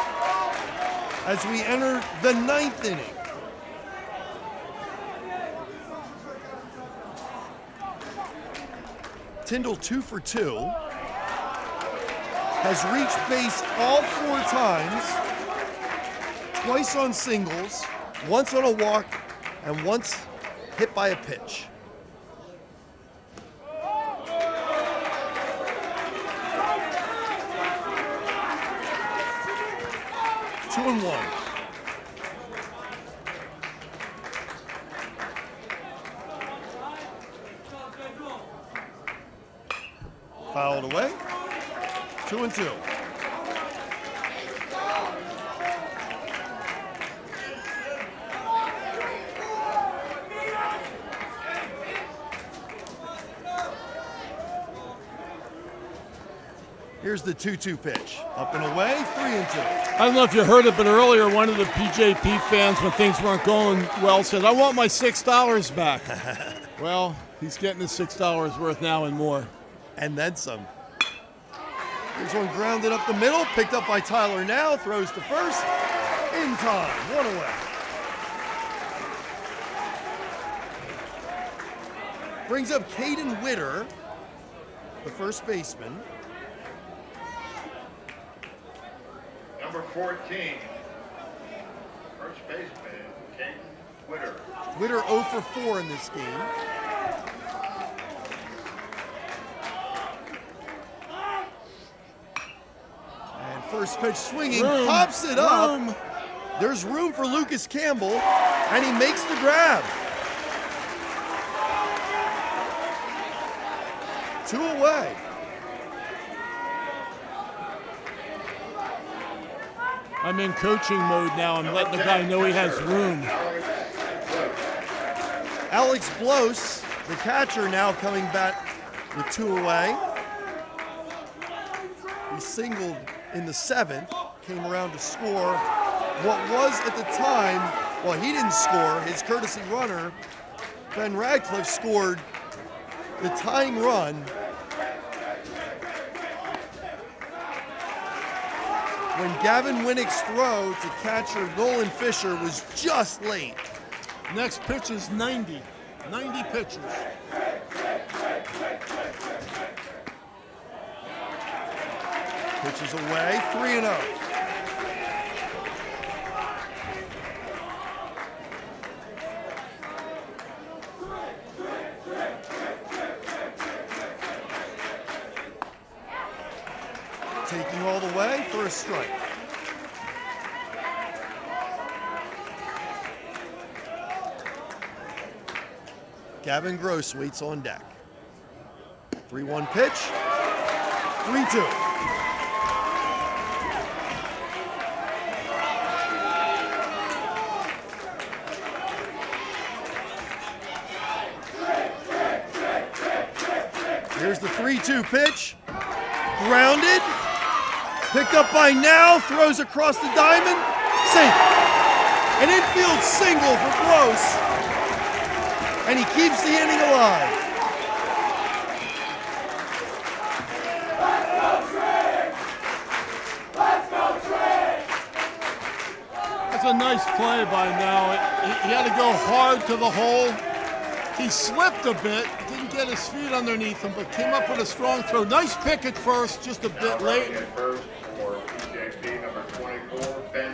as we enter the 9th inning. Tyndall 2 for 2, has reached base all 4 times, twice on singles, once on a walk, and once hit by a pitch. Two and one. Fouled away. 2-2. Here's the 2-2 pitch. Up and away, 3-2. I don't know if you heard it, but earlier one of the PJP fans, when things weren't going well, said, I want my $6 back. Well, he's getting his $6 worth now and more. And then some. Here's one grounded up the middle, picked up by Tyler now, throws to first, in time, 1 away. Brings up Caden Witter, the first baseman. Number 14, first baseman, Caden Witter. Witter 0 for 4 in this game. And first pitch swinging, pops it up. There's room for Lucas Campbell. And he makes the grab. 2 away. I'm in coaching mode now. I'm letting the guy know he has room. Alex Blos, the catcher, now coming back with 2 away. He singled in the 7th, came around to score. What was at the time, well, he didn't score, his courtesy runner, Ben Radcliffe, scored the tying run. When Gavin Winnick's throw to catcher Nolan Fisher was just late. Next pitch is 90. 90 pitches. Pitches away, 3-0. Taking all the way for a strike. Gavin Gross waits on deck. 3-1 pitch. 3-2. Here's the 3-2 pitch. Grounded. Picked up by Now. Throws across the diamond. Safe. An infield single for Blos. And he keeps the inning alive. That's a nice play by Now. He had to go hard to the hole. He slipped a bit, didn't get his feet underneath him, but came up with a strong throw. Nice pick at first, just a bit late. First for PJP, number 24, Ben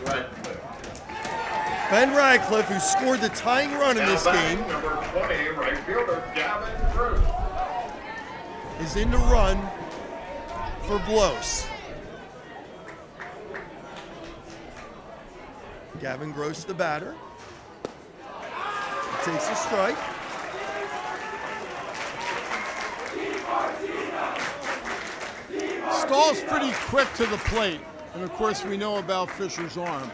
Radcliffe. Ben Radcliffe, who scored the tying run in this game, Number 20, right fielder Gavin Gross. is in to run for Blos. Gavin Gross, the batter. Takes a strike. Stahl's pretty quick to the plate, and of course we know about Fisher's arm.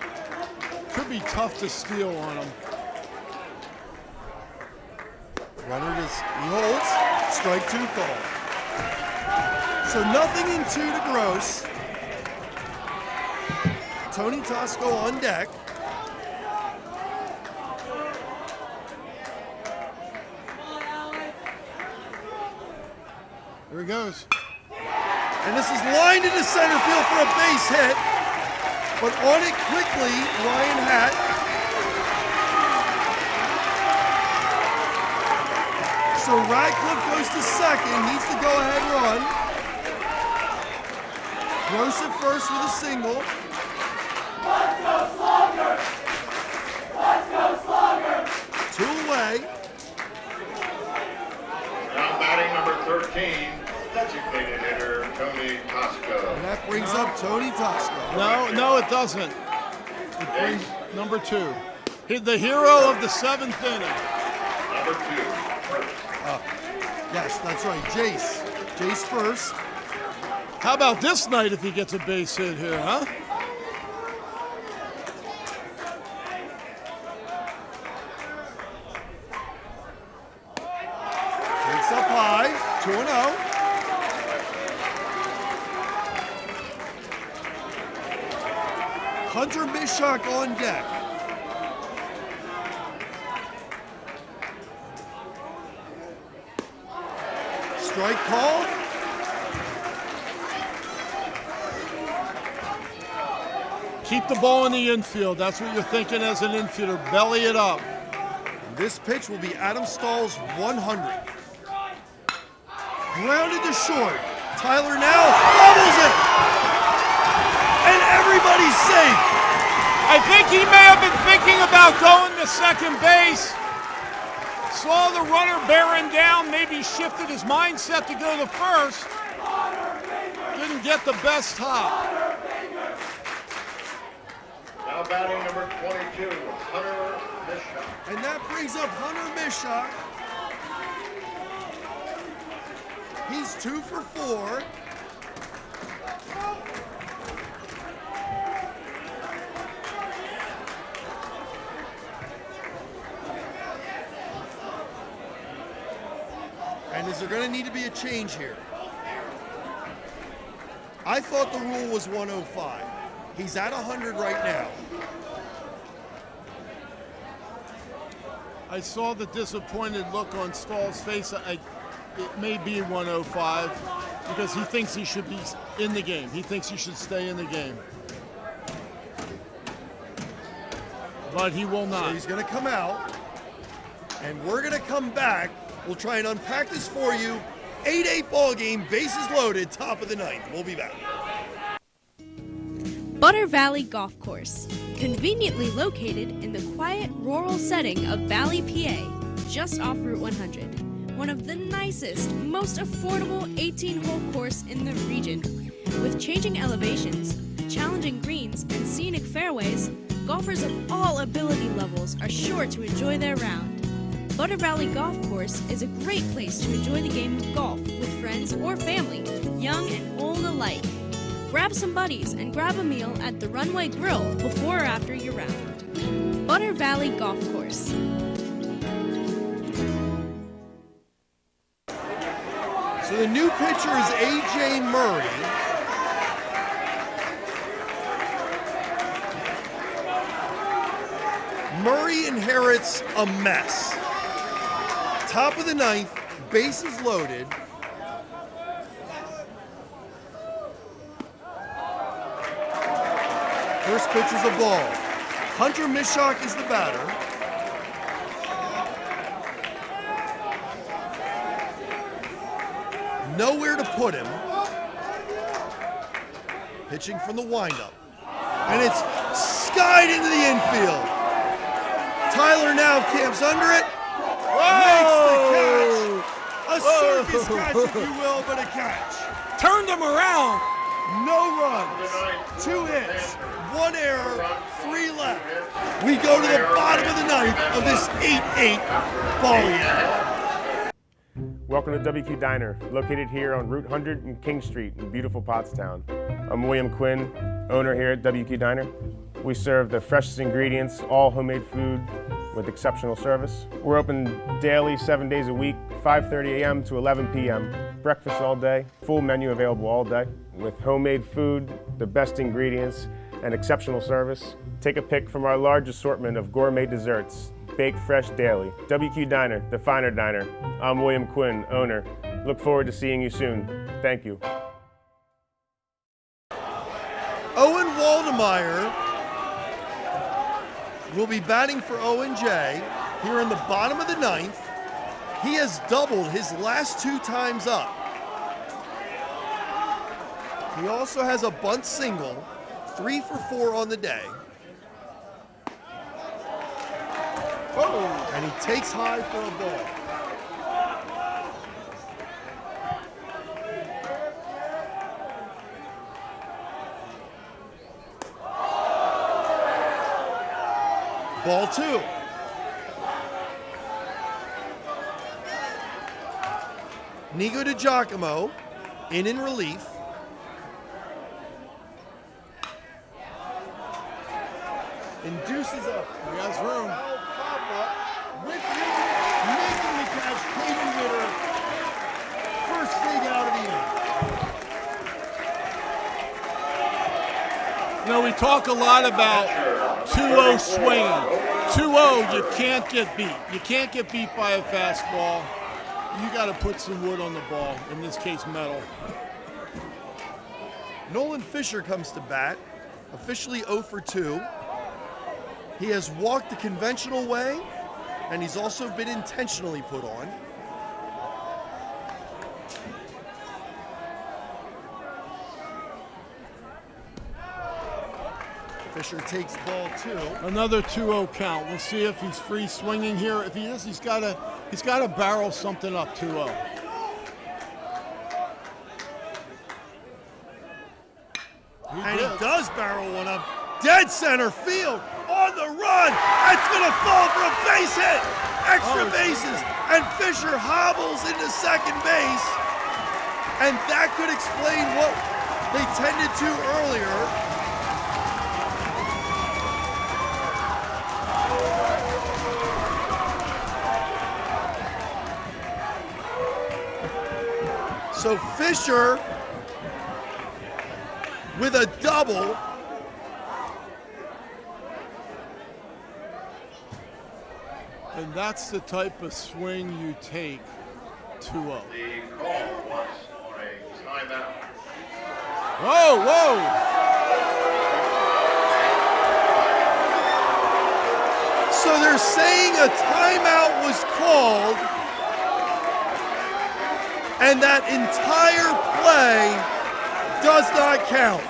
Could be tough to steal on him. Runner he holds. Strike 2 call. So nothing in 2 to Gross. Tony Tosco on deck. Here he goes. And this is lined into center field for a base hit. But on it quickly, Ryan Hatt. So Radcliffe goes to second, needs the go-ahead run. Gross at first with a single. Let's go Slugger! Let's go Slugger! 2 away. Now batting number 13, designated hitter Tony Tosco. And that brings up Tony Tosco. No, it doesn't. It brings number 2. The hero of the 7th inning. Number 2. Yes, that's right, Jace. Jace first. How about this night if he gets a base hit here, huh? Takes up high, 2-0. Hunter Mishak on deck. Strike called. Keep the ball in the infield. That's what you're thinking as an infielder. Belly it up. And this pitch will be Adam Stahl's 100th. Grounded to short. Tyler Now bubbles it. And everybody's safe. I think he may have been thinking about going to second base. Saw the runner bearing down, maybe shifted his mindset to go to first. Didn't get the best hop. Now batting number 22, Hunter And that brings up Hunter Mishak. He's 2 for 4. And is there going to need to be a change here? I thought the rule was 105. He's at 100 right now. I saw the disappointed look on Stahl's face. It may be 105 because he thinks he should be in the game. He thinks he should stay in the game. But he will not. So he's going to come out, and we're going to come back. We'll try and unpack this for you. 8-8 ball game, bases loaded, top of the 9th. We'll be back. Butter Valley Golf Course, conveniently located in the quiet rural setting of Valley, PA, just off Route 100. One of the nicest, most affordable 18-hole course in the region. With changing elevations, challenging greens, and scenic fairways, golfers of all ability levels are sure to enjoy their round. Butter Valley Golf Course is a great place to enjoy the game of golf with friends or family, young and old alike. Grab some buddies and grab a meal at the Runway Grill before or after your round. Butter Valley Golf Course. So the new pitcher is A.J. Murray. Murray inherits a mess. Top of the 9th, bases loaded. First pitch is a ball. Hunter Mishak is the batter. Nowhere to put him. Pitching from the windup. And it's skied into the infield. Tyler now camps under it. Makes the catch. A circus catch, if you will, but a catch. Turned him around. No runs, 2 hits, 1 error, 3 left. We go to the bottom of the 9th of this 8-8 ball game. Welcome to WQ Diner, located here on Route 100 and King Street in beautiful Pottstown. I'm William Quinn, owner here at WQ Diner. We serve the freshest ingredients, all homemade food with exceptional service. We're open daily, 7 days a week, 5:30 a.m. to 11 p.m. Breakfast all day, full menu available all day with homemade food, the best ingredients, and exceptional service. Take a pick from our large assortment of gourmet desserts, baked fresh daily. WQ Diner, the finer diner. I'm William Quinn, owner. Look forward to seeing you soon. Thank you. Owen Waldemeyer will be batting for O&J here in the bottom of the 9th. He has doubled his last 2 times up. He also has a bunt single, 3 for 4 on the day. And he takes high for a ball. Ball 2. Nico DiGiacomo in relief. Induces a he has room. With making the catch, Caden Ritter. First big out of the inning. You know, we talk a lot about 2-0 swinging. 2-0, you can't get beat. You can't get beat by a fastball. You got to put some wood on the ball, in this case metal. Nolan Fisher comes to bat, officially 0 for 2. He has walked the conventional way, and he's also been intentionally put on. Fisher takes ball 2. Another 2-0 count. We'll see if he's free swinging here. If he is, he's got to barrel something up 2-0. And he does barrel one up. Dead center field. on the run. It's going to fall for a base hit. Extra bases. And Fisher hobbles into second base. And that could explain what they tended to earlier. So Fisher with a double. And that's the type of swing you take 2-0. The call was for a timeout. Whoa, whoa! So they're saying a timeout was called, and that entire play does not count.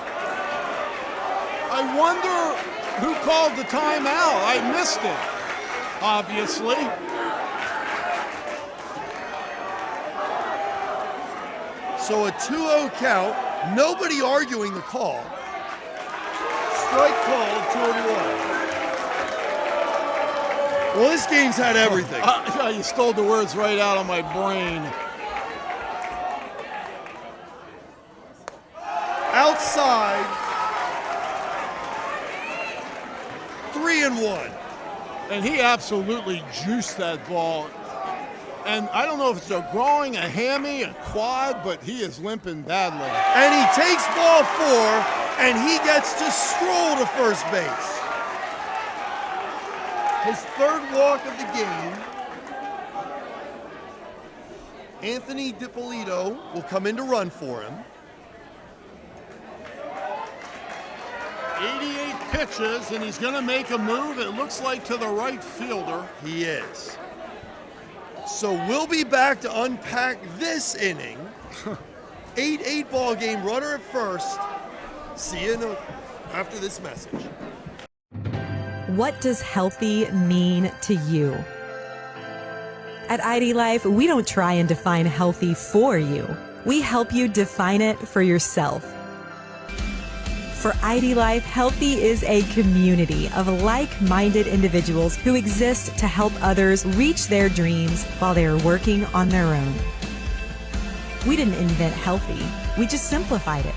I wonder who called the timeout. I missed it, obviously. So a 2-0 count, nobody arguing the call. Strike called, 2-1. Well, this game's had everything. You stole the words right out of my brain. Outside, 3-1. And he absolutely juiced that ball. And I don't know if it's a groin, a hammy, a quad, but he is limping badly. And he takes ball 4, and he gets to stroll to first base. His third walk of the game. Anthony DiPolito will come in to run for him. 88 pitches, and he's going to make a move, it looks like, to the right fielder. He is. So we'll be back to unpack this inning. 8-8 ball game, runner at first. See you after this message. What does healthy mean to you? At ID Life, we don't try and define healthy for you. We help you define it for yourself. For ID Life, healthy is a community of like-minded individuals who exist to help others reach their dreams while they are working on their own. We didn't invent healthy, we just simplified it.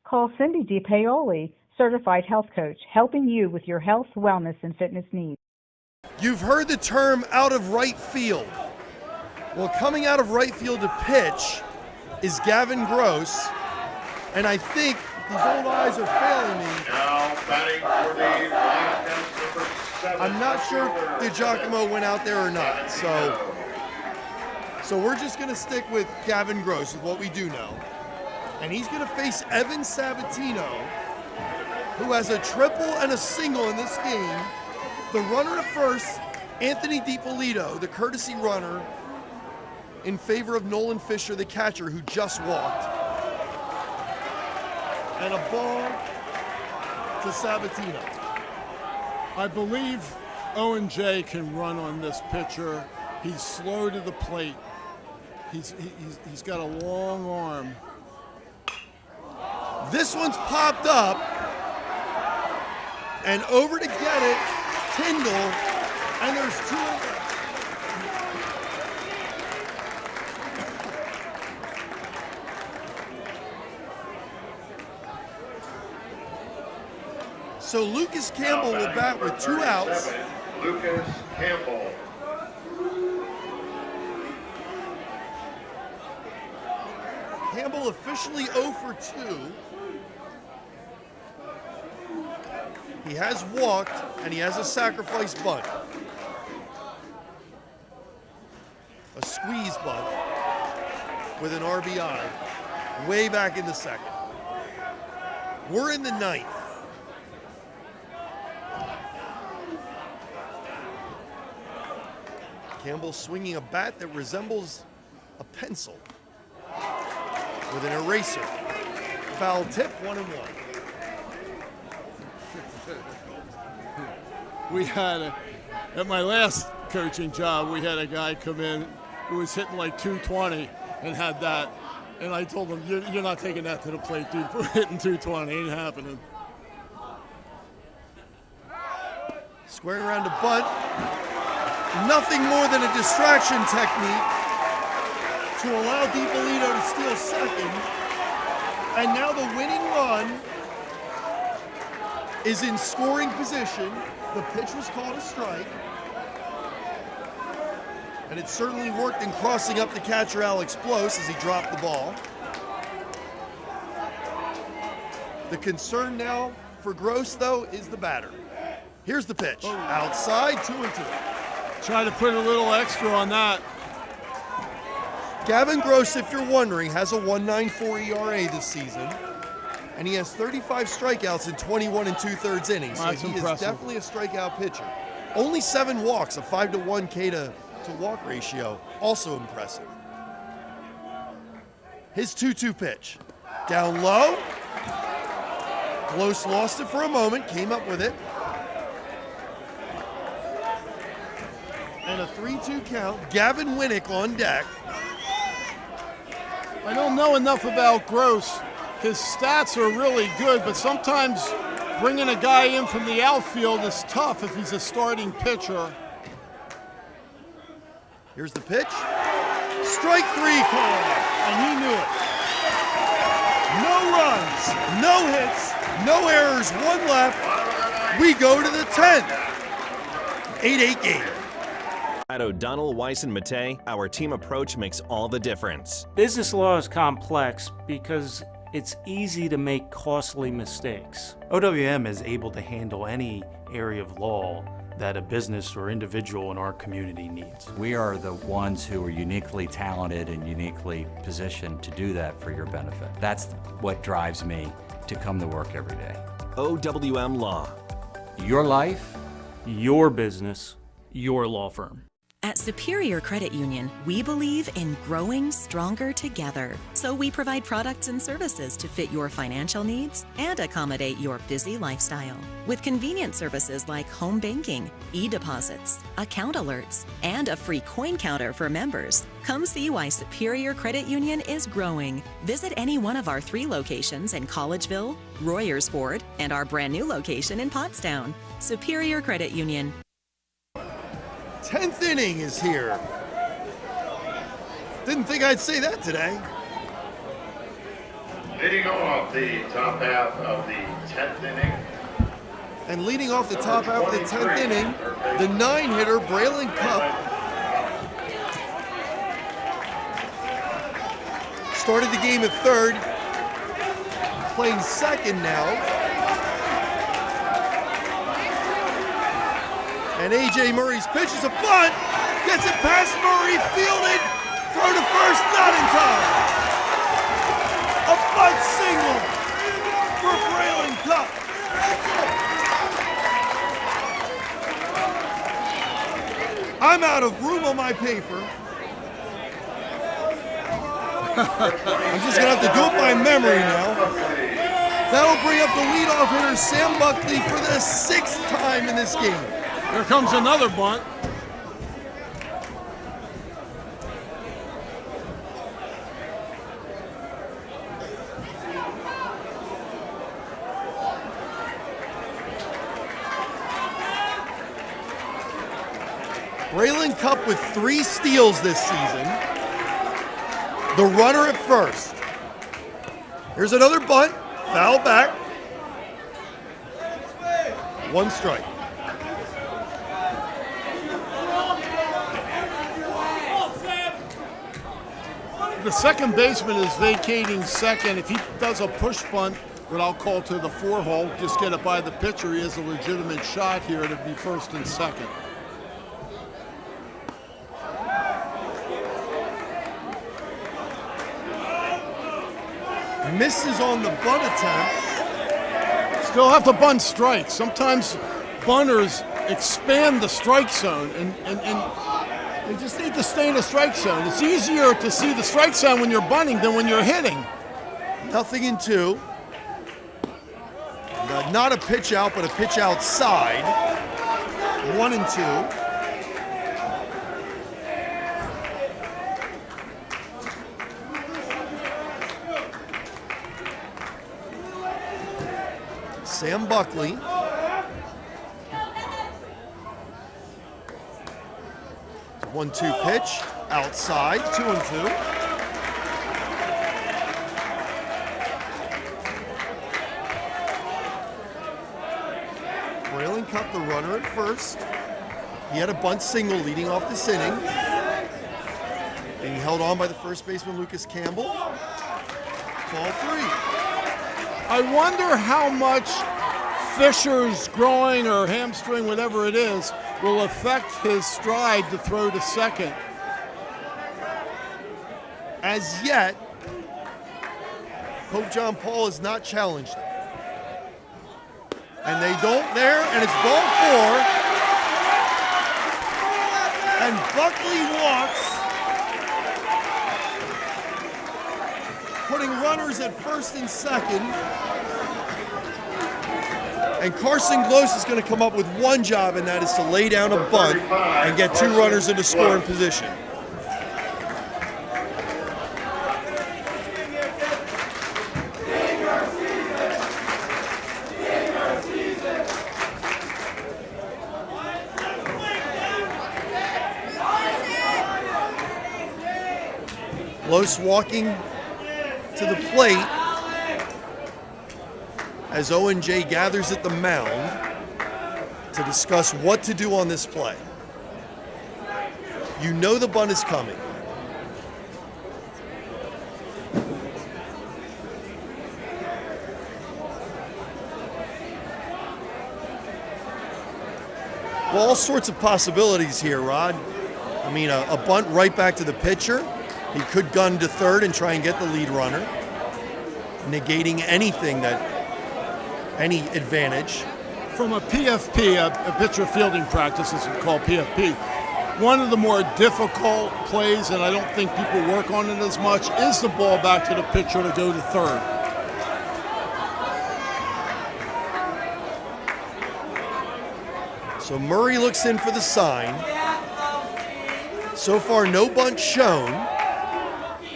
Call Cindy DiPaoli, Certified Health Coach, helping you with your health, wellness, and fitness needs. You've heard the term out of right field. Well, coming out of right field to pitch is Gavin Gross, and I think these old eyes are failing me. Now batting for the Lions, number 7. I'm not sure if DiGiacomo went out there or not, so we're just going to stick with Gavin Gross with what we do know. And he's going to face Evan Sabatino, who has a triple and a single in this game. The runner at first, Anthony DiPolito, the courtesy runner, in favor of Nolan Fisher, the catcher, who just walked. And a ball to Sabatino. I believe Owen J can run on this pitcher. He's slow to the plate. He's got a long arm. This one's popped up, and over to get it, Tyndall, and there's 2. So Lucas Campbell will bat with 2 outs. Lucas Campbell. Campbell officially 0 for 2. He has walked, and he has a sacrifice bunt. A squeeze bunt with an RBI way back in the second. We're in the 9th. Campbell swinging a bat that resembles a pencil with an eraser. Foul tip, 1-1. We had, at my last coaching job, we had a guy come in who was hitting like 220 and had that. And I told him, you're not taking that to the plate, dude. We're hitting 220, ain't happening. Squaring around to bunt. Nothing more than a distraction technique to allow DiPolito to steal second. And now the winning run is in scoring position. The pitch was called a strike. And it certainly worked in crossing up the catcher Alex Blos as he dropped the ball. The concern now for Gross, though, is the batter. Here's the pitch. Outside, 2-2. Try to put a little extra on that. Gavin Gross, if you're wondering, has a 1.94 ERA this season. And he has 35 strikeouts in 21 2/3 innings. So That's he impressive. is definitely a strikeout pitcher. Only 7 walks, a 5-to-1 K to walk ratio. Also impressive. His 2-2 pitch. Down low. Blos lost it for a moment, came up with it. And a 3-2 count. Gavin Winnick on deck. I don't know enough about Gross. His stats are really good, but sometimes bringing a guy in from the outfield is tough if he's a starting pitcher. Here's the pitch. Strike 3 call, and he knew it. No runs, no hits, no errors, 1 left. We go to the 10th. 8-8 game. At O'Donnell, Weiss, and Matei, our team approach makes all the difference. Business law is complex because it's easy to make costly mistakes. OWM is able to handle any area of law that a business or individual in our community needs. We are the ones who are uniquely talented and uniquely positioned to do that for your benefit. That's what drives me to come to work every day. OWM Law. Your life, your business, your law firm. At Superior Credit Union, we believe in growing stronger together. So we provide products and services to fit your financial needs and accommodate your busy lifestyle. With convenient services like home banking, e-deposits, account alerts, and a free coin counter for members. Come see why Superior Credit Union is growing. Visit any one of our 3 locations in Collegeville, Royersford, and our brand new location in Pottstown. Superior Credit Union. 10th inning is here. Didn't think I'd say that today. Leading off the top half of the 10th inning. And leading off the top half of the 10th inning, the 9-hitter, Braylon Cupp. Started the game at third, playing second now. And A.J. Murray's pitch is a bunt. Gets it past Murray, fielded. Throw to first, not in time. A bunt single for Braylon Cupp. I'm out of room on my paper. I'm just going to have to do it by memory now. That'll bring up the leadoff hitter, Sam Buckley, for the 6th time in this game. Here comes another bunt. Braylon Cupp with 3 steals this season. The runner at first. Here's another bunt. Foul back. 1 strike. The second baseman is vacating second. If he does a push bunt, what I'll call to the 4-hole, just get it by the pitcher, he has a legitimate shot here to be first and second. Misses on the bunt attempt. Still have to bunt strikes. Sometimes bunters expand the strike zone and they just need to stay in the strike zone. It's easier to see the strike zone when you're bunting than when you're hitting. Nothing in 2. Not a pitch out, but a pitch outside. 1 and 2. Sam Buckley. 1-2 pitch, outside, 2-2. Braylon cut the runner at first. He had a bunt single leading off this inning. Being held on by the first baseman, Lucas Campbell. Ball 3. I wonder how much Fisher's groin or hamstring, whatever it is, will affect his stride to throw to second. As yet, Pope John Paul has not challenged him. And they don't there, and it's ball 4. And Buckley walks, putting runners at first and second. And Carson Gloss is going to come up with one job, and that is to lay down a bunt and get 2 runners into scoring position. Gloss walking to the plate as Owen J gathers at the mound to discuss what to do on this play. You know the bunt is coming. Well, all sorts of possibilities here, Rod. I mean, a bunt right back to the pitcher. He could gun to third and try and get the lead runner, negating anything any advantage. From a PFP, a pitcher fielding practice, as we call PFP, one of the more difficult plays, and I don't think people work on it as much, is the ball back to the pitcher to go to third. So Murray looks in for the sign. So far, no bunt shown.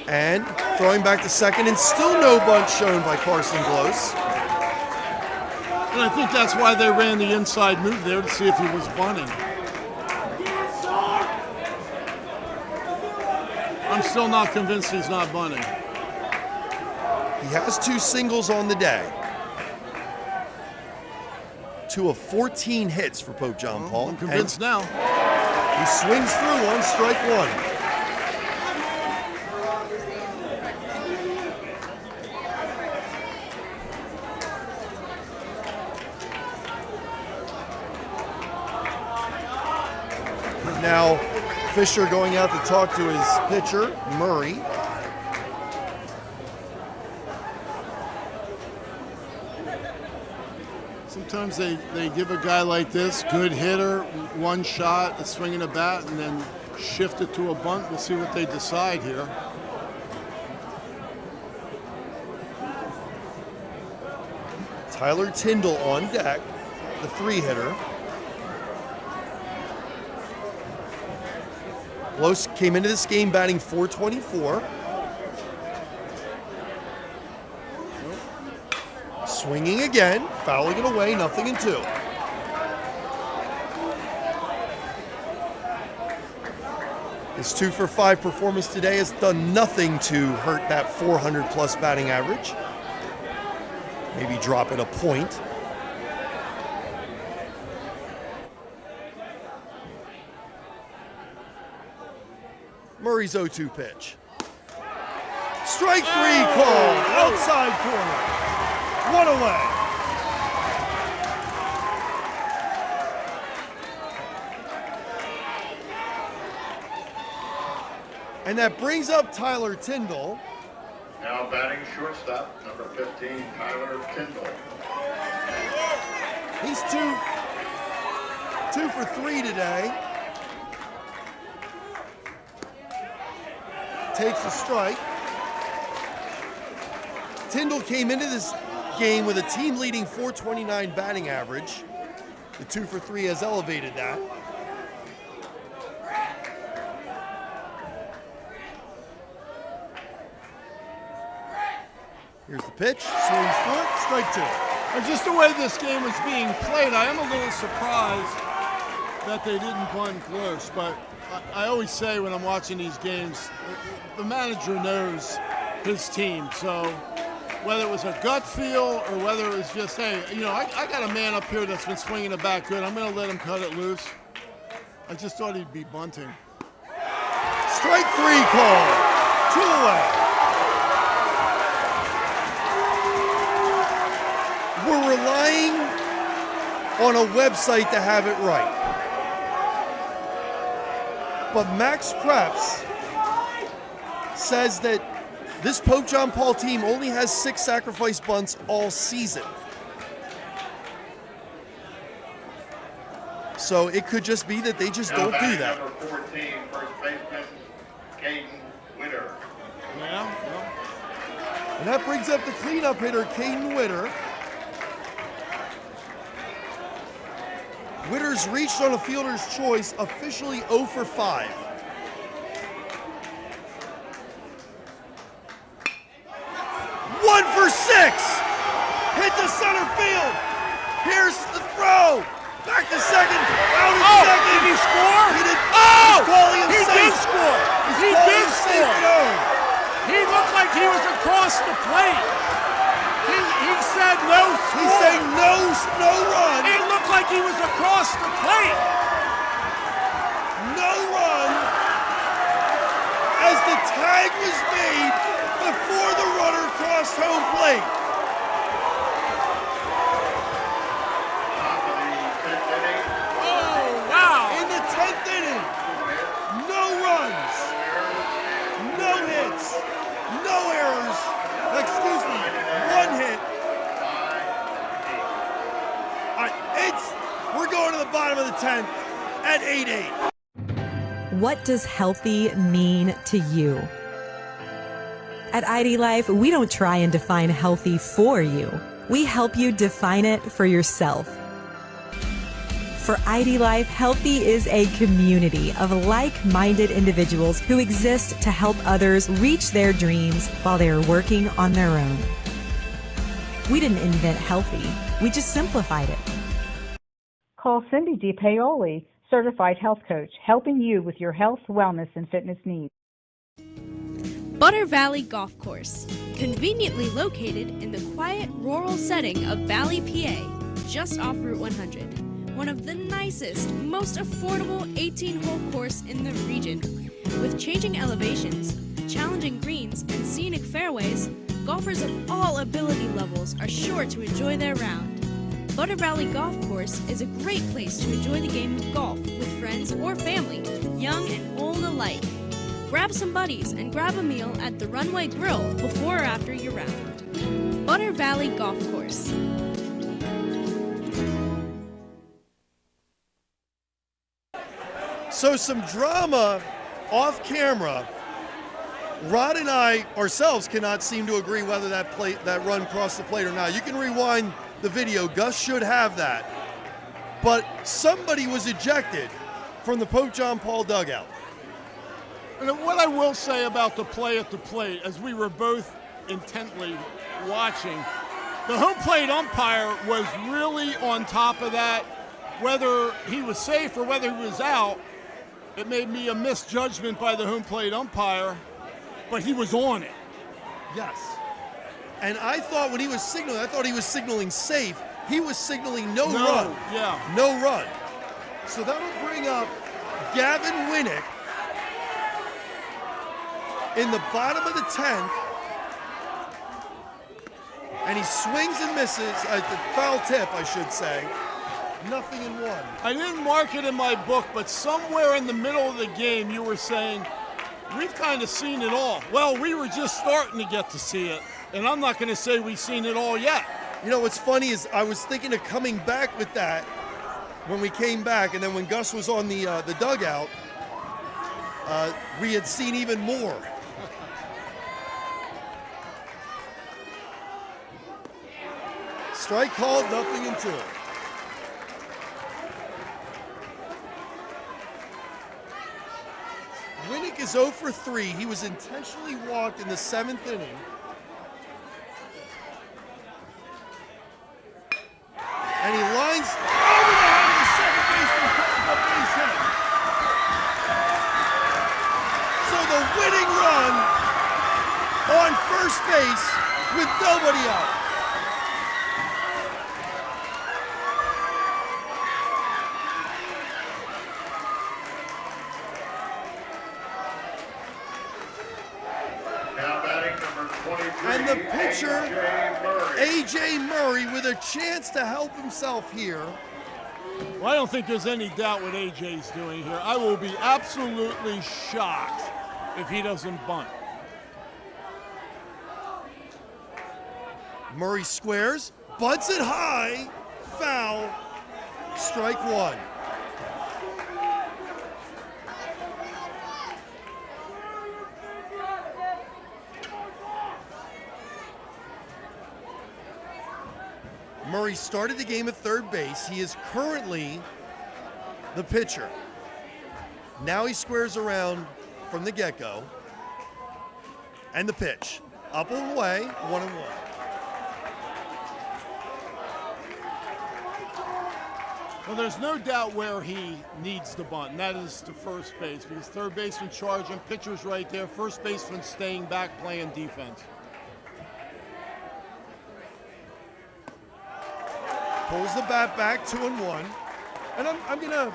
And throwing back to second, and still no bunt shown by Carson Gloss. And I think that's why they ran the inside move there to see if he was bunting. I'm still not convinced he's not bunting. He has 2 singles on the day. 2 of 14 hits for Pope John Paul. I'm convinced now. He swings through on strike 1. Now, Fisher going out to talk to his pitcher, Murray. Sometimes they give a guy like this, good hitter, one shot, a swing and a bat, and then shift it to a bunt. We'll see what they decide here. Tyler Tyndall on deck, the 3-hitter. Los came into this game batting .424. Swinging again, fouling it away, 0-2. His 2-for-5 performance today has done nothing to hurt that 400-plus batting average. Maybe drop it a point. Murray's 0-2 pitch. Strike 3 called, outside corner. 1 away. And that brings up Tyler Tyndall. Now batting shortstop, number 15, Tyler Tyndall. He's 2 for 3 today. Takes a strike. Tyndall came into this game with a team-leading .429 batting average. The 2 for 3 has elevated that. Here's the pitch, swings through it, strike 2. And just the way this game is being played, I am a little surprised that they didn't bunt close, but I always say when I'm watching these games, the manager knows his team. So whether it was a gut feel or whether it was just, hey, I got a man up here that's been swinging the bat good. I'm going to let him cut it loose. I just thought he'd be bunting. Strike 3 call. 2 away. We're relying on a website to have it right. But Max Preps says that this Pope John Paul team only has 6 sacrifice bunts all season. So it could just be that they just don't do that. Number 14, first baseman, Caden Witter. Yeah. And that brings up the cleanup hitter, Caden Witter. Witter's reached on a fielder's choice, officially 0 for 5. One for 6! Hit to center field! Here's the throw! Back to second, out at second! Did he score? He did. Oh! He's calling him He safe. did score! He's He calling did him safe score! at home. He looked like he was across the plate. He said no score. He's saying no run. It looked like he was across the plate. No run as the tag was made before the runner crossed home plate. Oh, wow. In the 10th inning, no runs, no hits, no errors, excuse me, 1 hit. We're going to the bottom of the 10th at 8-8. What does healthy mean to you? At ID Life, we don't try and define healthy for you. We help you define it for yourself. For ID Life, healthy is a community of like-minded individuals who exist to help others reach their dreams while they are working on their own. We didn't invent healthy, we just simplified it. Call Cindy DiPaoli, Certified Health Coach, helping you with your health, wellness, and fitness needs. Butter Valley Golf Course, conveniently located in the quiet rural setting of Valley, PA, just off Route 100. One of the nicest, most affordable 18-hole course in the region. With changing elevations, challenging greens, and scenic fairways, golfers of all ability levels are sure to enjoy their round. Butter Valley Golf Course is a great place to enjoy the game of golf with friends or family, young and old alike. Grab some buddies and grab a meal at the Runway Grill before or after your round. Butter Valley Golf Course. So some drama off camera. Rod and I ourselves cannot seem to agree whether that run crossed the plate or not. You can rewind the video. Gus should have that. But somebody was ejected from the Pope John Paul dugout. And what I will say about the play at the plate, as we were both intently watching, the home plate umpire was really on top of that. Whether he was safe or whether he was out, it made me a misjudgment by the home plate umpire, but he was on it. Yes. And I thought when he was signaling, I thought he was signaling safe. He was signaling no run. Yeah. No run. So that will bring up Gavin Winnick in the bottom of the 10th. And he swings and misses, the foul tip, I should say. 0-1. I didn't mark it in my book, but somewhere in the middle of the game you were saying, we've kind of seen it all. Well, we were just starting to get to see it. And I'm not going to say we've seen it all yet. You know, what's funny is I was thinking of coming back with that when we came back, and then when Gus was on the dugout, we had seen even more. Strike called, 0-2. Winnick is 0 for 3. He was intentionally walked in the 7th inning. And he lines over the head of the second baseman, picking up base first base with nobody out. Now batting number 23, And the pitcher, A.J. A.J. Murray, with a chance to help himself here. Well, I don't think there's any doubt what AJ's doing here. I will be absolutely shocked if he doesn't bunt. Murray squares, bunts it high, foul, strike one. Murray started the game at third base. He is currently the pitcher. Now he squares around from the get-go. And the pitch. Up and away, 1-1. Well, there's no doubt where he needs to bunt, and that is to first base, because third baseman charging, pitcher's right there, first baseman staying back playing defense. Pulls the bat back, 2-1. And I'm gonna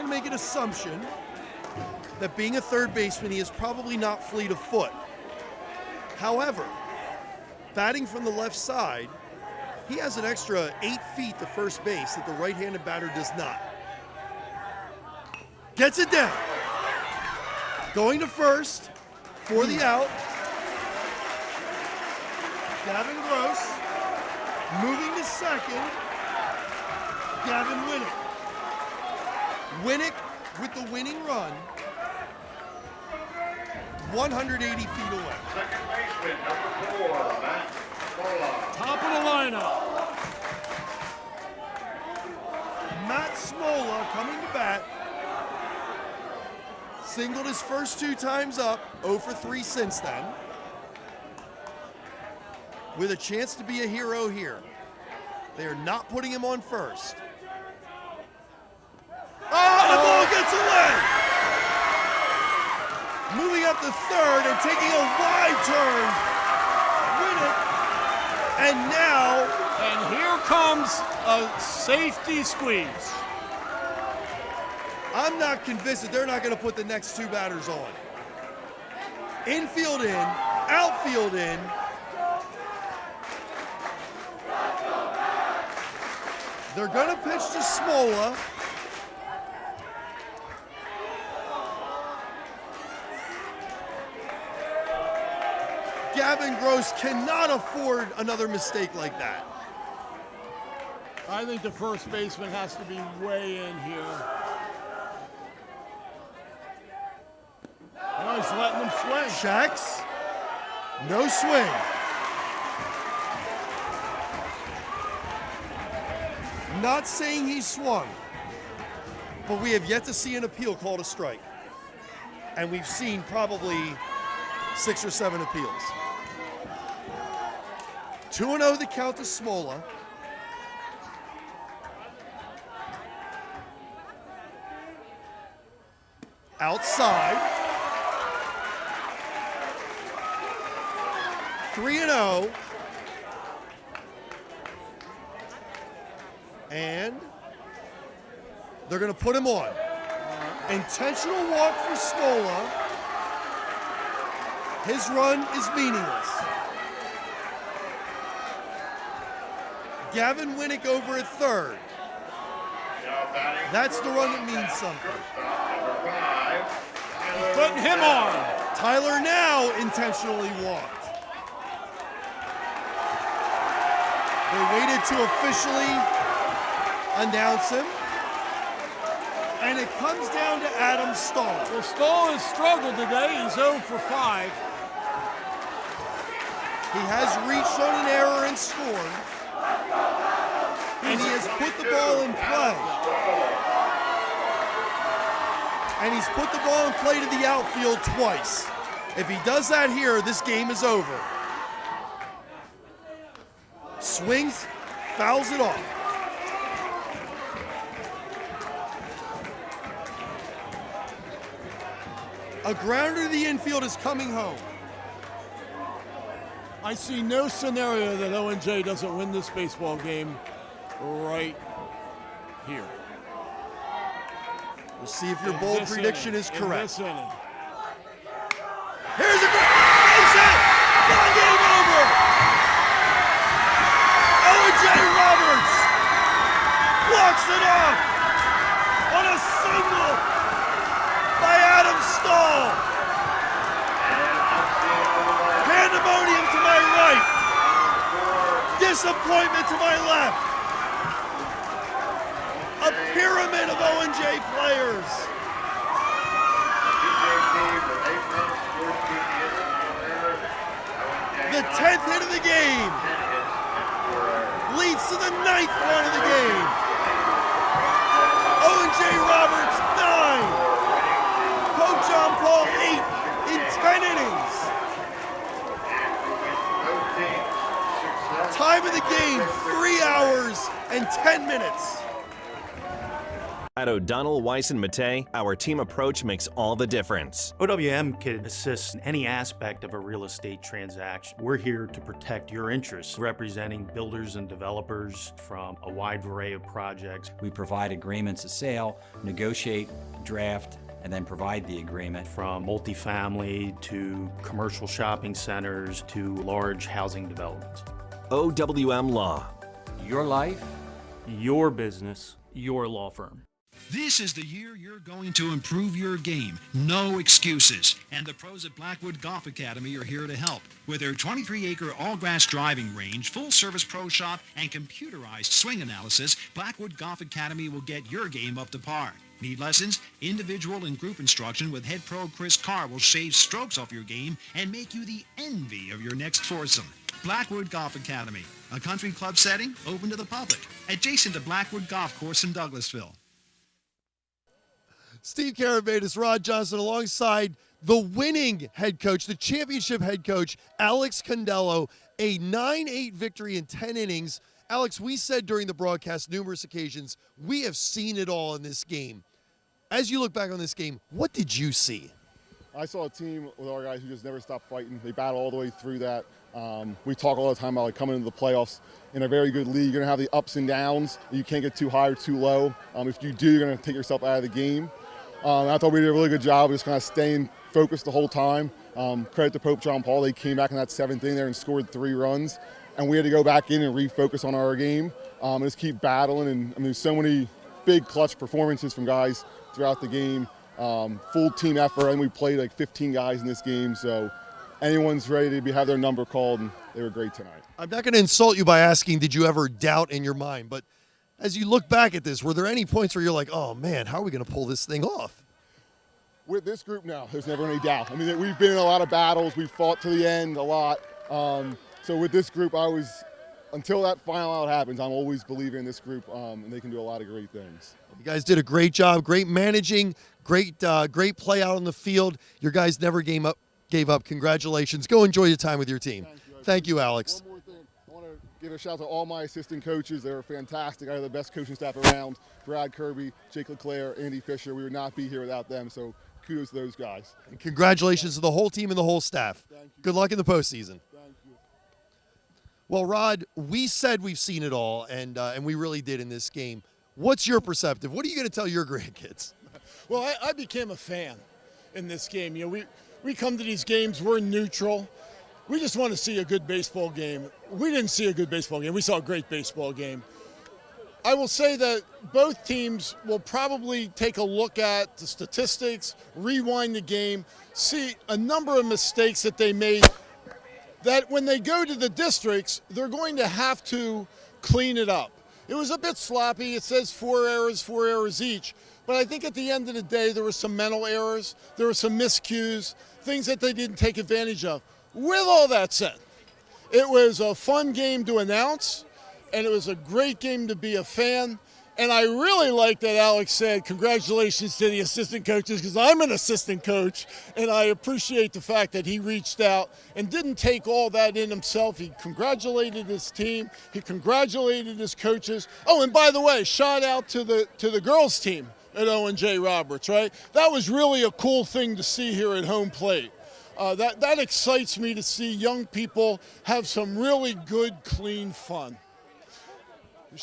make an assumption that being a third baseman, he is probably not fleet of foot. However, batting from the left side, he has an extra 8 feet to first base that the right-handed batter does not. Gets it down. Going to first for the out. Gavin Gross. Moving to second. Gavin Winnick. Winnick with the winning run. 180 feet away. Second baseman, number 4, Matt Smola. Top of the lineup. Matt Smola coming to bat. Singled his first 2 times up, 0 for 3 since then. With a chance to be a hero here. They are not putting him on first. Oh, the ball gets away! Moving up to third and taking a wide turn. Winnick. And now... And here comes a safety squeeze. I'm not convinced that they're not going to put the next 2 batters on. Infield in, outfield in. They're going to pitch to Smola. Gavin Gross cannot afford another mistake like that. I think the first baseman has to be way in here. Oh, he's letting them swing. Checks. No swing. Not saying he swung, but we have yet to see an appeal called a strike. And we've seen probably 6 or 7 appeals. 2-0 the count to Smola. Outside. 3-0. And they're going to put him on. Intentional walk for Smola. His run is meaningless. Gavin Winnick over at third. That's the run that means something. Putting him on. Tyler now intentionally walked. They waited to officially announce him. And it comes down to Adam Stahl. Well, Stahl has struggled today. He's 0 for 5. He has reached on an error and scored. And he has put the ball in play. And he's put the ball in play to the outfield twice. If he does that here, this game is over. Swings, fouls it off. A grounder to the infield is coming home. I see no scenario that O&J doesn't win this baseball game right here. We'll see if your bold prediction is correct. This inning. Here's a base hit! One game over! O.J. Roberts walks it off on a single by Adam Stahl. Pandemonium to my right. Disappointment to my left. A pyramid of O&J players. The 10th hit of the game leads to the 9th run of the game. O&J Roberts 9, Pope John Paul 8 in 10 innings. Time of the game 3 hours and 10 minutes. At O'Donnell, Weiss & Mattei, our team approach makes all the difference. OWM can assist in any aspect of a real estate transaction. We're here to protect your interests, representing builders and developers from a wide array of projects. We provide agreements of sale, negotiate, draft, and then provide the agreement. From multifamily to commercial shopping centers to large housing developments. OWM Law. Your life, your business, your law firm. This is the year you're going to improve your game. No excuses. And the pros at Blackwood Golf Academy are here to help. With their 23-acre all-grass driving range, full-service pro shop, and computerized swing analysis, Blackwood Golf Academy will get your game up to par. Need lessons? Individual and group instruction with head pro Chris Carr will shave strokes off your game and make you the envy of your next foursome. Blackwood Golf Academy, a country club setting open to the public, adjacent to Blackwood Golf Course in Douglasville. Steve Karabatis, Rod Johnson, alongside the winning head coach, the championship head coach, Alex Condello, a 9-8 victory in 10 innings. Alex, we said during the broadcast numerous occasions, we have seen it all in this game. As you look back on this game, what did you see? I saw a team with our guys who just never stopped fighting. They battle all the way through that. We talk all the time about coming into the playoffs. In a very good league, you're going to have the ups and downs. You can't get too high or too low. If you do, you're going to take yourself out of the game. I thought we did a really good job of just kind of staying focused the whole time. Credit to Pope John Paul. They came back in that 7th inning there and scored 3 runs. And we had to go back in and refocus on our game and just keep battling. And there's so many big clutch performances from guys throughout the game. Full team effort, and we played like 15 guys in this game. So anyone's ready to have their number called, and they were great tonight. I'm not going to insult you by asking, did you ever doubt in your mind? But as you look back at this, were there any points where you're like, oh, man, how are we going to pull this thing off? With this group now, there's never any doubt. I mean, we've been in a lot of battles. We've fought to the end a lot. So with this group, until that final out happens, I'm always believing in this group, and they can do a lot of great things. You guys did a great job, great managing, great play out on the field. Your guys never gave up. Congratulations. Go enjoy your time with your team. Thank you, Alex. One more thing. I want to give a shout out to all my assistant coaches. They were fantastic. I have the best coaching staff around. Brad Kirby, Jake LeClaire, Andy Fisher. We would not be here without them, so kudos to those guys. And congratulations to the whole team and the whole staff. Good luck in the postseason. Thank you. Well, Rod, we said we've seen it all, and we really did in this game. What's your perspective? What are you going to tell your grandkids? Well, I became a fan in this game. You know, we come to these games, we're neutral. We just want to see a good baseball game. We didn't see a good baseball game. We saw a great baseball game. I will say that both teams will probably take a look at the statistics, rewind the game, see a number of mistakes that they made, that when they go to the districts, they're going to have to clean it up. It was a bit sloppy. It says 4 errors each. But I think at the end of the day, there were some mental errors. There were some miscues, things that they didn't take advantage of. With all that said, it was a fun game to announce, and it was a great game to be a fan. And I really like that Alex said, congratulations to the assistant coaches, because I'm an assistant coach, and I appreciate the fact that he reached out and didn't take all that in himself. He congratulated his team. He congratulated his coaches. Oh, and by the way, shout out to the girls team at O&J Roberts, right? That was really a cool thing to see here at home plate. That excites me to see young people have some really good, clean fun.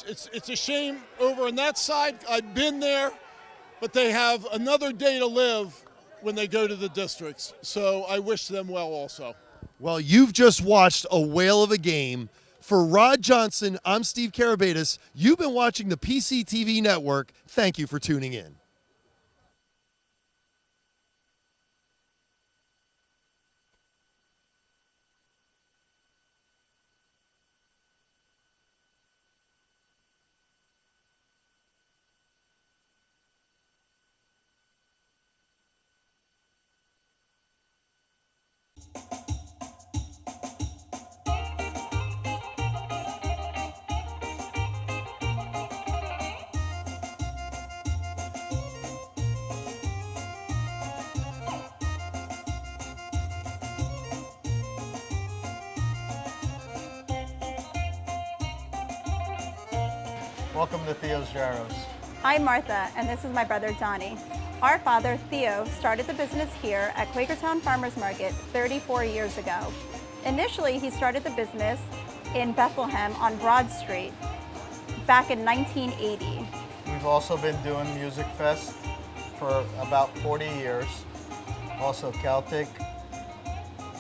It's a shame over on that side. I've been there, but they have another day to live when they go to the districts. So I wish them well also. Well, you've just watched a whale of a game. For Rod Johnson, I'm Steve Karabatis. You've been watching the PCTV network. Thank you for tuning in. Welcome to Theo's Gyros. Hi, Martha, and this is my brother, Donnie. Our father, Theo, started the business here at Quakertown Farmers Market 34 years ago. Initially, he started the business in Bethlehem on Broad Street back in 1980. We've also been doing Music Fest for about 40 years. Also Celtic.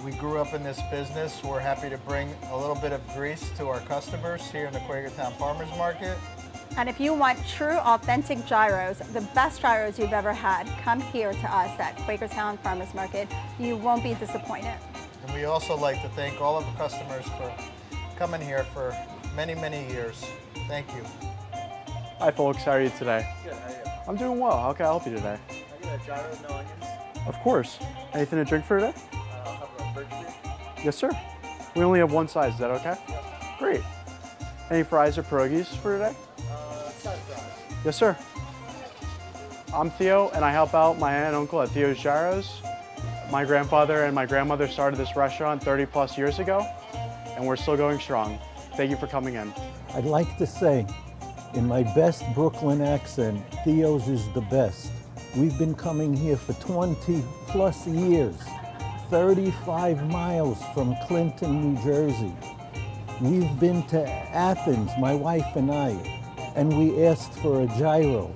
We grew up in this business. We're happy to bring a little bit of grease to our customers here in the Quakertown Farmers Market. And if you want true, authentic gyros, the best gyros you've ever had, come here to us at Quakertown Farmers Market. You won't be disappointed. And we also like to thank all of the customers for coming here for many, many years. Thank you. Hi folks, how are you today? Good, how are you? I'm doing well. How can I help you today? I get a gyro, no onions. Of course. Anything to drink for today? I'll have a birch beer. Yes, sir. We only have one size. Is that okay? Yep. Great. Any fries or pierogies for today? Side fries. Yes, sir. I'm Theo, and I help out my aunt and uncle at Theo's Gyros. My grandfather and my grandmother started this restaurant 30 plus years ago, and we're still going strong. Thank you for coming in. I'd like to say, in my best Brooklyn accent, Theo's is the best. We've been coming here for 20 plus years, 35 miles from Clinton, New Jersey. We've been to Athens, my wife and I, and we asked for a gyro,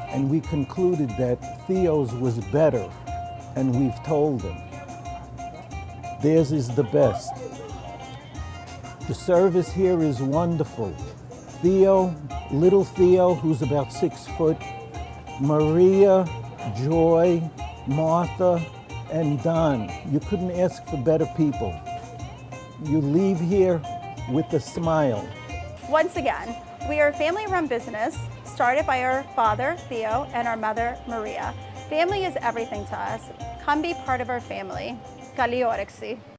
and we concluded that Theo's was better, and we've told them. Theirs is the best. The service here is wonderful. Theo, little Theo, who's about 6 foot, Maria, Joy, Martha, and Don. You couldn't ask for better people. You leave here with a smile. Once again, we are a family-run business started by our father, Theo, and our mother, Maria. Family is everything to us. Come be part of our family. Kali Orexi.